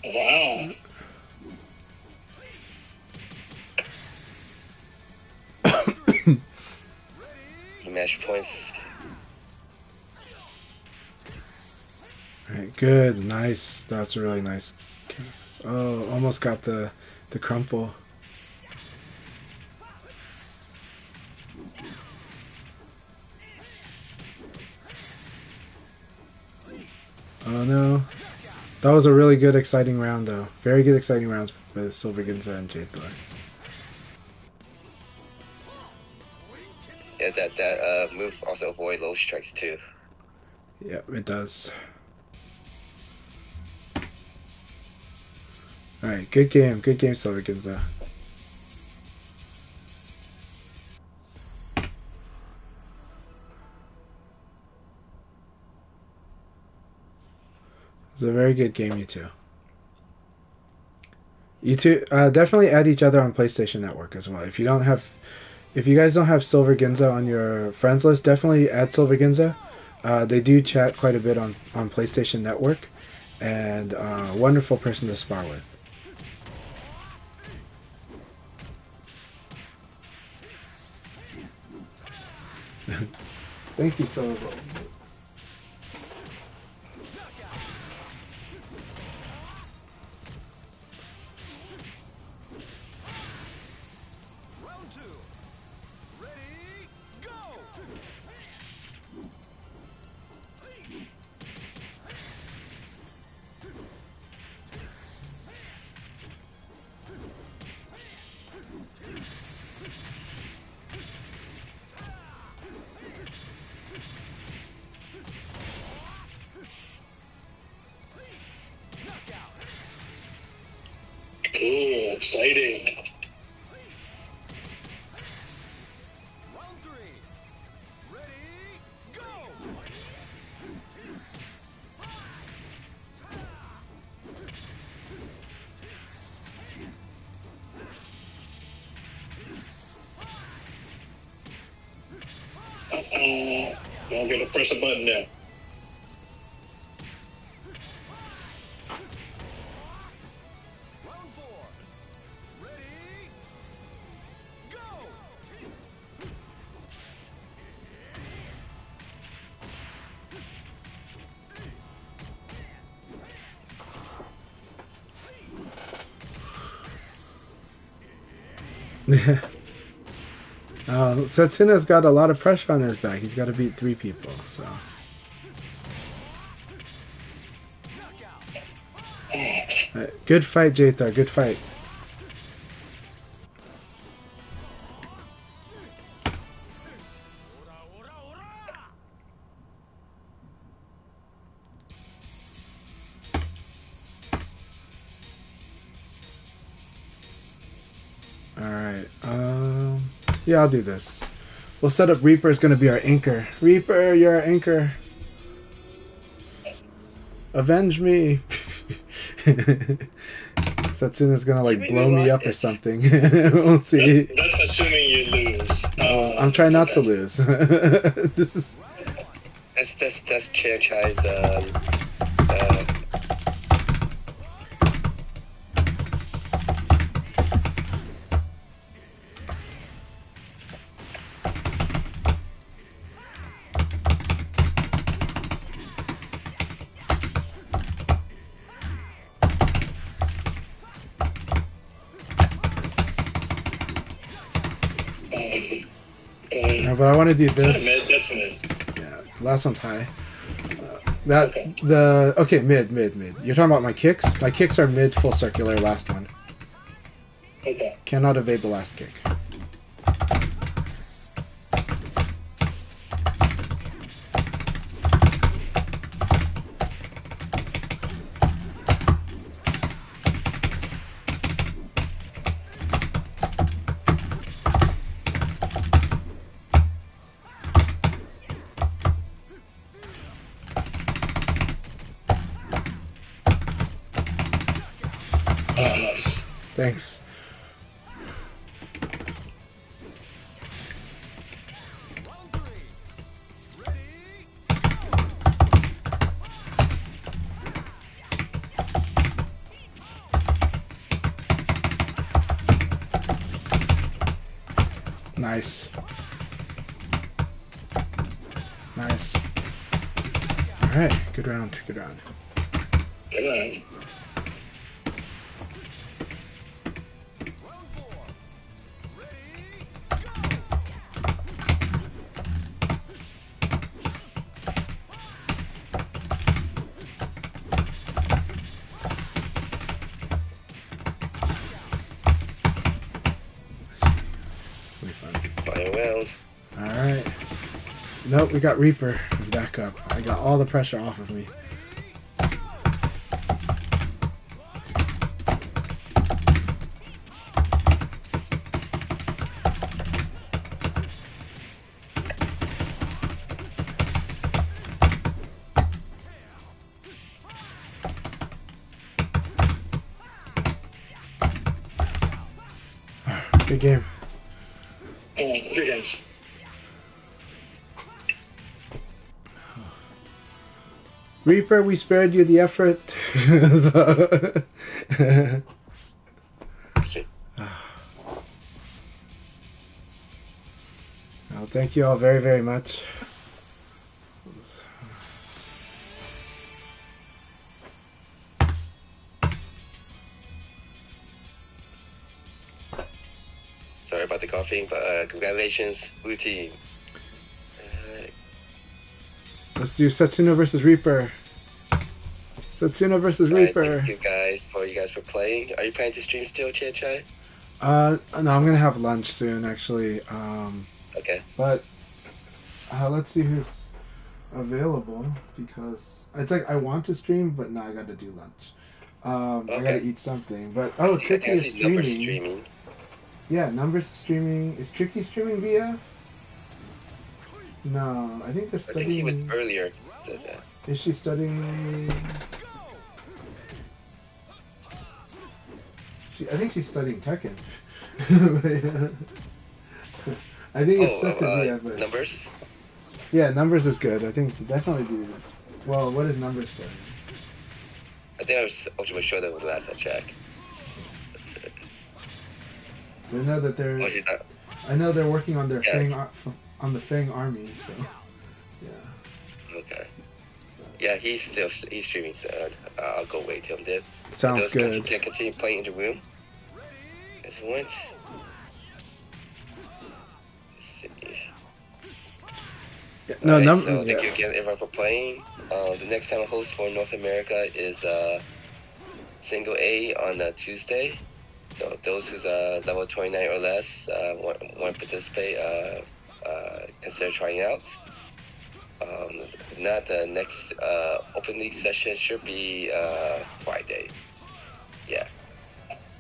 Wow. Match points. All right. Good. Nice. That's really nice. Oh, almost got the crumple. Oh no. That was a really good, exciting round, though. Very good, exciting rounds with Silver Ginza and J Thor. Yeah, that move also avoid low strikes too. Yep, it does. Alright, good game, Silver Ginza. It's a very good game, you two. You two definitely add each other on PlayStation Network as well. If you guys don't have Silver Ginza on your friends list, definitely add Silver Ginza. They do chat quite a bit on PlayStation Network, and wonderful person to spar with. Thank you, Silver. Round two. Ready, go! Ooh, exciting. Round three. Ready, go! I'm gonna press a button now. Round four. Ready, go! Setsuna's got a lot of pressure on his back. He's got to beat 3 people, so. Good fight, J Thor. Good fight. Alright. Yeah, I'll do this. We'll set up Reaper is going to be our anchor. Reaper, you're our anchor. Avenge me. Satsuna's going to like You blow me lost up or it. something. We'll see. That's assuming you lose. I'm trying not to okay. lose. This is That's franchise. but I want to do Mid, this. that's mid. Yeah, last one's high. Okay, mid. You're talking about my kicks? My kicks are mid, full circular, last one. Okay. Cannot evade the last kick. Nice. Thanks. Round three. Ready? Nice. Nice. Alright, good round. Good round. Round four. Ready? It's gonna be fun. Final round. Alright. Nope, we got Reaper. Back up. I got all the pressure off of me. Good game. Good games. Reaper, we spared you the effort. So- Well, thank you all very, very much. Sorry about the coughing, but congratulations, blue team. Let's do Setsuna versus Reaper. Setsuna versus Reaper. Thank you guys for playing. Are you planning to stream still, Chan Chai? No, I'm gonna have lunch soon, actually. Okay. But let's see who's available because it's like I want to stream, but now I gotta do lunch. I gotta Okay. eat something. But I Tricky think I is see numbers streaming. streaming. Yeah, Numbers is streaming. Is Tricky streaming via? No, I think they're I think he was studying. earlier. Said that. Is she studying? I think she's studying Tekken. I think it's set to be but numbers. Yeah, Numbers is good. I think definitely do. Well, what is Numbers for? I think I was Ultimate Showdown was the last I checked. I know that they're. Oh, she's not. I know they're working on their Yeah. on the Fang army. So, yeah. Okay. Yeah, he's streaming. So I'll go wait till him did. Sounds good. Can continue playing in the room. Let's went. Let's see. Yeah, no, Alright, number. so thank you again, everyone, for playing. The next time I host for North America is Single A on Tuesday. So those who's level 29 or less want to participate, consider trying out. If not, the next Open League session should be Friday. Yeah,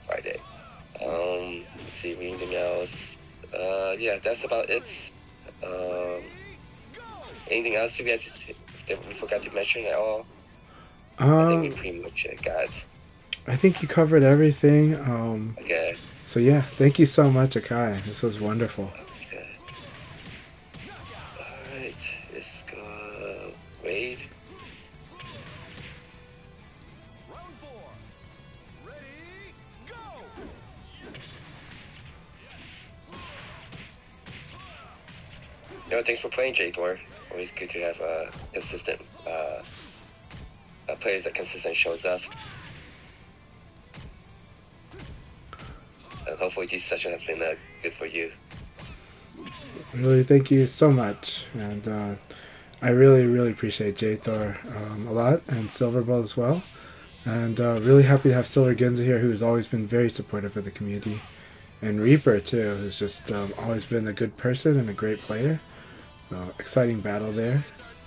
Friday. Let's see, we Yeah, that's about it. Anything else that we forgot to mention at all? I think we pretty much got. I think you covered everything. Okay. So yeah, thank you so much, Akai. This was wonderful. Okay. Alright, let's go. Wade. Round 4. Ready, go! Thanks for playing, J-Thor. Always good to have consistent players that consistently shows up. And hopefully this session has been good for you. Really, thank you so much, and I really appreciate J-Thor a lot, and Silverbolt as well, and really happy to have Silver Ginza here, who's always been very supportive of the community, and Reaper too, who's just always been a good person and a great player. So exciting battle there.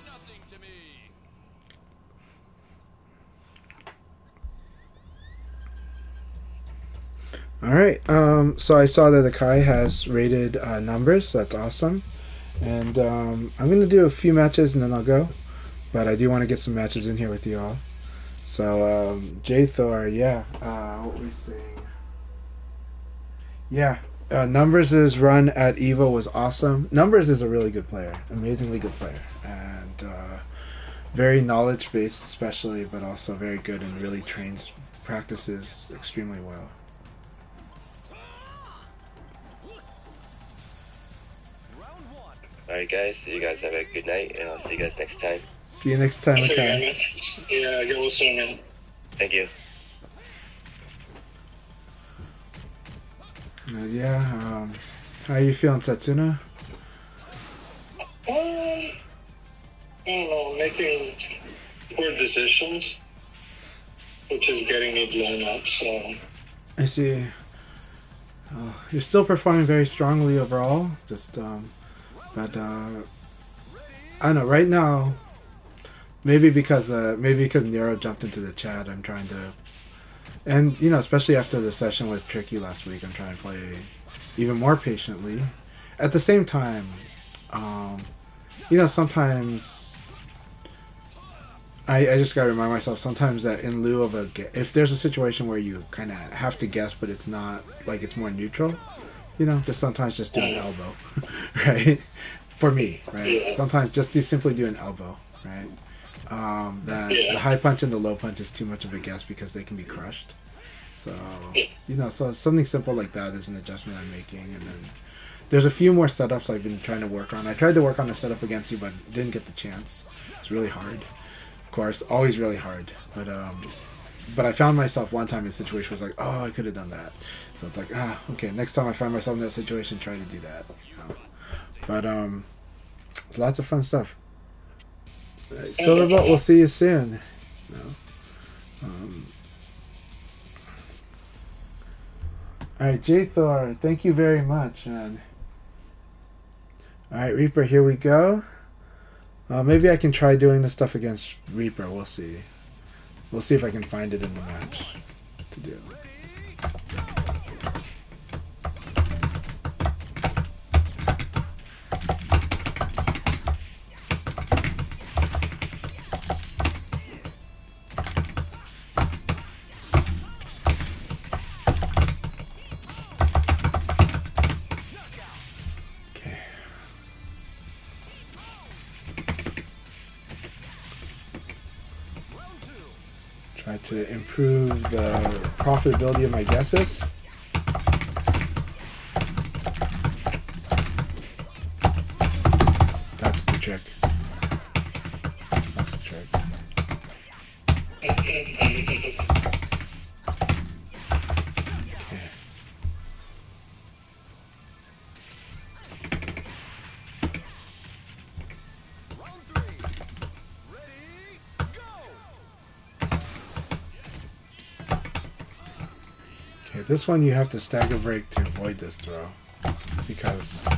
Nothing to me. All right, so I saw that Akai has rated numbers. So that's awesome. And I'm going to do a few matches and then I'll go. But I do want to get some matches in here with you all. So, J-Thor, yeah. What were we saying? Yeah, Numbers' run at EVO was awesome. Numbers is a really good player. Amazingly good player. And very knowledge-based especially, but also very good and really trains, practices extremely well. Round 1. Alright guys, you guys have a good night and I'll see you guys next time. See you next time, So, Akai. yeah, get well soon, man. Thank you. Yeah, how are you feeling, Setsuna? I don't know, making poor decisions, which is getting me blown up, so. I see. You're still performing very strongly overall. But I don't know. Right now, maybe because Nero jumped into the chat, I'm trying to, and especially after the session with Tricky last week, I'm trying to play even more patiently. At the same time, sometimes I just gotta remind myself sometimes that in lieu of if there's a situation where you kind of have to guess, but it's not like it's more neutral, just sometimes just do an elbow, right? For me, right? Yeah. Sometimes just simply do an elbow, right? The high punch and the low punch is too much of a guess because they can be crushed. So, so something simple like that is an adjustment I'm making, and then there's a few more setups I've been trying to work on. I tried to work on a setup against you, but didn't get the chance. It's really hard. Of course, always really hard. But I found myself one time in a situation where I was like, oh, I could have done that. So it's like, okay, next time I find myself in that situation, try to do that. But it's lots of fun stuff. Silverbolt, we'll see you soon. Alright, J-Thor, thank you very much, man. Alright, Reaper, here we go. Maybe I can try doing this stuff against Reaper. We'll see. We'll see if I can find it in the match to do. Okay. Round 2. Try to improve the profitability of my guesses. That's the trick. That's the trick. Okay. Round 3. Ready, go! Okay, this one you have to stagger break to avoid this throw. Because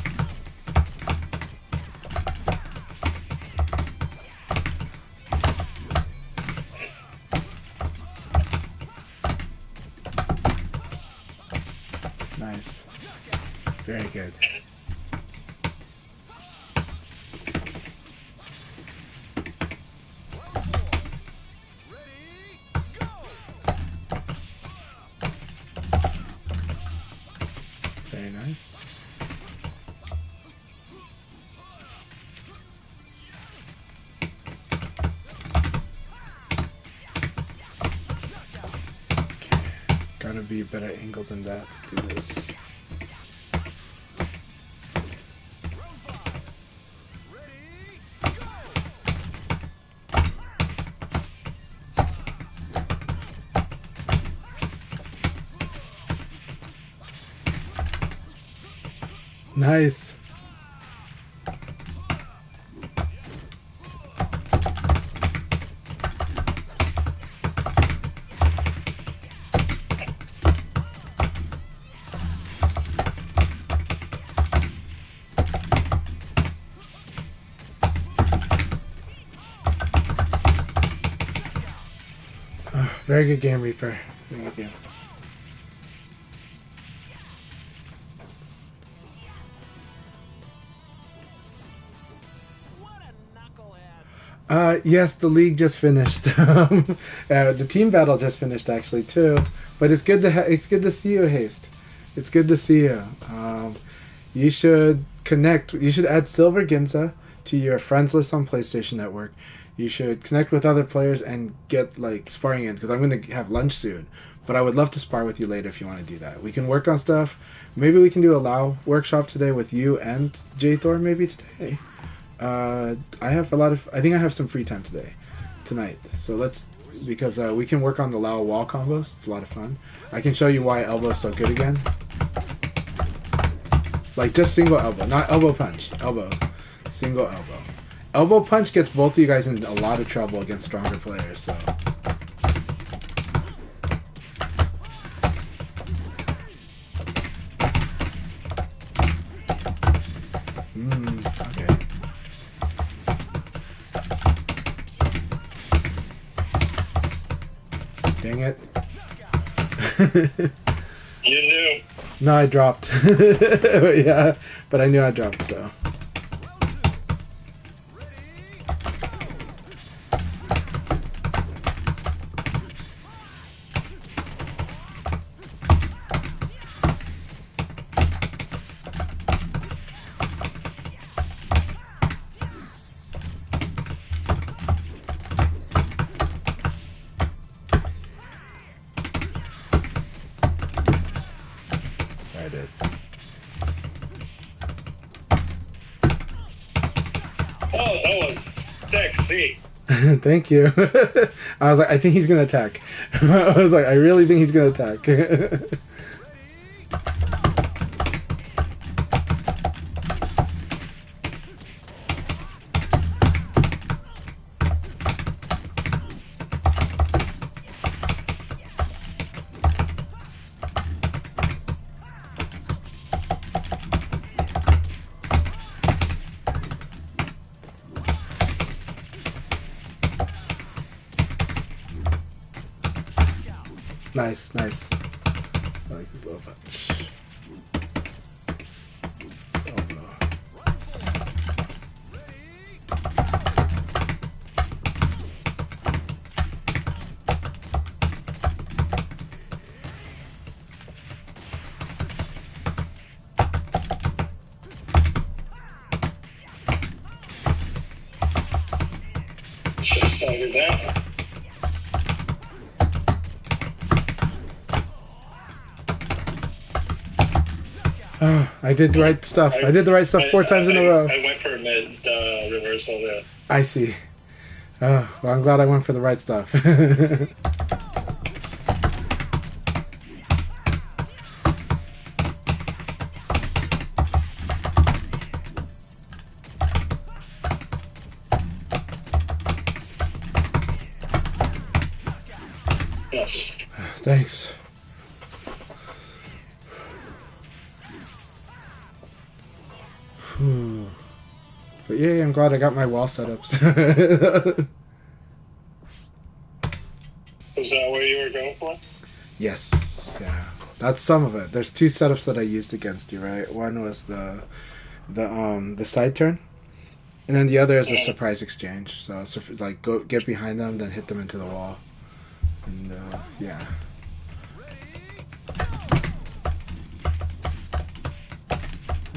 nice. Very good. Ready, go! Very nice. Okay. Gotta be a better angle than that to do this. Round 5. Ready, go! Nice. Very good game, Reaper. Very good game. What a knucklehead! Yes, the league just finished. The team battle just finished actually too. But it's good to it's good to see you, Haste. It's good to see you. You should connect. You should add Silver Ginza to your friends list on PlayStation Network. You should connect with other players and get like sparring in because I'm going to have lunch soon. But I would love to spar with you later if you want to do that. We can work on stuff. Maybe we can do a Lao workshop today with you and J Thor maybe today. I have a lot of. I think I have some free time tonight. So let's because we can work on the Lao wall combos. It's a lot of fun. I can show you why elbow is so good again. Like just single elbow, not elbow punch. Elbow, single elbow. Elbow punch gets both of you guys in a lot of trouble against stronger players. So. Okay. Dang it. You knew. No, I dropped. Yeah, but I knew I dropped, so. There it is. Oh, that was sexy. Thank you. I was like, I think he's gonna attack. I was like, I really think he's gonna attack. Nice, nice. I like this little punch. Should have started that. Oh, I did the right stuff. I did the right stuff 4 times in a row. I went for a mid reversal there. I see. Oh, well, I'm glad I went for the right stuff. Yes. Thanks. Whew. But yeah, I'm glad I got my wall setups. Was that what you were going for? Yes. Yeah. That's some of it. There's two setups that I used against you, right? One was the side turn, and then the other is a surprise exchange. So like go get behind them, then hit them into the wall, and yeah.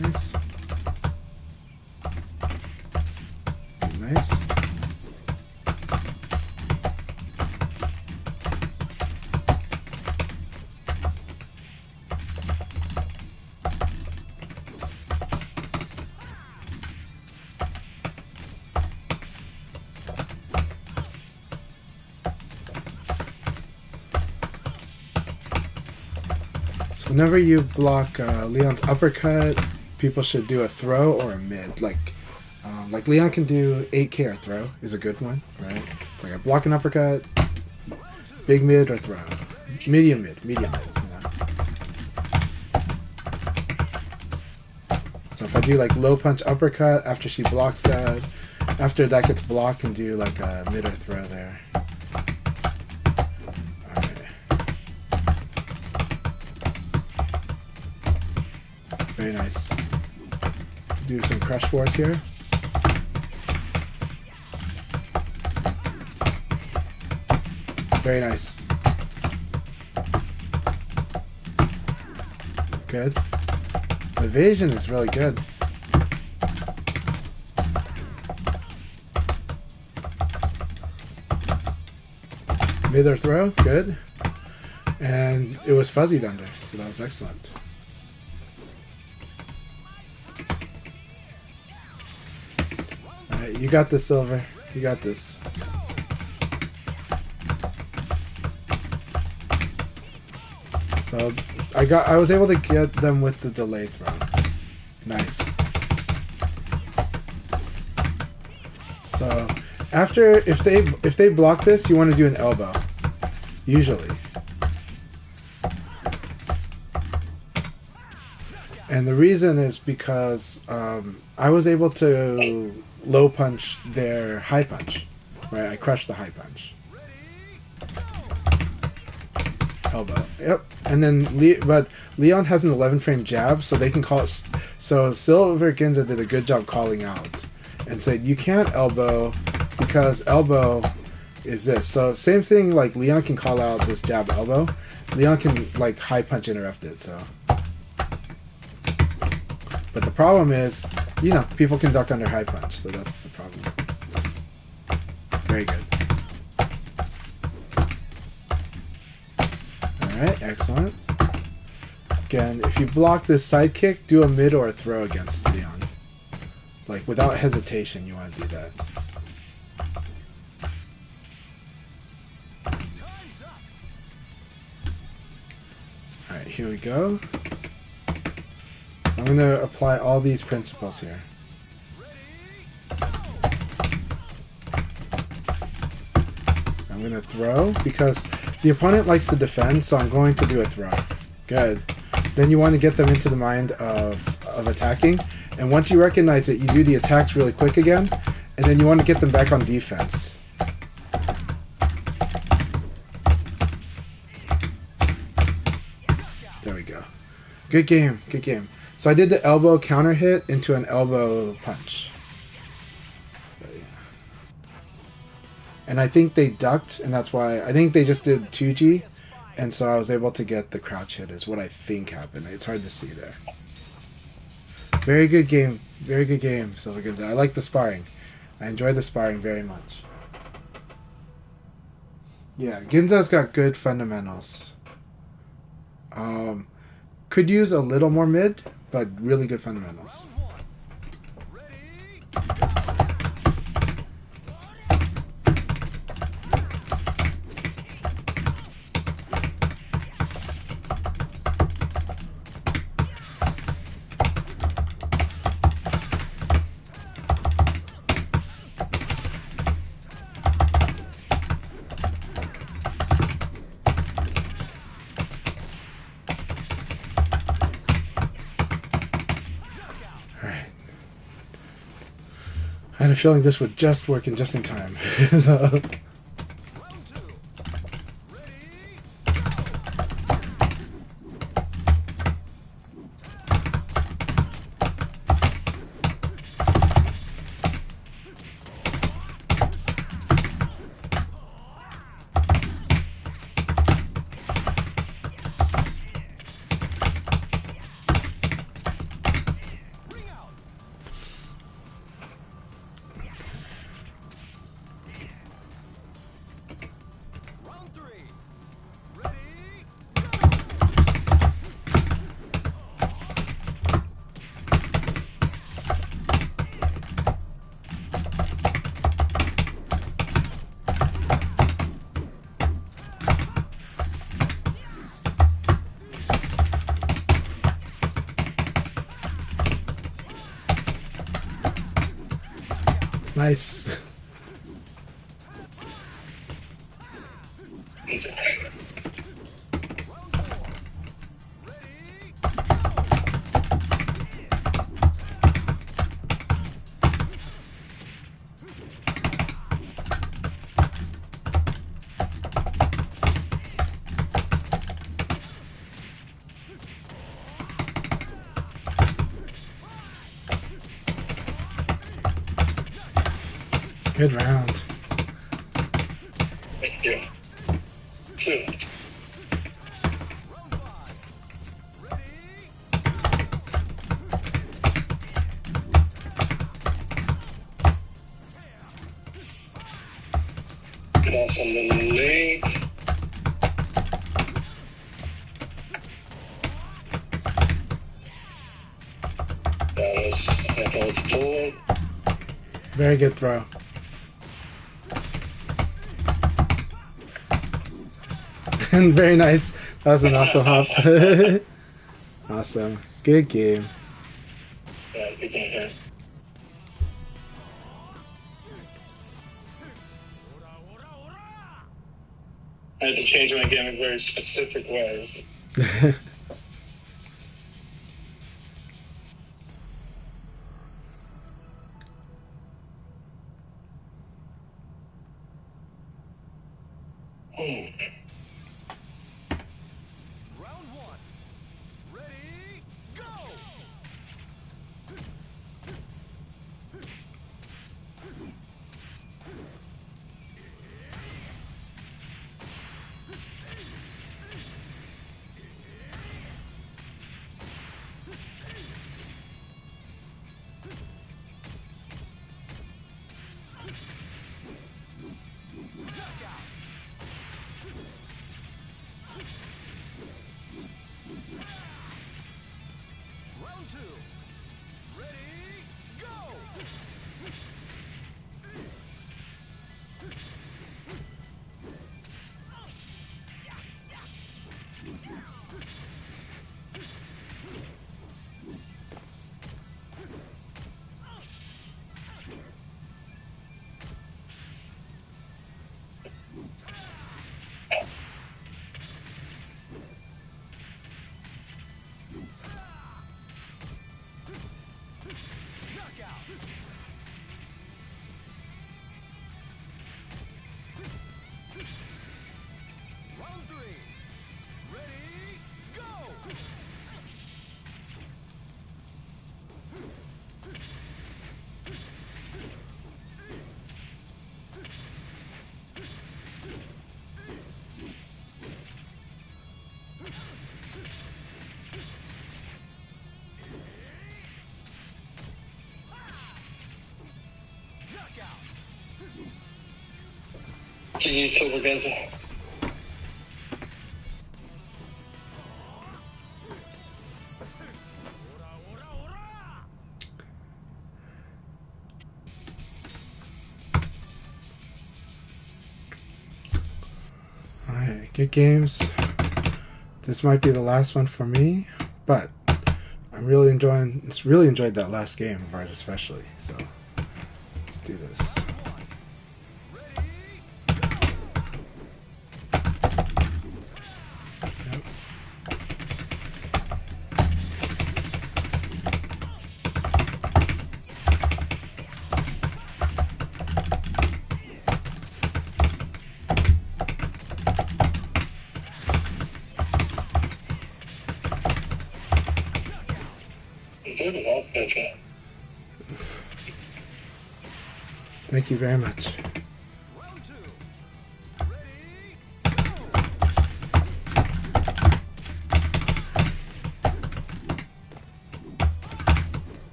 Nice. Nice. So whenever you block Leon's uppercut, people should do a throw or a mid. Like Leon can do 8K or throw is a good one, right? It's like I block an uppercut, big mid or throw, medium mid, you know. So if I do like low punch uppercut after she blocks that, after that gets blocked, can do like a mid or throw there. Alright. Very nice. Do some crush force here. Very nice. Good. The evasion is really good. Mid or throw, good. And it was fuzzied under, so that was excellent. Alright, you got this, Silver. You got this. So I was able to get them with the delay throw. Nice. So after if they block this, you want to do an elbow. Usually. And the reason is because I was able to low punch their high punch. Right? I crushed the high punch. Elbow. Yep. And then but Leon has an 11 frame jab, so they can call it. So Silver Ginza did a good job calling out and said you can't elbow because elbow is this. So same thing, like Leon can call out this jab elbow. Leon can like high punch interrupt it. So, but the problem is, you know, people can duck under high punch, so that's the problem. Very good. Alright, excellent. Again, if you block this side kick, do a mid or a throw against Leon. Like, without hesitation, you want to do that. Alright, here we go. So I'm going to apply all these principles here. I'm going to throw because the opponent likes to defend, so I'm going to do a throw. Good. Then you want to get them into the mind of attacking, and once you recognize it, you do the attacks really quick again, and then you want to get them back on defense. There we go. Good game, good game. So I did the elbow counter hit into an elbow punch. And I think they ducked, and that's why I think they just did 2G, and so I was able to get the crouch hit is what I think happened. It's hard to see there. Very good game. Very good game, Silver Ginza. I like the sparring. I enjoyed the sparring very much. Yeah, Ginza's got good fundamentals. Could use a little more mid, but really good fundamentals. I had a feeling this would just work in just in time. So. Nice. Good round. Thank you. 2. That's on the late. That was, I thought, forward. Very good throw. And very nice. That was an awesome hop. Awesome. Good game. Yeah, good game here. I had to change my game in very specific ways. Round 1. Ready, go! Round 2. Ready, go! Knockout! Round 3. Ready, go! Knockout! GG Silver guys. Alright, good games. This might be the last one for me, but I'm really enjoyed that last game of ours especially. So let's do this. Yep. Good well, Petra. Thank you very much. Round 2. Ready,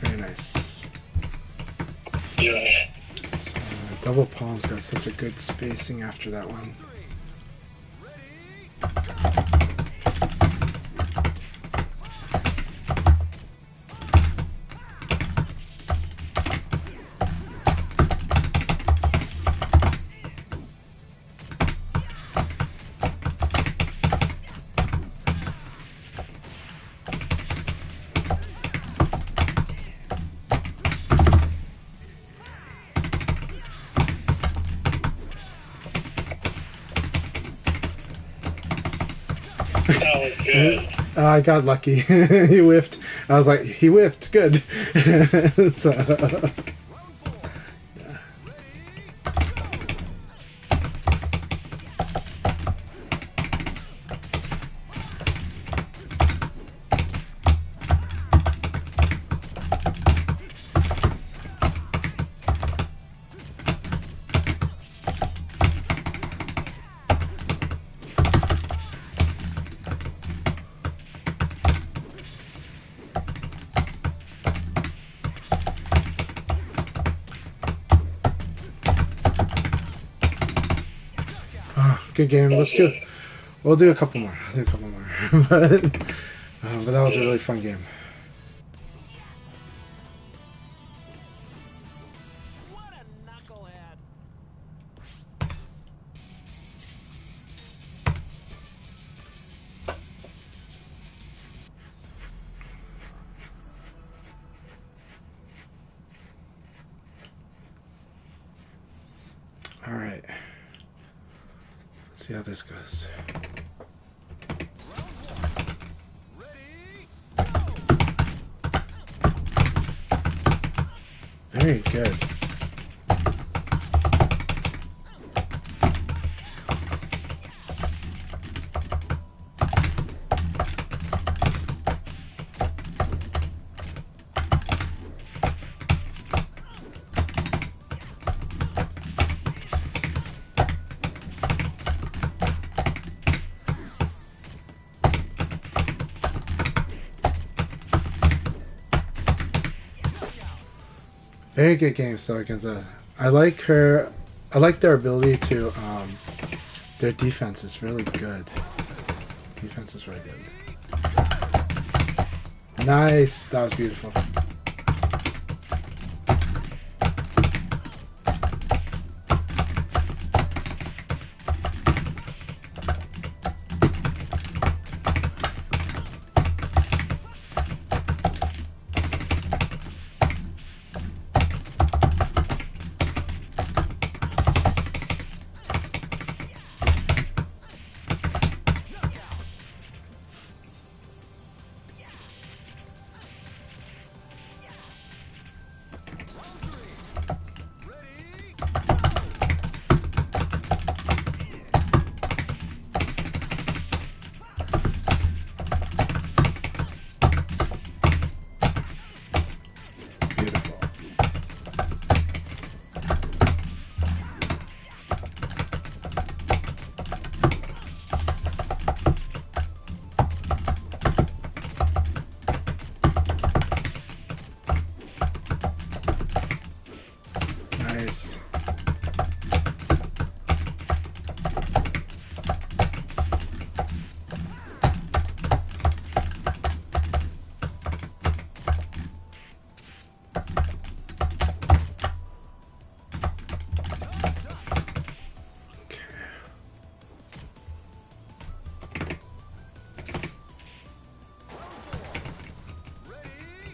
Very nice. Yeah. So, double palms got such a good spacing after that one. 3. Ready, That was good. I got lucky. He whiffed. I was like, he whiffed. Good. So, Round 4. yeah. Oh, good game. Let's do. We'll do a couple more. I'll do a couple more. But that was a really fun game. What a knucklehead. All right. Let's see how this goes. Round 1. Ready, go! Very good. Very good game, Saragenza. I like her. I like their ability to. Their defense is really good. Defense is really good. Nice. That was beautiful. Round 3. Ready, Beautiful. Nice. time's up. Okay. Round 4. Ready,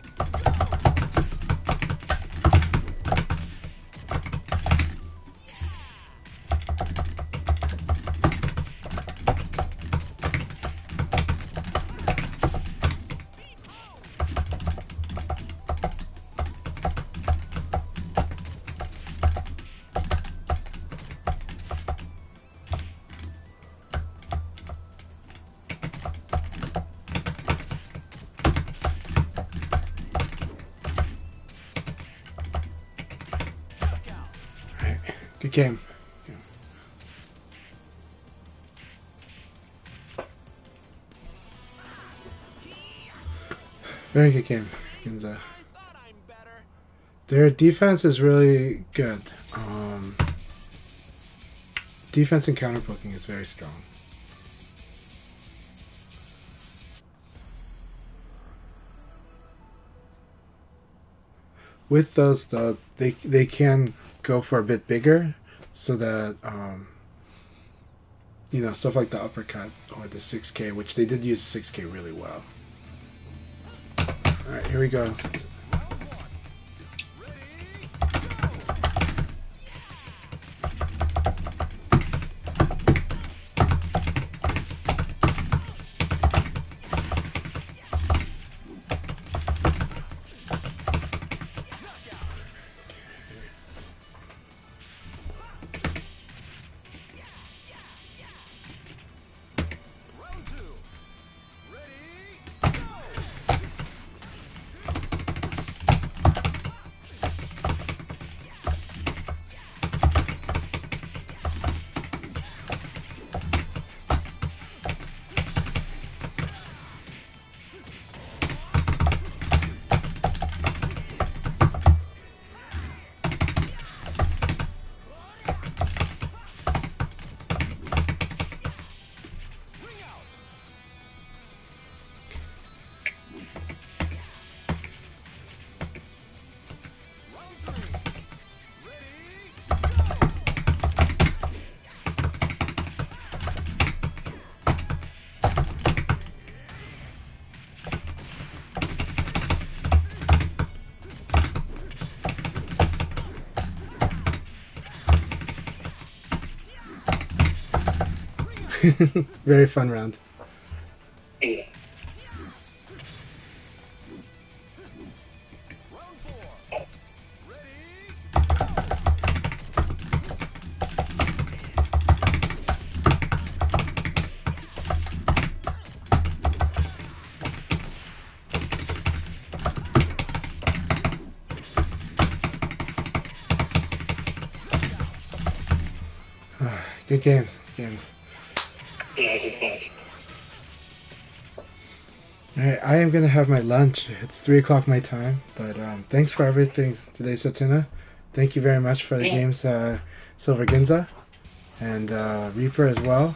All right. Good game. Very good game, Ginza. I thought I'm better. Their defense is really good. Defense and counterpoking is very strong. With those, though, they can go for a bit bigger, so that stuff like the uppercut or the 6K, which they did use 6K really well. All right, here we go. Round 1. Ready, go! Very fun round. Yeah. Round 4. Ready? Good games. Games. Yeah, good point. Alright, I am gonna have my lunch. It's 3 o'clock my time. But thanks for everything today, Satsuna. Thank you very much for the games, Silver Ginza and Reaper as well.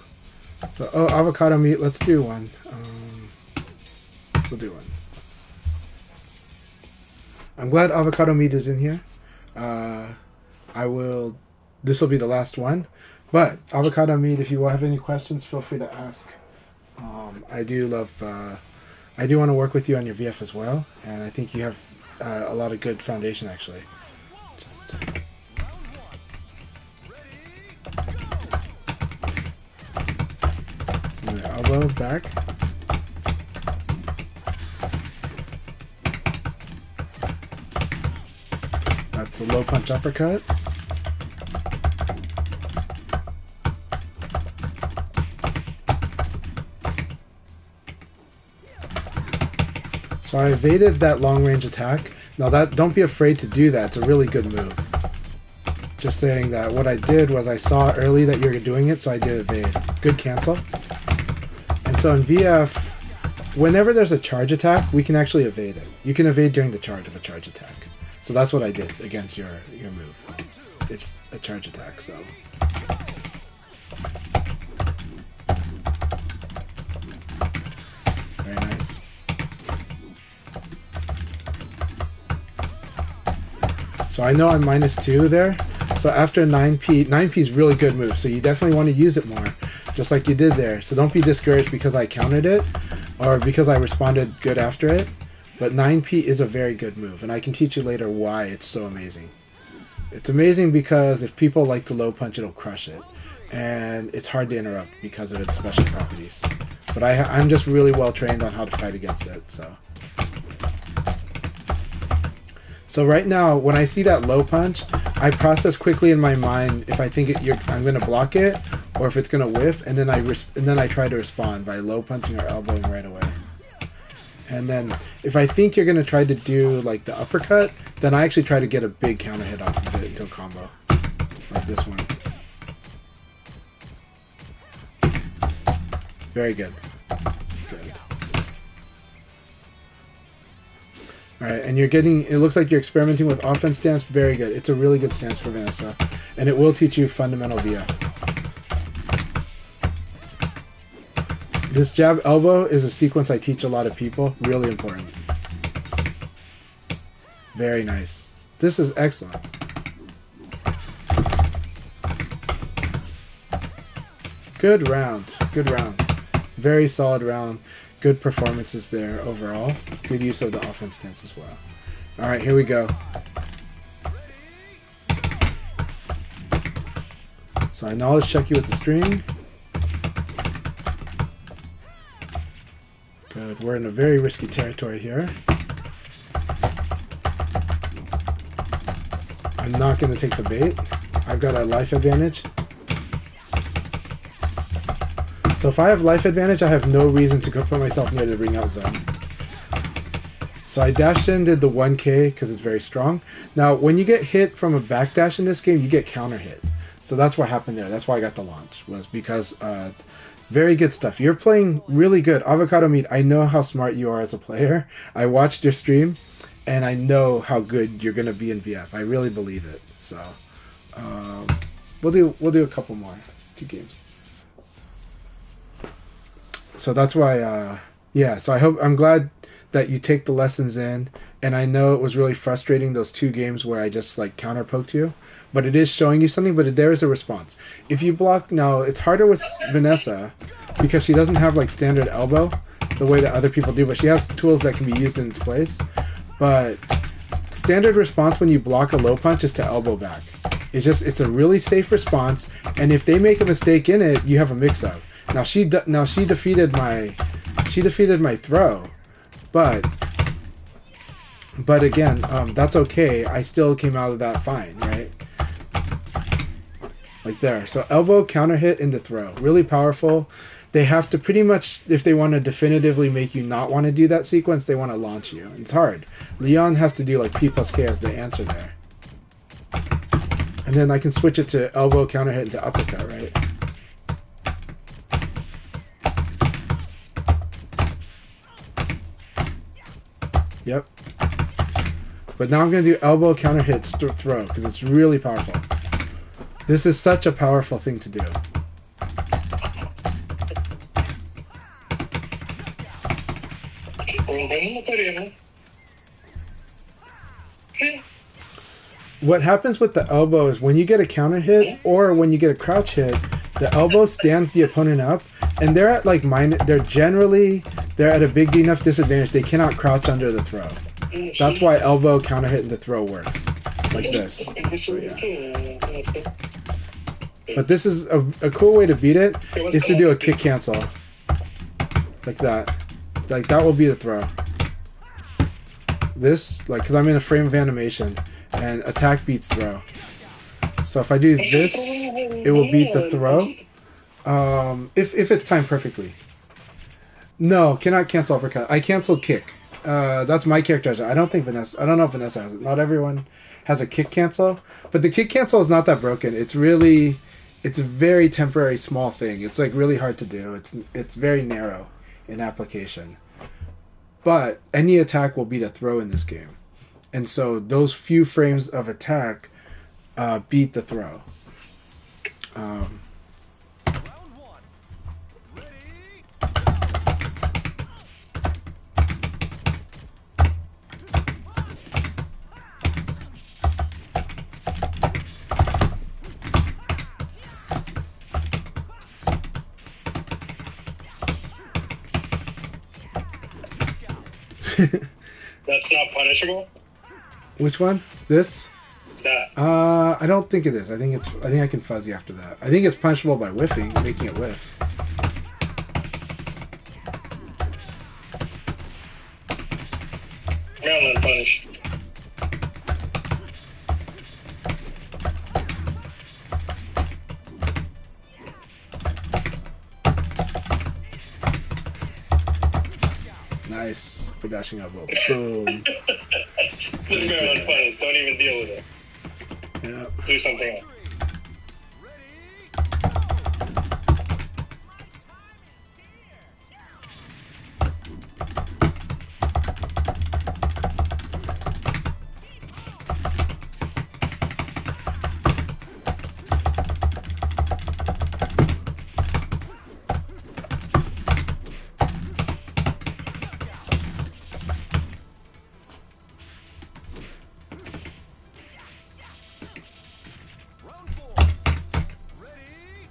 So, avocado meat. Let's do one. We'll do one. I'm glad avocado meat is in here. I will. This will be the last one. But avocado meat. If you have any questions, feel free to ask. I do love. I do want to work with you on your VF as well, and I think you have a lot of good foundation actually. Just. My elbow back. That's the low punch uppercut. So I evaded that long range attack. Now don't be afraid to do that. It's a really good move. Just saying that what I did was I saw early that you're doing it, so I did evade. Good cancel. And so in VF, whenever there's a charge attack, we can actually evade it. You can evade during the charge of a charge attack. So that's what I did against your move. It's a charge attack, so. Very nice. So I know I'm -2 there. So after 9P, 9P is really good move. So you definitely want to use it more, just like you did there. So don't be discouraged because I countered it, or because I responded good after it. But 9P is a very good move, and I can teach you later why it's so amazing. It's amazing because if people like to low punch, it'll crush it. And it's hard to interrupt because of its special properties. But I'm just really well trained on how to fight against it, so. So right now, when I see that low punch, I process quickly in my mind if I think I'm going to block it, or if it's going to whiff, and then I try to respond by low punching or elbowing right away. And then if I think you're going to try to do like the uppercut, then I actually try to get a big counter hit off of it into a combo, like this one. Very good. Good. Alright, and it looks like you're experimenting with offense stance. Very good. It's a really good stance for Vanessa. And it will teach you fundamental VF. This jab elbow is a sequence I teach a lot of people. Really important. Very nice. This is excellent. Good round. Good round. Very solid round. Good performances there overall. Good use of the offense stance as well. Alright, here we go. So I knowledge check you with the string. Good. We're in a very risky territory here. I'm not going to take the bait. I've got a life advantage. So if I have life advantage, I have no reason to go put myself near the ring out zone. So I dashed in, did the 1K because it's very strong. Now, when you get hit from a backdash in this game, you get counter hit. So that's what happened there. That's why I got the launch, was because very good stuff. You're playing really good. Avocado Meat, I know how smart you are as a player. I watched your stream, and I know how good you're going to be in VF. I really believe it. So we'll do a couple more. 2 games. So that's why, yeah, so I'm glad that you take the lessons in, and I know it was really frustrating those 2 games where I just like counter poked you, but it is showing you something, but there is a response. If you block, now it's harder with Vanessa because she doesn't have like standard elbow the way that other people do, but she has tools that can be used in its place. But standard response when you block a low punch is to elbow back. It's a really safe response, and if they make a mistake in it, you have a mix-up. Now she defeated my throw, but again, that's okay. I still came out of that fine, right? Like there. So elbow, counter hit, into throw. Really powerful. They have to pretty much, if they want to definitively make you not want to do that sequence, they want to launch you. It's hard. Leon has to do like P plus K as the answer there. And then I can switch it to elbow, counter hit, into uppercut, right? Yep. But now I'm going to do elbow, counter hit, throw, because it's really powerful. This is such a powerful thing to do. What happens with the elbow is when you get a counter hit or when you get a crouch hit, the elbow stands the opponent up, and they're at like they're at a big enough disadvantage they cannot crouch under the throw. That's why elbow, counter hit, and the throw works like this. So, yeah. But this is a cool way to beat it is to do a kick cancel like that. Like that will be the throw. This, like, because I'm in a frame of animation and attack beats throw. So if I do this, it will beat the throw. If it's timed perfectly. No, cannot cancel uppercut. I canceled kick. That's my character. I don't know if Vanessa has it. Not everyone has a kick cancel, but the kick cancel is not that broken. It's a very temporary small thing. It's like really hard to do. It's very narrow in application. But any attack will beat a throw in this game. And so those few frames of attack beat the throw. Round one. Ready? That's not punishable? Which one? This? That. I don't think it is. I think I can fuzzy after that. I think it's punishable by whiffing, making it whiff. Maryland punished. Nice. For dashing elbow. Boom. Maryland punished. Don't even deal with it. Yeah. Do something else. Round four. Ready?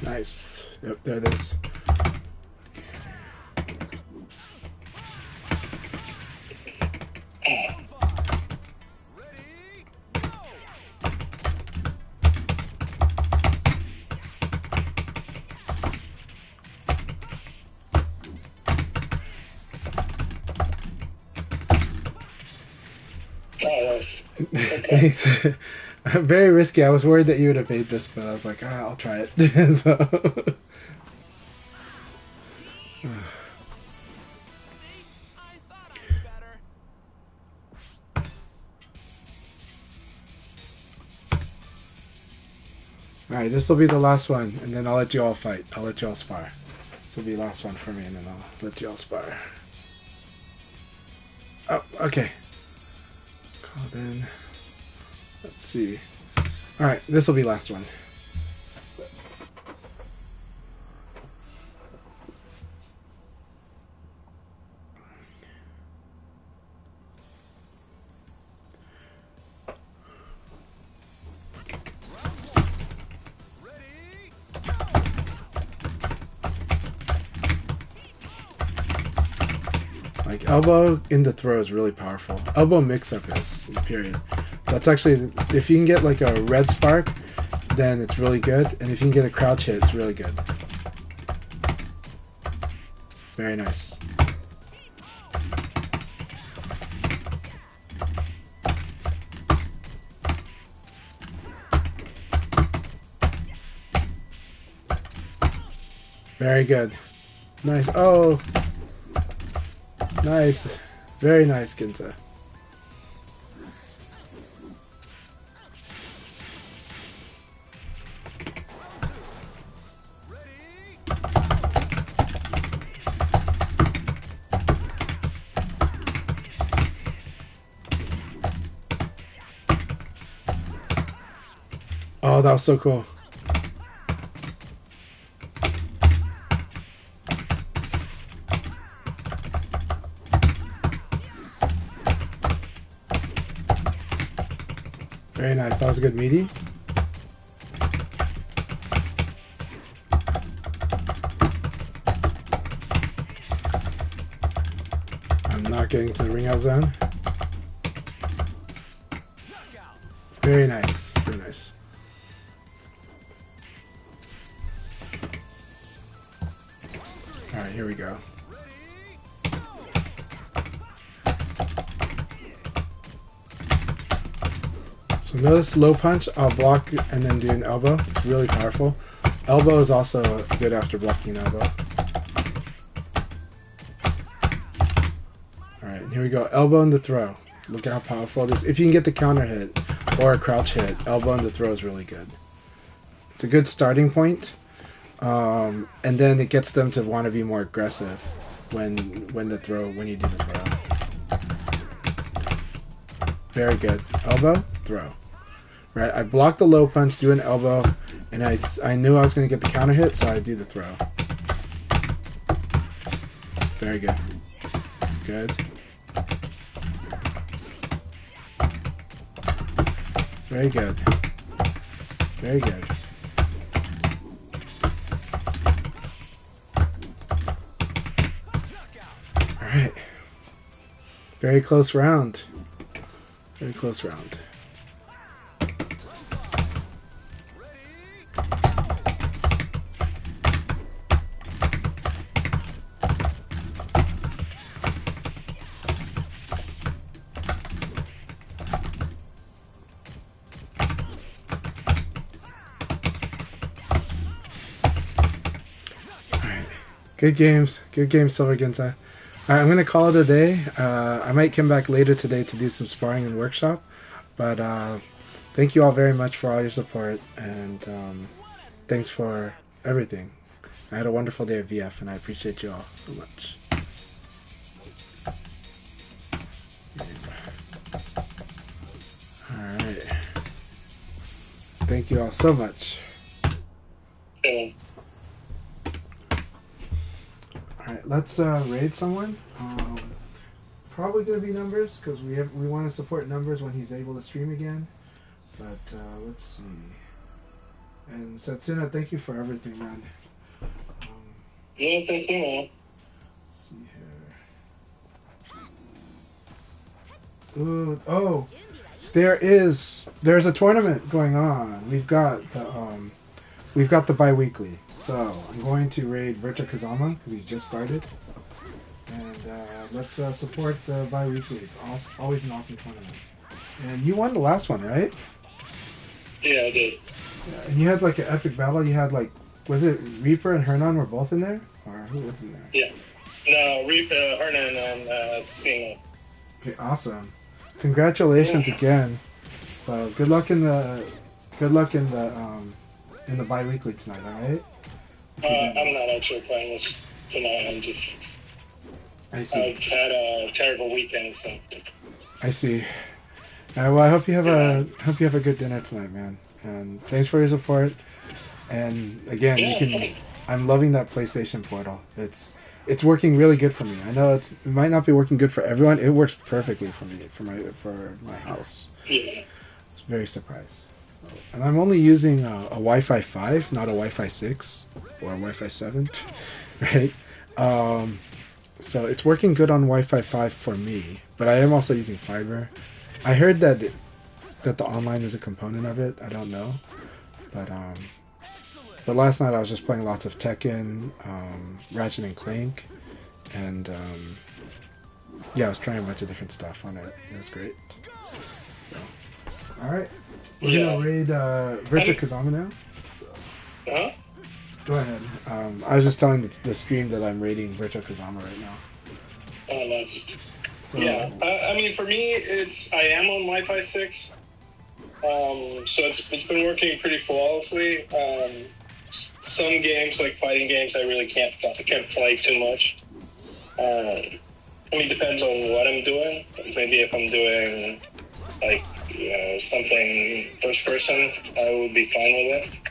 Nice. Yep, there it is. Round five. Ready? Go! Oh, nice. Thanks. Very risky. I was worried that you would have made this, but I was like, I'll try it. So. See? I thought I'd be better. Alright, this will be the last one, and then I'll let you all fight. I'll let you all spar. This will be the last one for me, and then I'll let you all spar. Oh, okay. Called in. Let's see. Alright, this will be last one. Round one. Ready? Go! Like elbow in the throw is really powerful. Elbow mix-up is, period. That's actually, if you can get like a red spark, then it's really good. And if you can get a crouch hit, it's really good. Very nice. Very good. Nice. Oh! Nice. Very nice, Ginza. Oh, that was so cool. Very nice. That was a good meaty. I'm not getting to the ring out zone. Very nice. Very nice. Alright, here we go. So notice low punch, I'll block and then do an elbow. It's really powerful. Elbow is also good after blocking an elbow. Alright, here we go. Elbow in the throw. Look at how powerful it is. If you can get the counter hit or a crouch hit, elbow in the throw is really good. It's a good starting point. And then it gets them to want to be more aggressive when you do the throw. Very good. Elbow, throw. Right, I blocked the low punch, do an elbow, and I knew I was going to get the counter hit, so I do the throw. Very good. Good. Very good. Very good. Alright. Very close round. Very close round. Good games, Silver Ginza. I'm going to call it a day. I might come back later today to do some sparring and workshop, but thank you all very much for all your support, and thanks for everything. I had a wonderful day at VF, and I appreciate you all so much. Alright. Thank you all so much. Yeah. Alright, let's raid someone. Probably going to be Numbers, because we want to support Numbers when he's able to stream again. But let's see. And Satsuna, thank you for everything, man. Yeah, thank you, man. Let's see here. Ooh, oh, there's a tournament going on. We've got the bi-weekly. So I'm going to raid Virtua Kazama because he's just started, and let's support the bi-weekly. It's always an awesome tournament. And you won the last one, right? Yeah, I did. Yeah, and you had like an epic battle. You had like, was it Reaper and Hernan were both in there, or who was in there? Yeah. No, Reaper, Hernan, and Single. Okay, awesome. Congratulations again. So good luck in the bi-weekly tonight. All right. I'm not actually playing this tonight. I see. I've had a terrible weekend, so. I see. Well, I hope you have a good dinner tonight, man. And thanks for your support. And again, I'm loving that PlayStation Portal. It's working really good for me. I know it might not be working good for everyone. It works perfectly for me for my house. Yeah. It's very surprised. So, and I'm only using a Wi-Fi 5, not a Wi-Fi 6 or a Wi-Fi 7, right? So it's working good on Wi-Fi 5 for me, but I am also using fiber. I heard that the online is a component of it. I don't know, but last night I was just playing lots of Tekken, Ratchet and Clank, and yeah, I was trying a bunch of different stuff on it. It was great. So, all right, we're gonna raid Virtua Kazama now. Huh? Go ahead. I was just telling the stream that I'm raiding Virtua Kazama right now. Oh, nice. So, Yeah, I mean, for me, I am on Wi-Fi 6, so it's been working pretty flawlessly. Some games, like fighting games, I really can't play too much. I mean, depends on what I'm doing. Maybe if I'm doing, like, something first person, I would be fine with it.